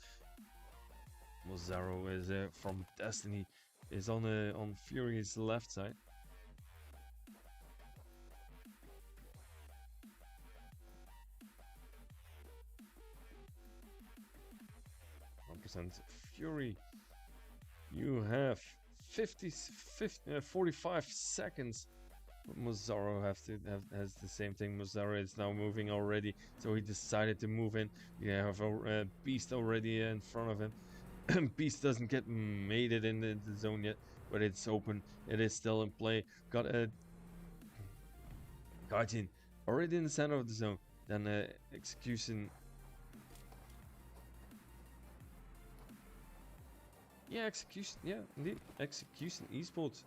Mozaro is from Destiny is on Fury's left side. Fury, you have 45 seconds. Mazzaro has the same thing. Mazzaro is now moving already, so he decided to move in. We have a Beast already in front of him. Beast doesn't get made it in the zone yet, but it's open. It is still in play. Got a Guardian already in the center of the zone. Then Execution. Yeah, Execution. Yeah, indeed. Execution Esports.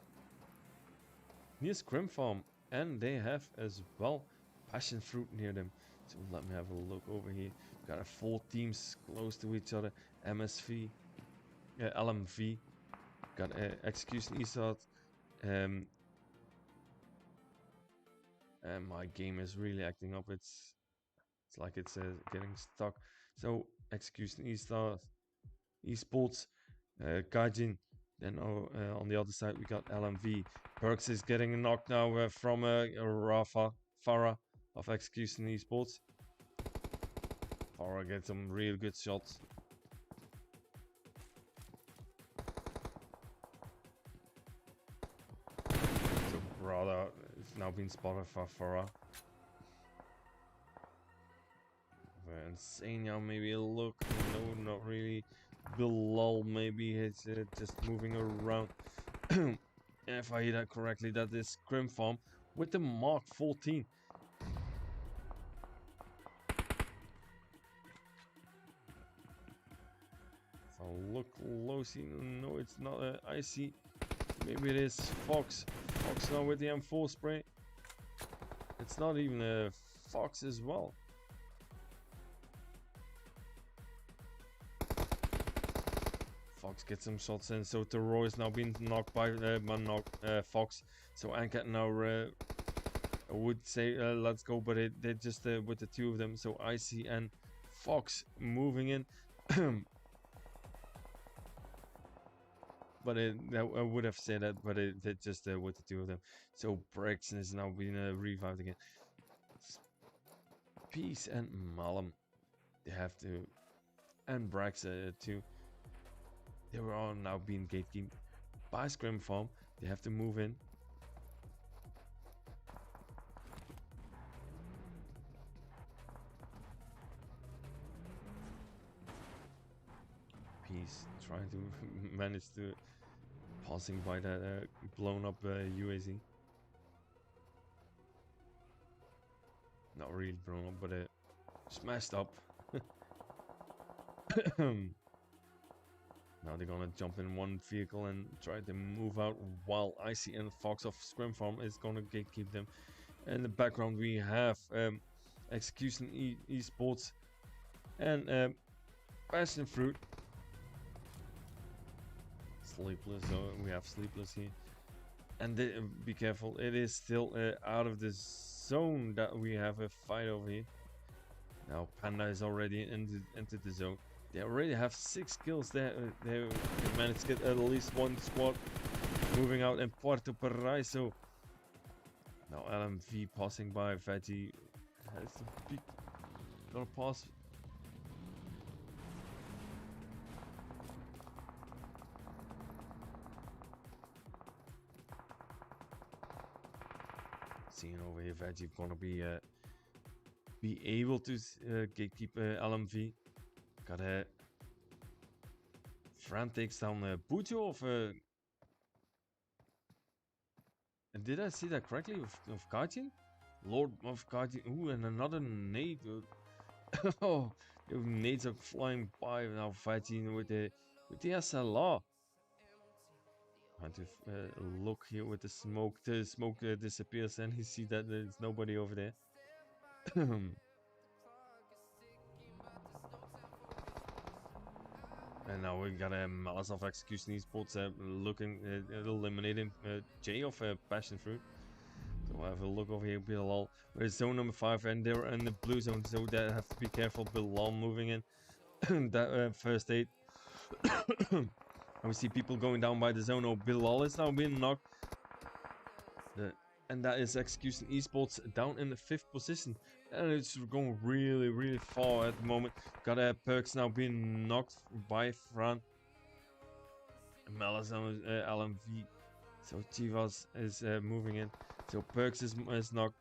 Near Scrim Farm, and they have as well passion fruit near them. So let me have a look over here. We've got 4 teams close to each other. MSV, LMV, got Execution Esports. And my game is really acting up. It's like it's getting stuck. So Execution Esports, Gaijin. Then on the other side we got LMV. Perks is getting knocked now from Farah of Execution Esports. Farah gets some real good shots. So Brother is now being spotted for Farah. Insane now, maybe a look. No, not really. Bilal maybe it's just moving around. If I hear that correctly, that is Scrim Farm with the Mark 14. So look closely. No, it's not. I see. Maybe it is Fox. Fox now with the M4 spray. It's not even a Fox as well. Fox gets some shots in, so Toro is now being knocked by Fox. So Ankat now would say let's go, but they're just with the two of them. So Icy and Fox moving in. But I would have said that, but they're just with the two of them. So Braxton is now being revived again. Peace and Malum, they have to, and Brax too. They were all now being gatekept by Scrim Farm. They have to move in. Peace trying to manage to passing by that blown up UAZ. Not really blown up, but smashed up. Now they're gonna jump in one vehicle and try to move out, while Icy and Fox of Scrim Farm is gonna gatekeep them. In the background we have Execution Esports and Passion Fruit. Sleepless, we have Sleepless here. And be careful, it is still out of the zone that we have a fight over here. Now Panda is already into the zone. They already have 6 kills there. They managed to get at least one squad moving out in Puerto Paraiso. Now LMV passing by. Veggie has to be gonna pass. Seeing over here, Veggie gonna be able to gatekeep LMV. Got a Fran takes down Bujo of did I see that correctly? Of Kajin? Lord of Kajin. Ooh, and another nade. Oh, the nades are flying by now, fighting with the SLR. Trying to look here with the smoke. The smoke disappears, and you see that there's nobody over there. And now we got a Malice of Execution Esports looking eliminating Jay of Passion Fruit. So we'll have a look over here, Bilal. We're zone number 5, and they're in the blue zone, so they have to be careful. Bilal moving in. That first aid. And we see people going down by the zone. Oh, Bilal is now being knocked. And that is Execution Esports down in the 5th position. And it's going really, really far at the moment. Got Perks now being knocked by Fran. Melis on LMV. So Chivas is moving in. So Perks is knocked.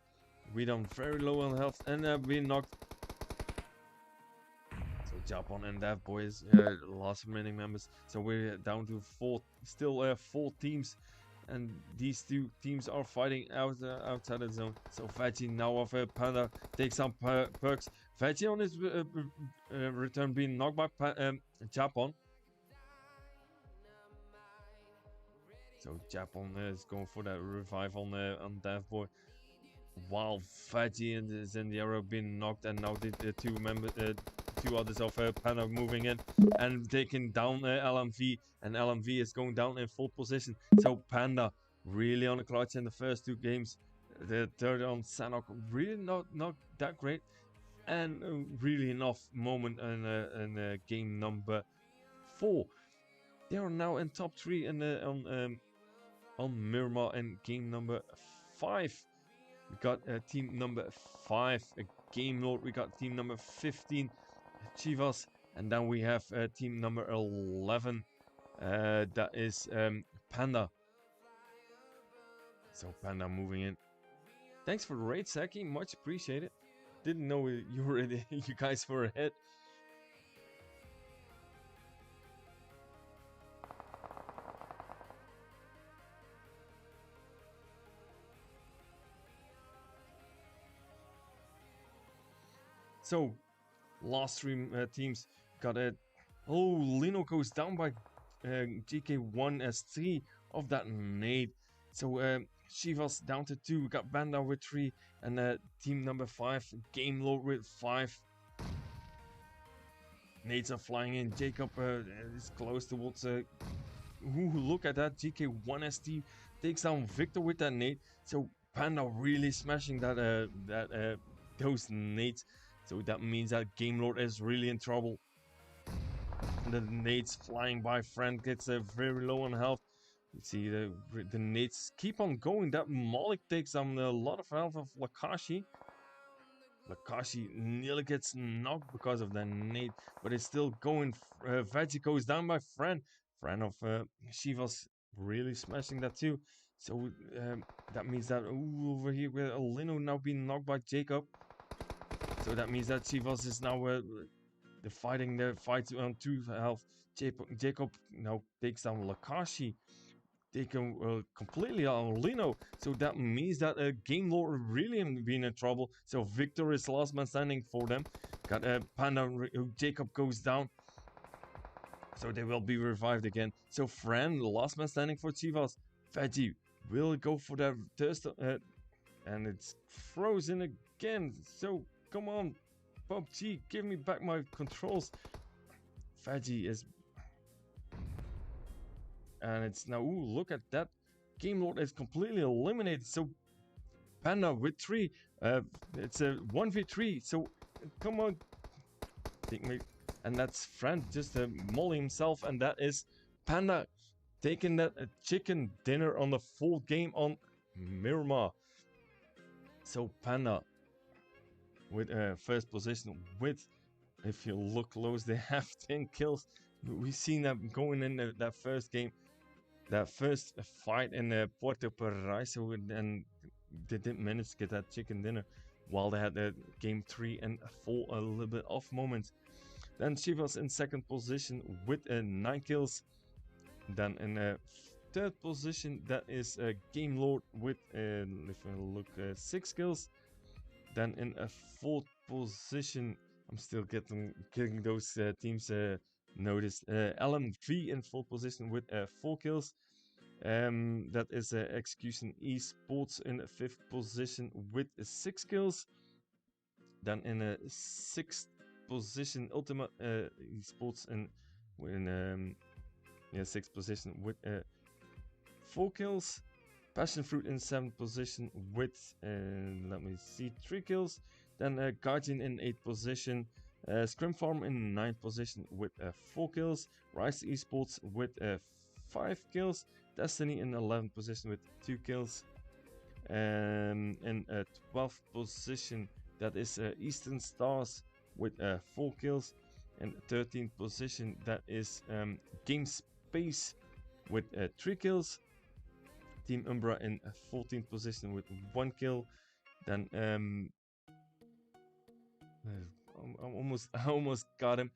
We done very low on health and being knocked. So Japan and that boys, last remaining members. So we're down to 4, still 4 teams. And these 2 teams are fighting outside the zone. So Veggie now of Panda takes some Perks. Veggie on his return being knocked by Japan. So Japan is going for that revive on Death Boy. While Veggie is in the area being knocked, and now the 2 others of Panda moving in and taking down LMV, and LMV is going down in full position. So Panda really on the clutch in the first 2 games. The third on Sanok really not that great, and really enough moment in game number 4. They are now in top 3 on Miramar, and game number 5. We got team number 5, a Game Lord. We got team number 15, Chivas, and then we have team number 11. That is Panda. So Panda moving in. Thanks for the raid, Saki. Much appreciated. Didn't know you were you guys were ahead. So last three teams got a. Oh, Lino goes down by GK1 as 3 of that nade. So Shivas down to 2. We got Banda with 3, and team number 5, Game Lord with 5. Nades are flying in. Jacob is close towards. Look at that. GK1ST takes down Victor with that nade. So Panda really smashing those nades. So that means that Game Lord is really in trouble. And the nades flying by. Friend gets very low on health. You see the nades keep on going. That Malik takes on a lot of health of Lakashi. Lakashi nearly gets knocked because of the nade, but it's still going. Veggie goes down by Fran. Fran of Shivas really smashing that too. So that means that over here with Lino now being knocked by Jacob. So that means that Shivas is now the fight on 2 health. Jacob now takes down Lakashi. They can completely on Lino. So that means that Game Lord really been in trouble. So Victor is last man standing for them. Got Panda, Jacob goes down. So they will be revived again. So Fran, last man standing for Chivas. Veggie will go for that thirst. And it's frozen again. So come on, PUBG, give me back my controls. Veggie is. And it's now, look at that. Game Lord is completely eliminated. So Panda with 3. It's a 1v3. So come on. And that's Fran just molly himself. And that is Panda taking that chicken dinner on the full game on Miramar. So Panda with first position with, if you look close, they have 10 kills. We've seen that going in that first game. That first fight in Puerto Paraiso, and they didn't manage to get that chicken dinner while they had game 3 and 4 a little bit off moments. Then Chivas in second position with 9 kills. Then in third position, that is Game Lord with, if I look, 6 kills. Then in a fourth position, I'm still getting those teams noticed. LMV in fourth position with 4 kills. That is Execution Esports in fifth position with 6 kills. Then in a sixth position, Ultimate Esports in sixth position with 4 kills. Passion Fruit in 7th position with, let me see, 3 kills. Then Guardian in 8th position. Scrim Farm in 9th position with 4 kills. Rise Esports with 5 kills. Destiny in 11th position with 2 kills. In 12th position, that is Eastern Stars with 4 kills. In 13th position, that is Game Space with 3 kills. Team Umbra in 14th position with 1 kill. Then I almost got him.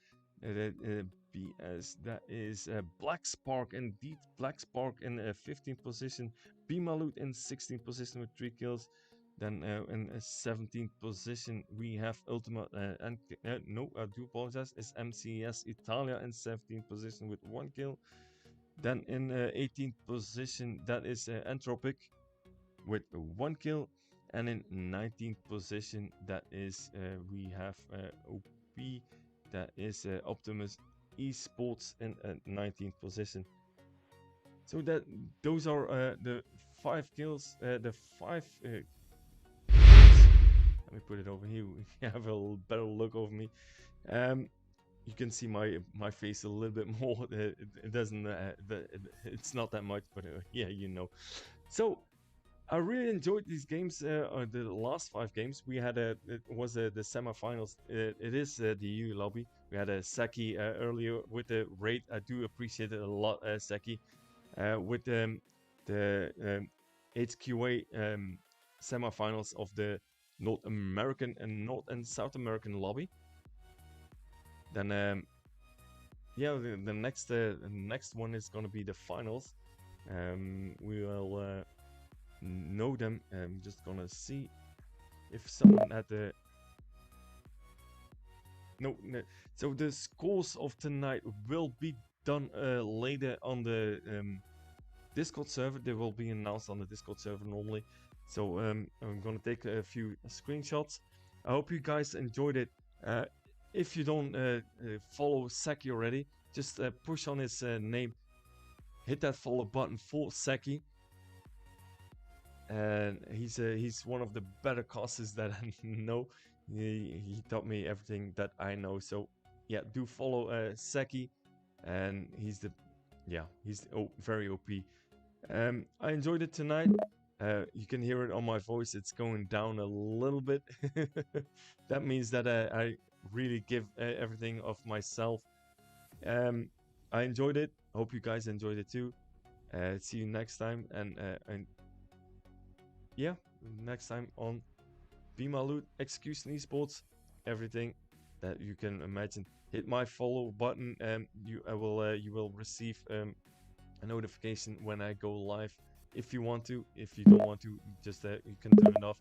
BS, that is Black Spark, indeed. Black Spark in 15th position. Bimalut in 16th position with 3 kills. Then in 17th position we have Ultima and no, I do apologize. It's MCS Italia in 17th position with 1 kill. Then in 18th position, that is Entropic with 1 kill. And in 19th position, that is we have OP, that is Optimus Esports in 19th position. So that those are the 5 kills, the 5 kills. Let me put it over here. You have a better look over me. You can see my face a little bit more. It doesn't. It's not that much, but yeah, you know. So I really enjoyed these games. The last 5 games we had. It was the semifinals. It is the EU lobby. We had a Saki earlier with the raid. I do appreciate it a lot, Saki. With the HQA semifinals of the North American and North and South American lobby. Then yeah, the next one is gonna be the finals. We will know them. I'm just gonna see if someone had the no. So the scores of tonight will be done later on the Discord server. They will be announced on the Discord server normally. So I'm gonna take a few screenshots. I hope you guys enjoyed it. If you don't follow Saki already, just push on his name, hit that follow button for Saki. And he's one of the better casters that I know. He taught me everything that I know. So yeah, do follow Seki, and he's very OP. I enjoyed it tonight. You can hear it on my voice; it's going down a little bit. That means that I really give everything of myself. I enjoyed it. Hope you guys enjoyed it too. See you next time, and yeah, next time on Be My Loot, Execution Esports, everything that you can imagine. Hit my follow button, and you will receive a notification when I go live. If you want to, if you don't want to, just you can turn it off.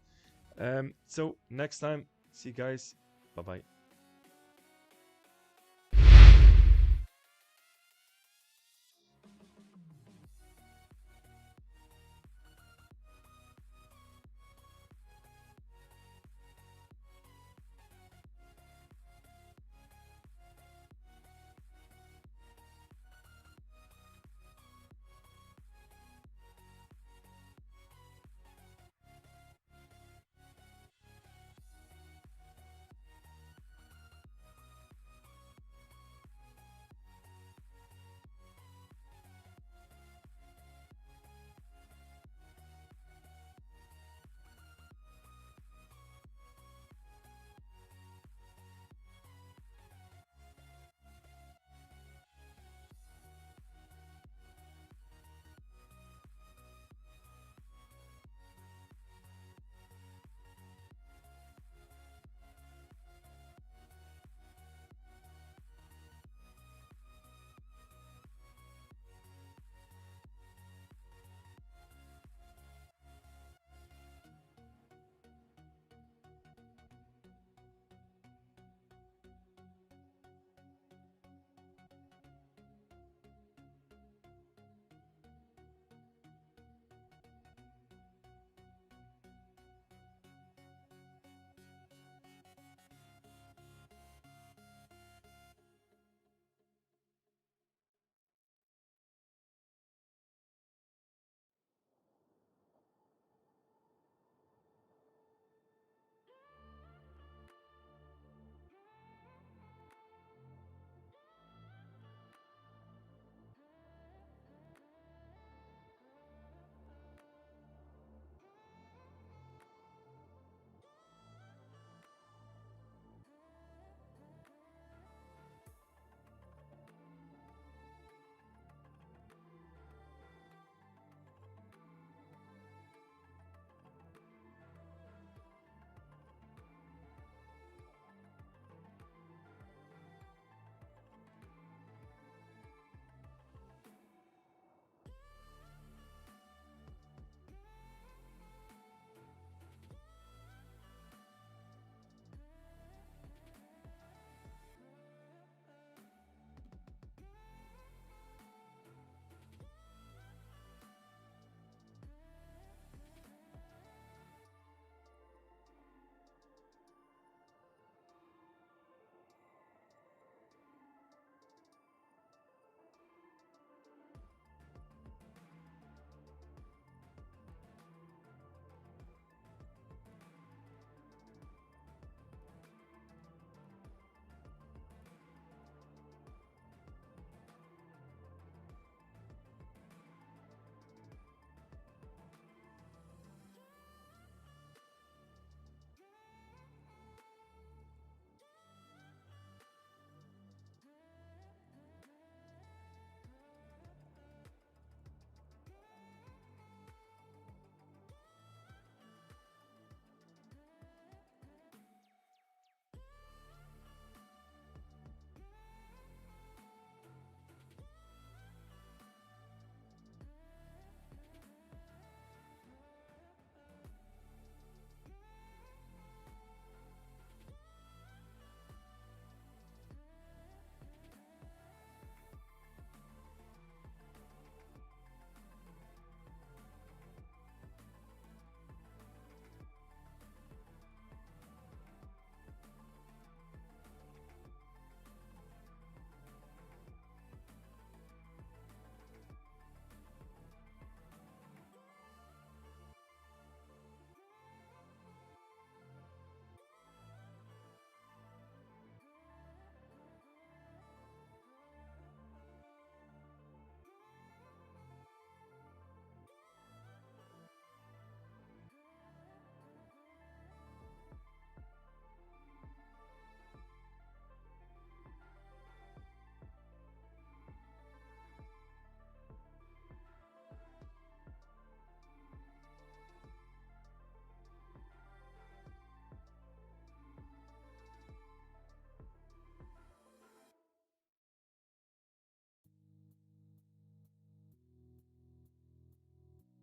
So next time, see you guys. Bye bye.